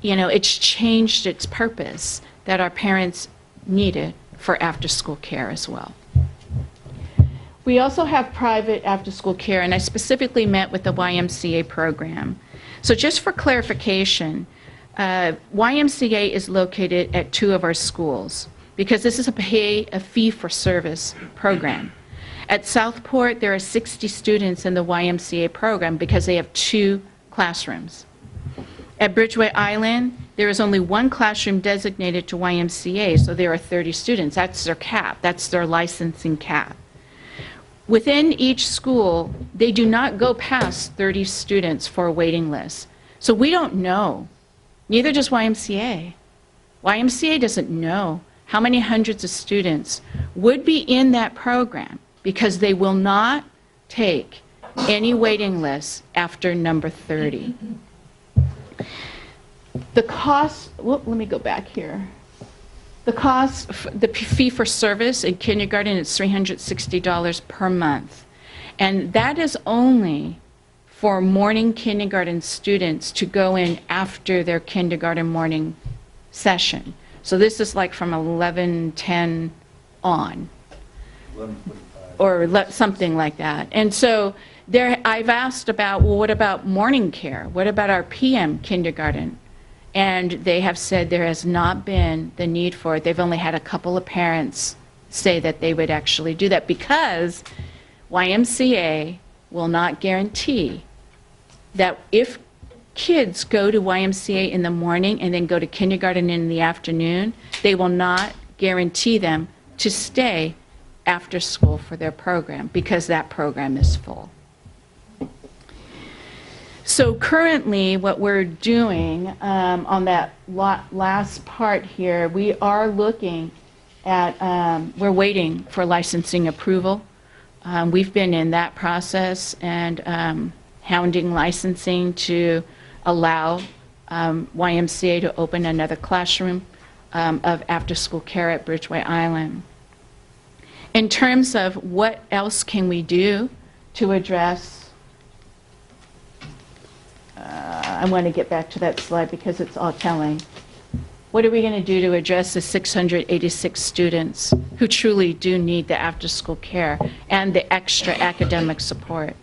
you know, it's changed its purpose that our parents need it for after-school care as well. We also have private after-school care, and I specifically met with the YMCA program. So just for clarification, YMCA is located at 2 of our schools, because this is a fee-for-service program. At Southport, there are 60 students in the YMCA program because they have 2 classrooms. At Bridgeway Island, there is only 1 classroom designated to YMCA, so there are 30 students. That's their cap. That's their licensing cap. Within each school, they do not go past 30 students for a waiting list. So we don't know. Neither does YMCA. YMCA doesn't know how many hundreds of students would be in that program because they will not take any waiting lists after number 30. The cost, let me go back here. The cost, the fee for service in kindergarten is $360 per month. And that is only for morning kindergarten students to go in after their kindergarten morning session. So this is like from 11:10 on, 11:45. or something like that. And so I've asked about, well, what about morning care? What about our PM kindergarten? And they have said there has not been the need for it. They've only had a couple of parents say that they would actually do that because YMCA will not guarantee that if kids go to YMCA in the morning and then go to kindergarten in the afternoon, they will not guarantee them to stay after school for their program because that program is full. So currently what we're doing on that last part here, we are looking at, we're waiting for licensing approval. We've been in that process and hounding licensing to allow YMCA to open another classroom of after-school care at Bridgeway Island. In terms of what else can we do to address, I want to get back to that slide because it's all telling. What are we going to do to address the 686 students who truly do need the after-school care and the extra academic support?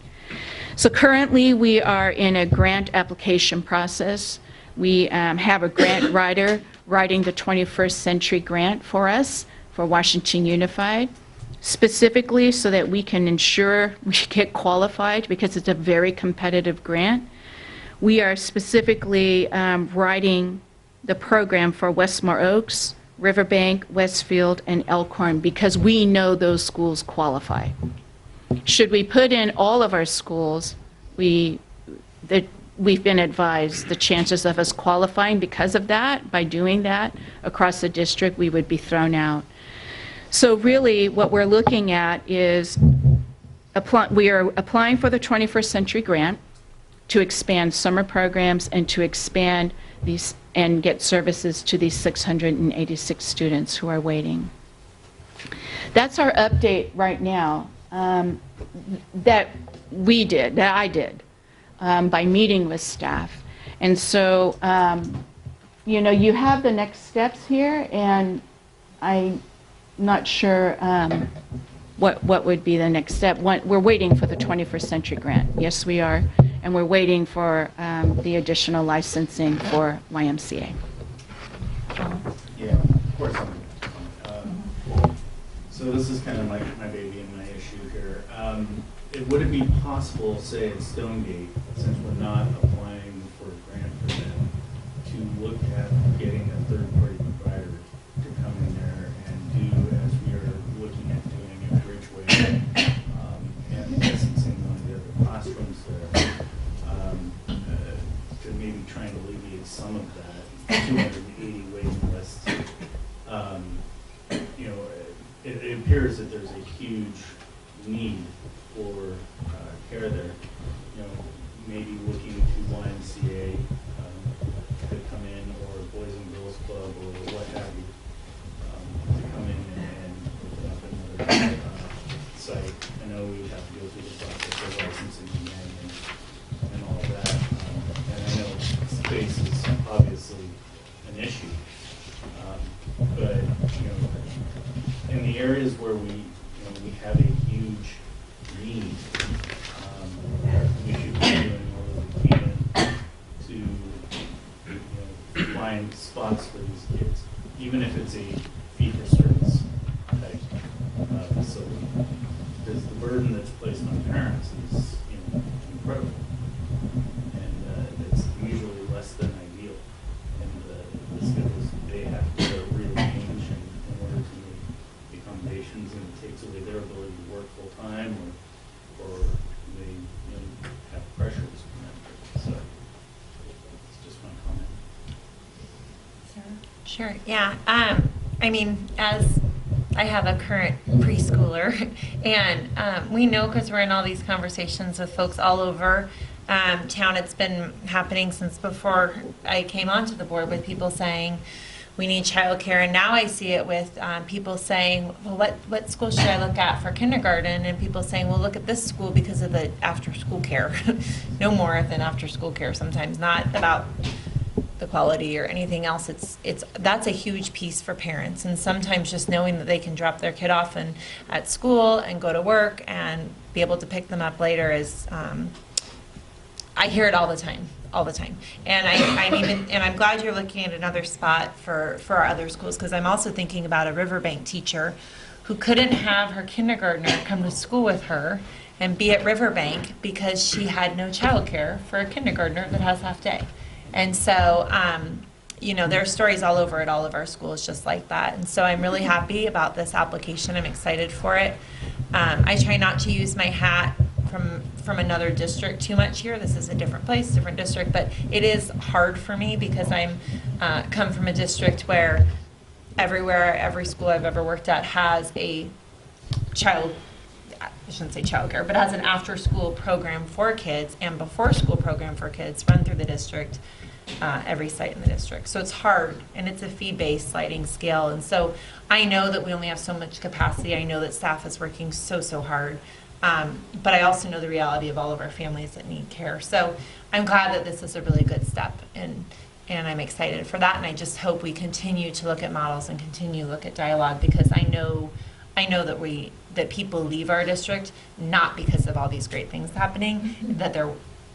So currently we are in a grant application process. We have a grant writer writing the 21st Century Grant for us for Washington Unified, specifically so that we can ensure we get qualified because it's a very competitive grant. We are specifically writing the program for Westmore Oaks, Riverbank, Westfield, and Elkhorn because we know those schools qualify. Should we put in all of our schools, the we've been advised the chances of us qualifying because of that, by doing that across the district, we would be thrown out. So really what we're looking at is we are applying for the 21st Century Grant to expand summer programs and to expand these and get services to these 686 students who are waiting. That's our update right now that I did by meeting with staff. And so, you know, you have the next steps here, and I'm not sure what would be the next step. We're waiting for the 21st Century Grant. Yes, we are. And we're waiting for the additional licensing for YMCA. Yeah, of course. So this is kind of my baby and my issue here. Would it be possible, say at Stonegate, since we're not applying for a grant for them, to look at getting a third-party provider to come in there and do as we are looking at doing at Bridgeway and licensing one of the other classrooms there, to maybe try and alleviate some of that 280 waiting list. You know, it appears that there's a huge need for care there. You know, maybe looking to YMCA to come in, or Boys and Girls Club, or what have you, to come in and open up another site. I know we would have to go through the process of licensing and all of that. And I know space is obviously an issue. But, you know, in the areas where we have a huge need, we should be doing all we can to find spots for these kids, even if it's a fee-for-service type facility. Because the burden that's placed on parents is incredible, and it's usually less than ideal. And the schedules they have to really change in order to make accommodations, and it takes away their ability to work full time, or they have pressures from that. So it's just one comment. Sarah? Sure. Yeah. I mean, as I have a current preschooler, and we know, because we're in all these conversations with folks all over town. It's been happening since before I came onto the board, with people saying we need childcare, and now I see it with people saying, well, what school should I look at for kindergarten? And people saying, well, look at this school because of the after-school care. No more than after-school care sometimes, not about the quality or anything else. That's a huge piece for parents, and sometimes just knowing that they can drop their kid off at school and go to work and be able to pick them up later is, I hear it all the time. And I'm glad you're looking at another spot for our other schools, because I'm also thinking about a Riverbank teacher who couldn't have her kindergartner come to school with her and be at Riverbank because she had no childcare for a kindergartner that has half day. And so, you know, there are stories all over at all of our schools just like that. And so I'm really happy about this application. I'm excited for it. I try not to use my hat from another district too much here. This is a different place, different district, but it is hard for me because I'm come from a district where every school I've ever worked at has a I shouldn't say childcare, but has an after-school program for kids and before-school program for kids run through the district, every site in the district. So it's hard, and it's a fee-based sliding scale. And so I know that we only have so much capacity. I know that staff is working so hard. But I also know the reality of all of our families that need care. So I'm glad that this is a really good step, and I'm excited for that. And I just hope we continue to look at models and continue to look at dialogue, because I know that people leave our district not because of all these great things happening, that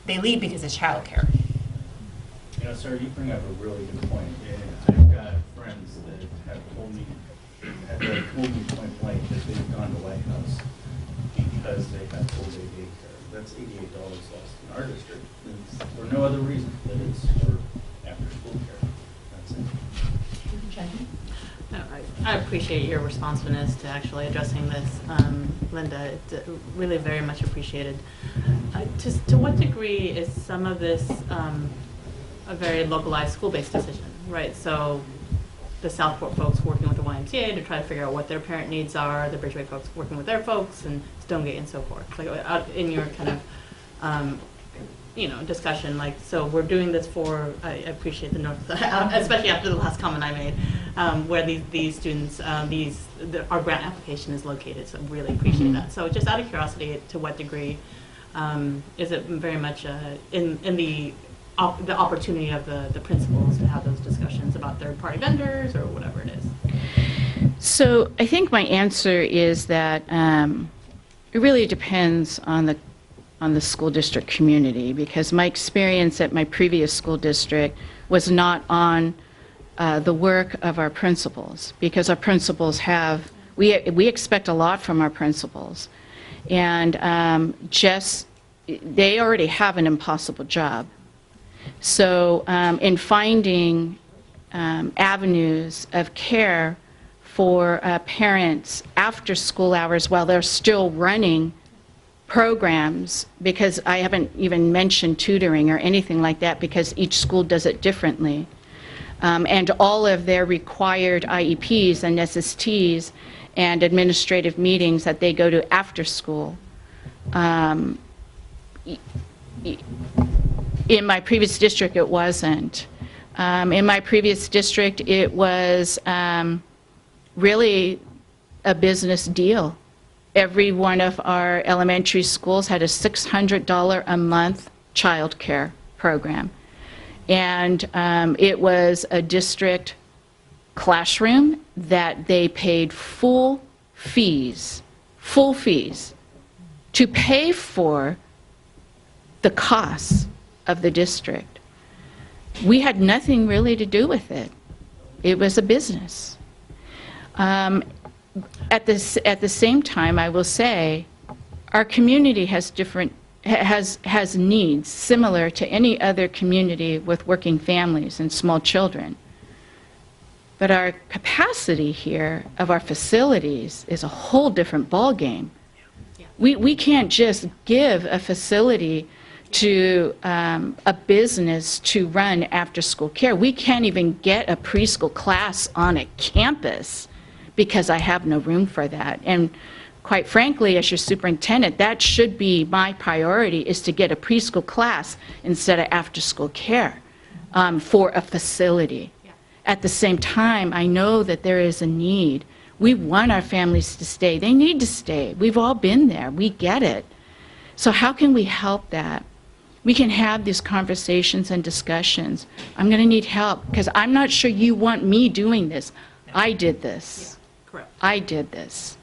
they leave because of childcare. You know, sir, you bring up a really good point. And I've got friends that have told me point blank that they've gone to White House because they have full-day daycare. That's $88 lost in our district. It's for no other reason than it's for after-school care. That's it. Jenny? No, I appreciate your responsiveness to actually addressing this, Linda. It's really very much appreciated. To what degree is some of this a very localized school-based decision, right? So the Southport folks working with the YMCA to try to figure out what their parent needs are, the Bridgeway folks working with their folks, and Stonegate and so forth. Like in your kind of discussion, like, so we're doing this for, I appreciate the North, especially after the last comment I made, where these students, our grant application is located, so I really appreciate that. So just out of curiosity, to what degree is it very much in the opportunity of the principals to have those discussions about third-party vendors or whatever it is? So I think my answer is that it really depends on the school district community, because my experience at my previous school district was not on the work of our principals, because our principals we expect a lot from our principals, and they already have an impossible job. So in finding avenues of care for parents after school hours while they're still running programs, because I haven't even mentioned tutoring or anything like that, because each school does it differently. And all of their required IEPs and SSTs and administrative meetings that they go to after school. In my previous district, it wasn't. In my previous district, it was really a business deal. Every one of our elementary schools had a $600 a month child care program. And it was a district classroom that they paid full fees to pay for the costs of the district. We had nothing really to do with it. It was a business. At the same time, I will say, our community has needs similar to any other community with working families and small children. But our capacity here of our facilities is a whole different ballgame. We can't just give a facility to a business to run after-school care. We can't even get a preschool class on a campus because I have no room for that. And quite frankly, as your superintendent, that should be my priority, is to get a preschool class instead of after-school care for a facility. At the same time, I know that there is a need. We want our families to stay. They need to stay. We've all been there. We get it. So how can we help that? We can have these conversations and discussions. I'm going to need help, because I'm not sure you want me doing this. I did this. Correct. I did this.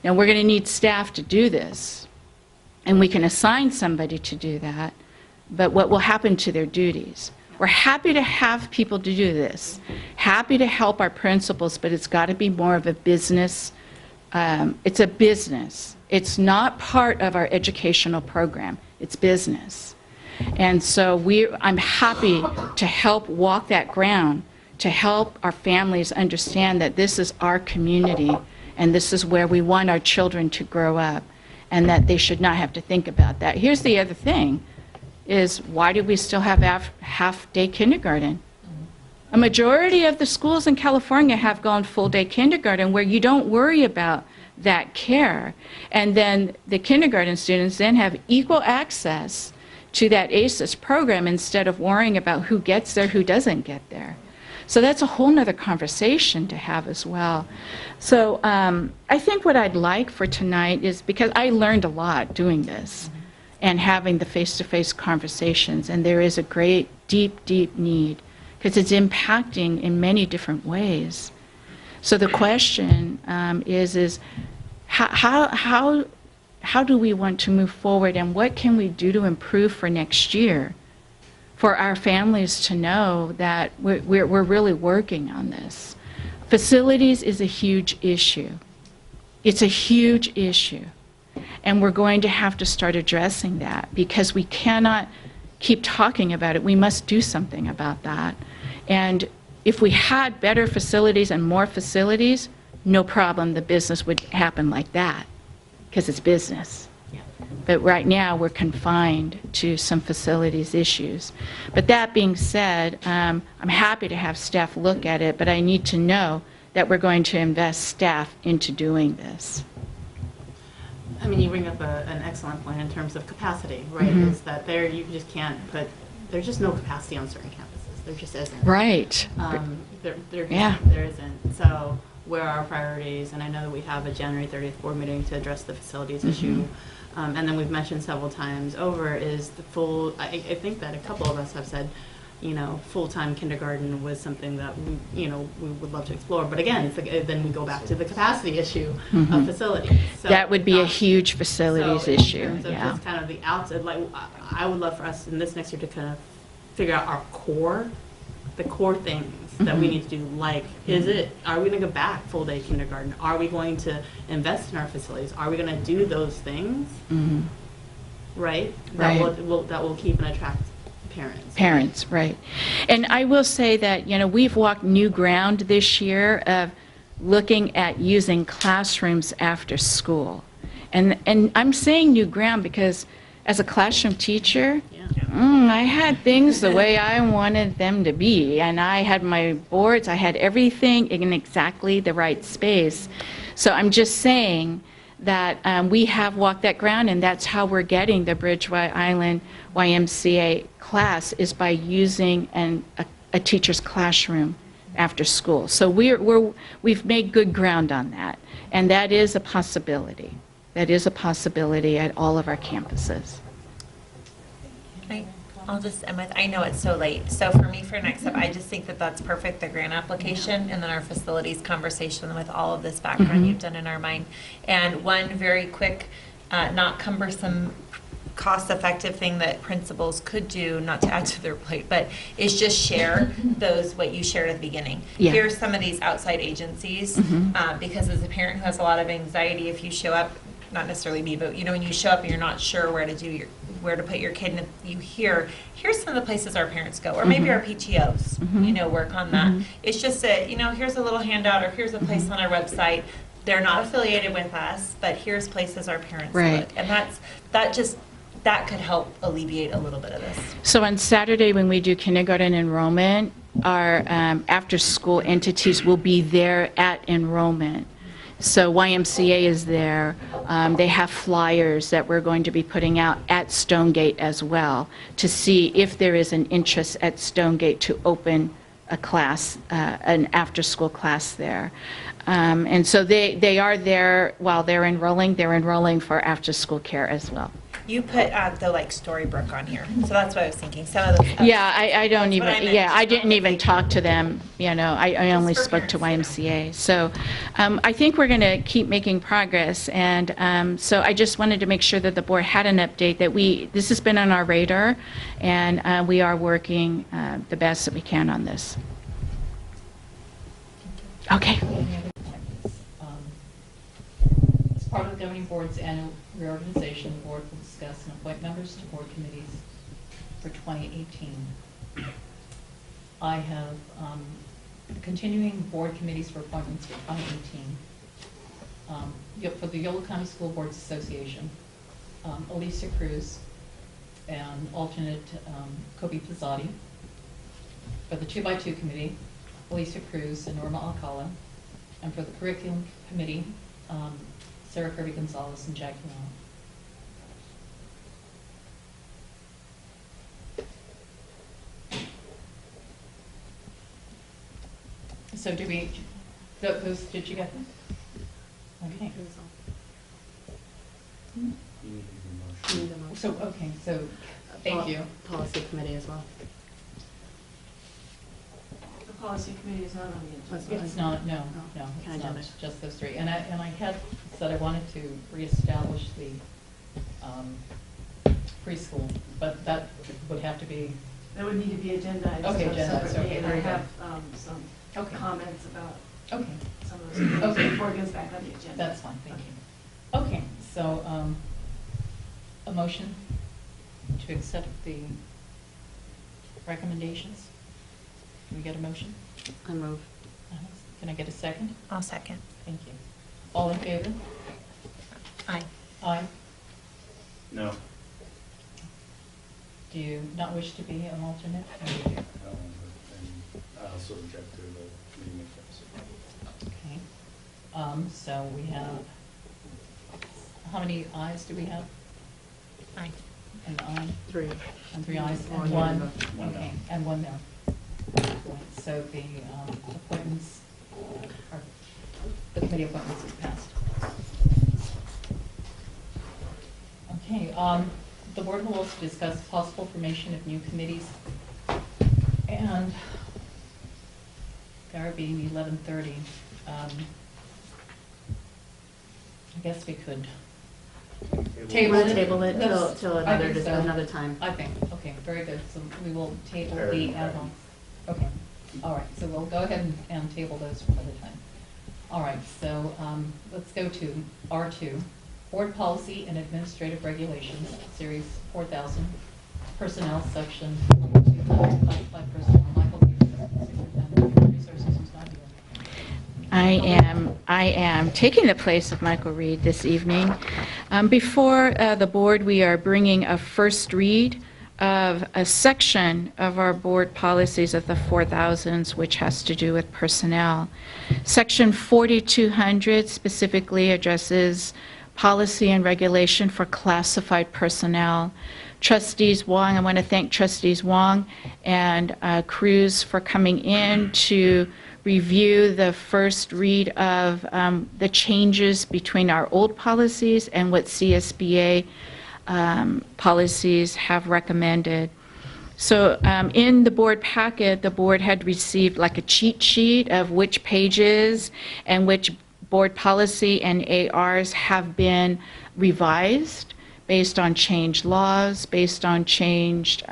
Now we're going to need staff to do this, and we can assign somebody to do that, but what will happen to their duties? We're happy to have people to do this, happy to help our principals, but it's got to be more of a business. It's a business. It's not part of our educational program. It's business. And so I'm happy to help walk that ground, to help our families understand that this is our community and this is where we want our children to grow up, and that they should not have to think about that. Here's the other thing, is why do we still have half-day kindergarten? A majority of the schools in California have gone full-day kindergarten, where you don't worry about that care. And then the kindergarten students then have equal access to that ACES program instead of worrying about who gets there, who doesn't get there. So that's a whole nother conversation to have as well. So I think what I'd like for tonight is, because I learned a lot doing this and having the face-to-face conversations, and there is a great, deep, deep need, because it's impacting in many different ways. So the question is how do we want to move forward, and what can we do to improve for next year, for our families to know that we're really working on this. Facilities is a huge issue. It's a huge issue. And we're going to have to start addressing that, because we cannot keep talking about it. We must do something about that. And if we had better facilities and more facilities, no problem, the business would happen like that, because it's business. But right now, we're confined to some facilities issues. But that being said, I'm happy to have staff look at it, but I need to know that we're going to invest staff into doing this. I mean, you bring up an excellent point in terms of capacity, right? Mhm. Is that there you just can't put, there's just no capacity on certain campuses. There just isn't. Right. Yeah. There isn't. So where are our priorities? And I know that we have a January 30th board meeting to address the facilities issue. And then we've mentioned several times over is the full, I think that a couple of us have said, you know, full-time kindergarten was something that we would love to explore. But again, then we go back to the capacity issue of facilities. So that would be a huge facilities issue. So Yeah. just kind of the outside, like I would love for us in this next year to kind of figure out our core, the core things that we need to do. Like, are we going to go back full day kindergarten? Are we going to invest in our facilities? Are we going to do those things? Right? Right. That will keep and attract parents. Parents, right. And I will say that, you know, we've walked new ground this year of looking at using classrooms after school. And I'm saying new ground because as a classroom teacher, I had things the way I wanted them to be. And I had my boards, I had everything in exactly the right space. So I'm just saying that we have walked that ground, and that's how we're getting the Bridgeway Island YMCA class, is by using a teacher's classroom after school. So we've made good ground on that, and that is a possibility. That is a possibility at all of our campuses. I'll just end with, I know it's so late, so for me, for next up, I just think that that's perfect, the grant application, and then our facilities conversation with all of this background you've done in our mind. And one very quick, not cumbersome, cost-effective thing that principals could do, not to add to their plate, but is just share those, what you shared at the beginning. Yeah. Here's some of these outside agencies, because as a parent who has a lot of anxiety, if you show up, not necessarily me, but you know, when you show up and you're not sure where to put your kid, and if you here's some of the places our parents go, or maybe our PTOs, you know, work on that. It's just that, you know, here's a little handout, or here's a place on our website. They're not affiliated with us, but here's places our parents look, and that could help alleviate a little bit of this. So on Saturday, when we do kindergarten enrollment, our after-school entities will be there at enrollment. So YMCA is there. They have flyers that we're going to be putting out at Stonegate as well, to see if there is an interest at Stonegate to open a class, an after-school class there. And so they are there while they're enrolling for after-school care as well. You put the like Storybrooke on here, so that's what I was thinking. Some of those. Yeah, I don't even. I didn't even talk to them. You know, I only spoke to YMCA. So, I think we're going to keep making progress, and so I just wanted to make sure that the board had an update that this has been on our radar, and we are working the best that we can on this. Okay. As part of the governing board's annual reorganization, the board will discuss and appoint members to board committees for 2018. I have continuing board committees for appointments for 2018. For the Yolo County School Boards Association, Alicia Cruz and alternate Kobe Pizzati. For the 2x2 committee, Alicia Cruz and Norma Alcala. And for the curriculum committee, Sarah Kirby Gonzalez and Jackie Long. So did you get them? Okay. So thank you. Policy committee as well. The policy committee is not on the agenda. It's not, no, it's not, just those three. And I had said I wanted to reestablish the preschool, but that would have to be. That would need to be agendized. Okay, agendized, okay. And I have some comments about some of those Okay. before it goes back on the agenda. That's fine, thank you. Okay, so a motion to accept the recommendations. Can we get a motion? I move. Can I get a second? I'll second. Thank you. All in favor? Aye. Aye. No. Do you not wish to be an alternate? Or you do? I also object to the meeting of Okay. So we have, how many ayes do we have? Aye. An aye? 3. And 3 ayes, and One one, no. One no. okay, and 1 no. So the appointments, the committee appointments is passed. Okay, the board will also discuss possible formation of new committees, and there being 11:30, I guess we could Table it till I think so. another time. I think, okay, very good. So we will table the ad hoc. Okay, all right, so we'll go ahead and table those for another time. All right, so let's go to R2, Board Policy and Administrative Regulations, Series 4000, Personnel, Section 200, Classified Personnel. Michael, Superintendent, Resources, who's not here. I am taking the place of Michael Reed this evening. Before the board, we are bringing a first read of a section of our board policies of the 4000s, which has to do with personnel. Section 4200 specifically addresses policy and regulation for classified personnel. Trustees Wong, I want to thank Trustees Wong and Cruz for coming in to review the first read of the changes between our old policies and what CSBA policies have recommended. So in the board packet, the board had received like a cheat sheet of which pages and which board policy and ARs have been revised based on changed laws, based on changed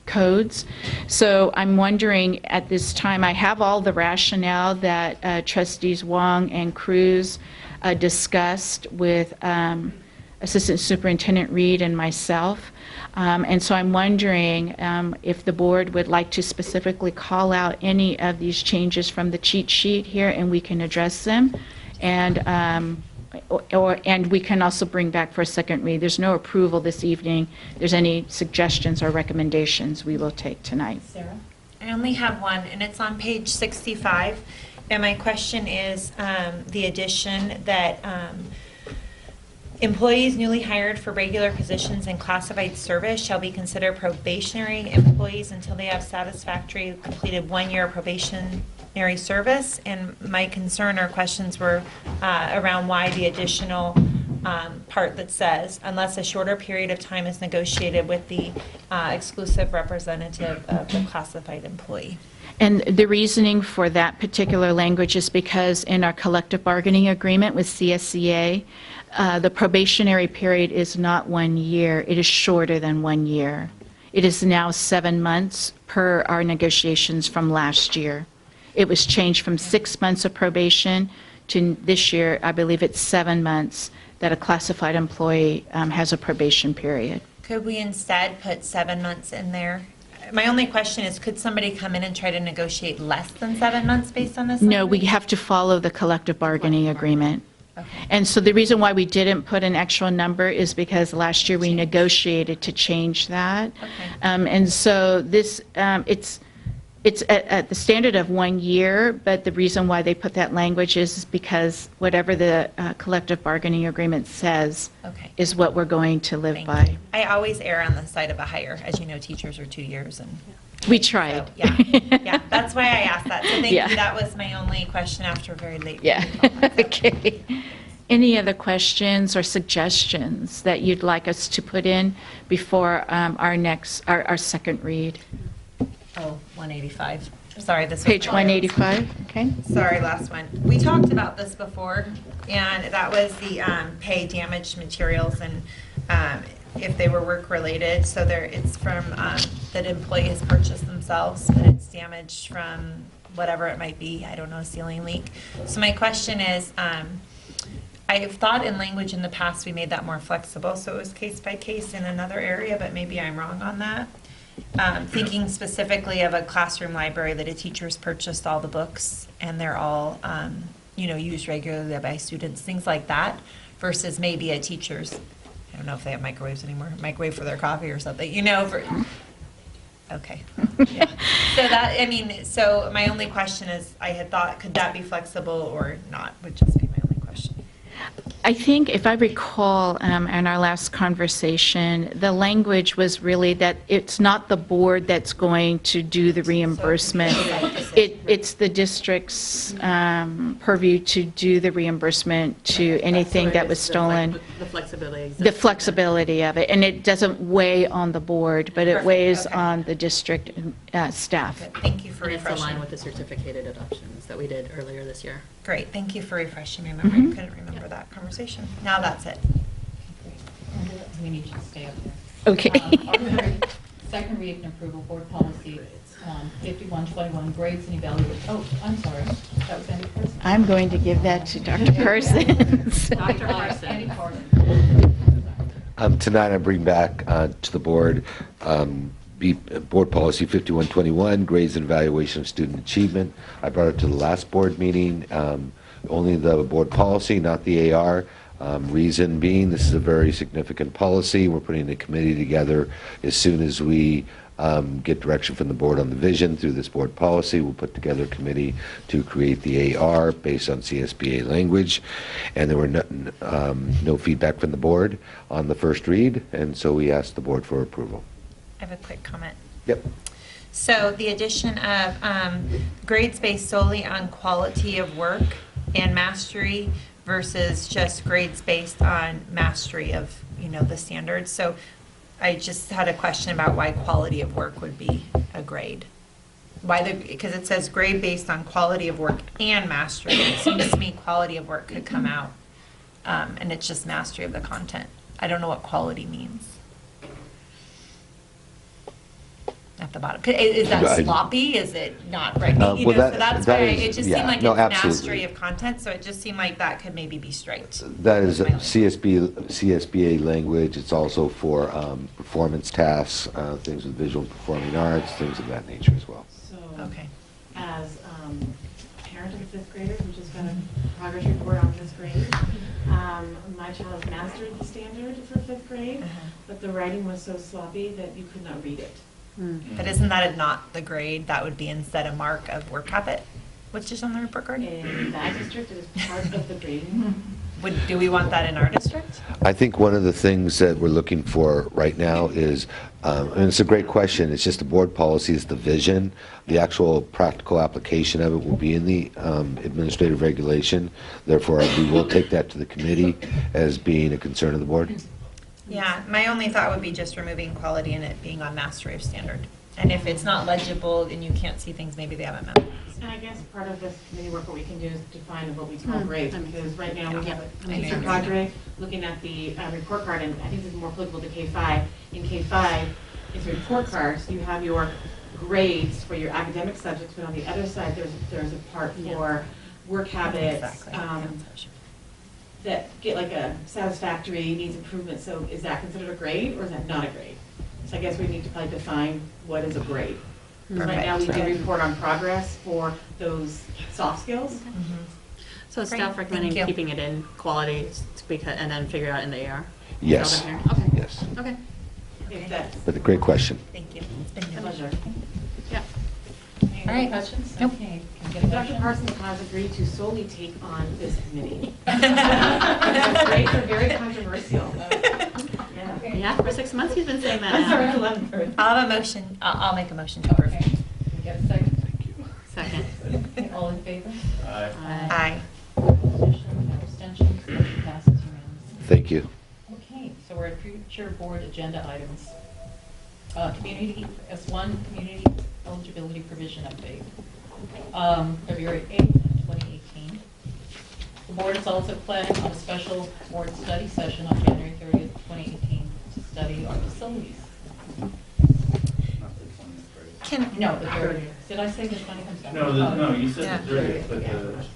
codes. So I'm wondering at this time, I have all the rationale that Trustees Wong and Cruz discussed with Assistant Superintendent Reed and myself. And so I'm wondering if the board would like to specifically call out any of these changes from the cheat sheet here, and we can address them. And and we can also bring back for a second read. There's no approval this evening. If there's any suggestions or recommendations, we will take tonight. Sarah? I only have one, and it's on page 65. And my question is the addition that employees newly hired for regular positions in classified service shall be considered probationary employees until they have satisfactory completed 1 year probationary service. And my concern or questions were around why the additional part that says, unless a shorter period of time is negotiated with the exclusive representative of the classified employee. And the reasoning for that particular language is because in our collective bargaining agreement with CSCA, the probationary period is not 1 year. It is shorter than 1 year. It is now 7 months per our negotiations from last year. It was changed from 6 months of probation to this year, I believe it's 7 months that a classified employee has a probation period. Could we instead put 7 months in there? My only question is, could somebody come in and try to negotiate less than 7 months based on this? No, we have to follow the collective bargaining agreement. Okay. And so the reason why we didn't put an actual number is because last year we negotiated to change that. Okay. And so this, it's at the standard of 1 year, but the reason why they put that language is because whatever the collective bargaining agreement says is what we're going to live by. I always err on the side of a higher. As you know, teachers are 2 years. And we tried. So, yeah, that's why I asked that. So thank you. That was my only question after a very late. Yeah. Okay. Any other questions or suggestions that you'd like us to put in before our second read? Oh, 185. Sorry, this was page 185. Okay. Sorry, last one. We talked about this before, and that was the pay damaged materials and if they were work related. So it's from that employee has purchased themselves, but it's damaged from whatever it might be. I don't know, a ceiling leak. So my question is, I have thought in language in the past we made that more flexible, so it was case by case in another area, but maybe I'm wrong on that. thinking specifically of a classroom library that a teacher's purchased all the books and they're all, used regularly by students, things like that, versus maybe a teacher's, I don't know if they have microwaves anymore, microwave for their coffee or something, okay. Yeah. So my only question is, I had thought, could that be flexible or not, would just be my only question. I think if I recall in our last conversation, the language was really that it's not the board that's going to do the reimbursement. It's the district's purview to do the reimbursement to anything that was stolen. The flexibility. The flexibility of it. And it doesn't weigh on the board, but it weighs on the district staff. Thank you for And it's refreshing. aligned with the certificated adoptions that we did earlier this year. Great, thank you for refreshing my memory. I couldn't remember that conversation. Now that's it. We need you to stay up there. Okay. Second read and approval, board policy 5121, grades and evaluation. Oh, I'm sorry. That was Andy Parsons. I'm going to give that to Dr. Parsons. Dr. Parsons. Andy Parsons. Tonight I bring back to the board board policy 5121, grades and evaluation of student achievement. I brought it to the last board meeting, only the board policy, not the AR. Reason being, this is a very significant policy. We're putting a committee together as soon as we get direction from the board on the vision through this board policy. We'll put together a committee to create the AR based on CSBA language. And there were no feedback from the board on the first read, and so we asked the board for approval. I have a quick comment. Yep. So the addition of grades based solely on quality of work and mastery versus just grades based on mastery of, the standards. So I just had a question about why quality of work would be a grade. Because it says grade based on quality of work and mastery. It seems to me quality of work could come out, and it's just mastery of the content. I don't know what quality means. At the bottom. Is that sloppy? Is it not right? So that's why it just seemed like it's mastery of content, so it just seemed like that could maybe be striked. That is CSBA language. It's also for performance tasks, things with visual performing arts, things of that nature as well. So, as a parent of a fifth grader who just got a progress report on fifth grade, my child mastered the standard for fifth grade, but the writing was so sloppy that you could not read it. But isn't that not the grade? That would be instead a mark of work habit, which is on the report card? In that district, it is part of the grading. Do we want that in our district? I think one of the things that we're looking for right now is, and it's a great question, it's just the board policy is the vision. The actual practical application of it will be in the administrative regulation. Therefore, we will take that to the committee as being a concern of the board. Yeah, my only thought would be just removing quality and it being on mastery of standard. And if it's not legible and you can't see things, maybe they haven't memorized. And I guess part of this committee work, what we can do is define what we call grades, because right now we have a teacher cadre looking at the report card, and I think this is more applicable to K-5. In K-5, it's a report card, so you have your grades for your academic subjects, but on the other side, there's a part for work habits, that get like a satisfactory, needs improvement. So is that considered a grade or is that not a grade? So I guess we need to probably define what is a grade. Right now we do report on progress for those soft skills. So is staff recommending keeping it in quality and then figure it out in the AR? Yes. Okay. Yes. Okay. But a great question. Thank you. It's been a pleasure. Yeah. All right, questions? Nope. Okay. Can I get a Dr. motion? Parsons has agreed to solely take on this committee. That's great. They're very controversial. Yeah, for 6 months he's been saying that now. I'll have a motion. I'll make a motion to approve. Okay. Can we get a second? Thank you. Second. Okay, all in favor? Aye. Aye. Opposition, no abstentions, motion passes unanimously. Thank you. Okay, so we're at future board agenda items. Community, S1, community eligibility provision update. February 8th, 2018. The board is also planning on a special board study session on January 30th, 2018 to study our facilities. No, the 30th. Did I say the 20th? No, you said the 30th, but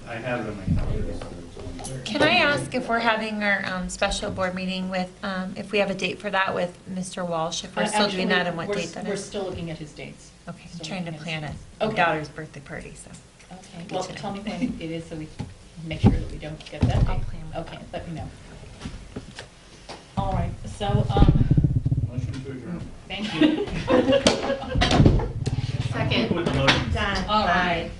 I have it on my calendar. So Can I ask if we're having our special board meeting with, if we have a date for that with Mr. Walsh, if we're still doing that and what date that is? We're still looking at his dates. Okay, I'm Still trying to looking plan at a his- daughter's birthday party, so. Okay, Good well, to know. tell me when it is so we can make sure that we don't get that date. I'll plan with Okay, let me know. All right, so, Motion to adjourn. thank you. Second. With the motion. Done. All right.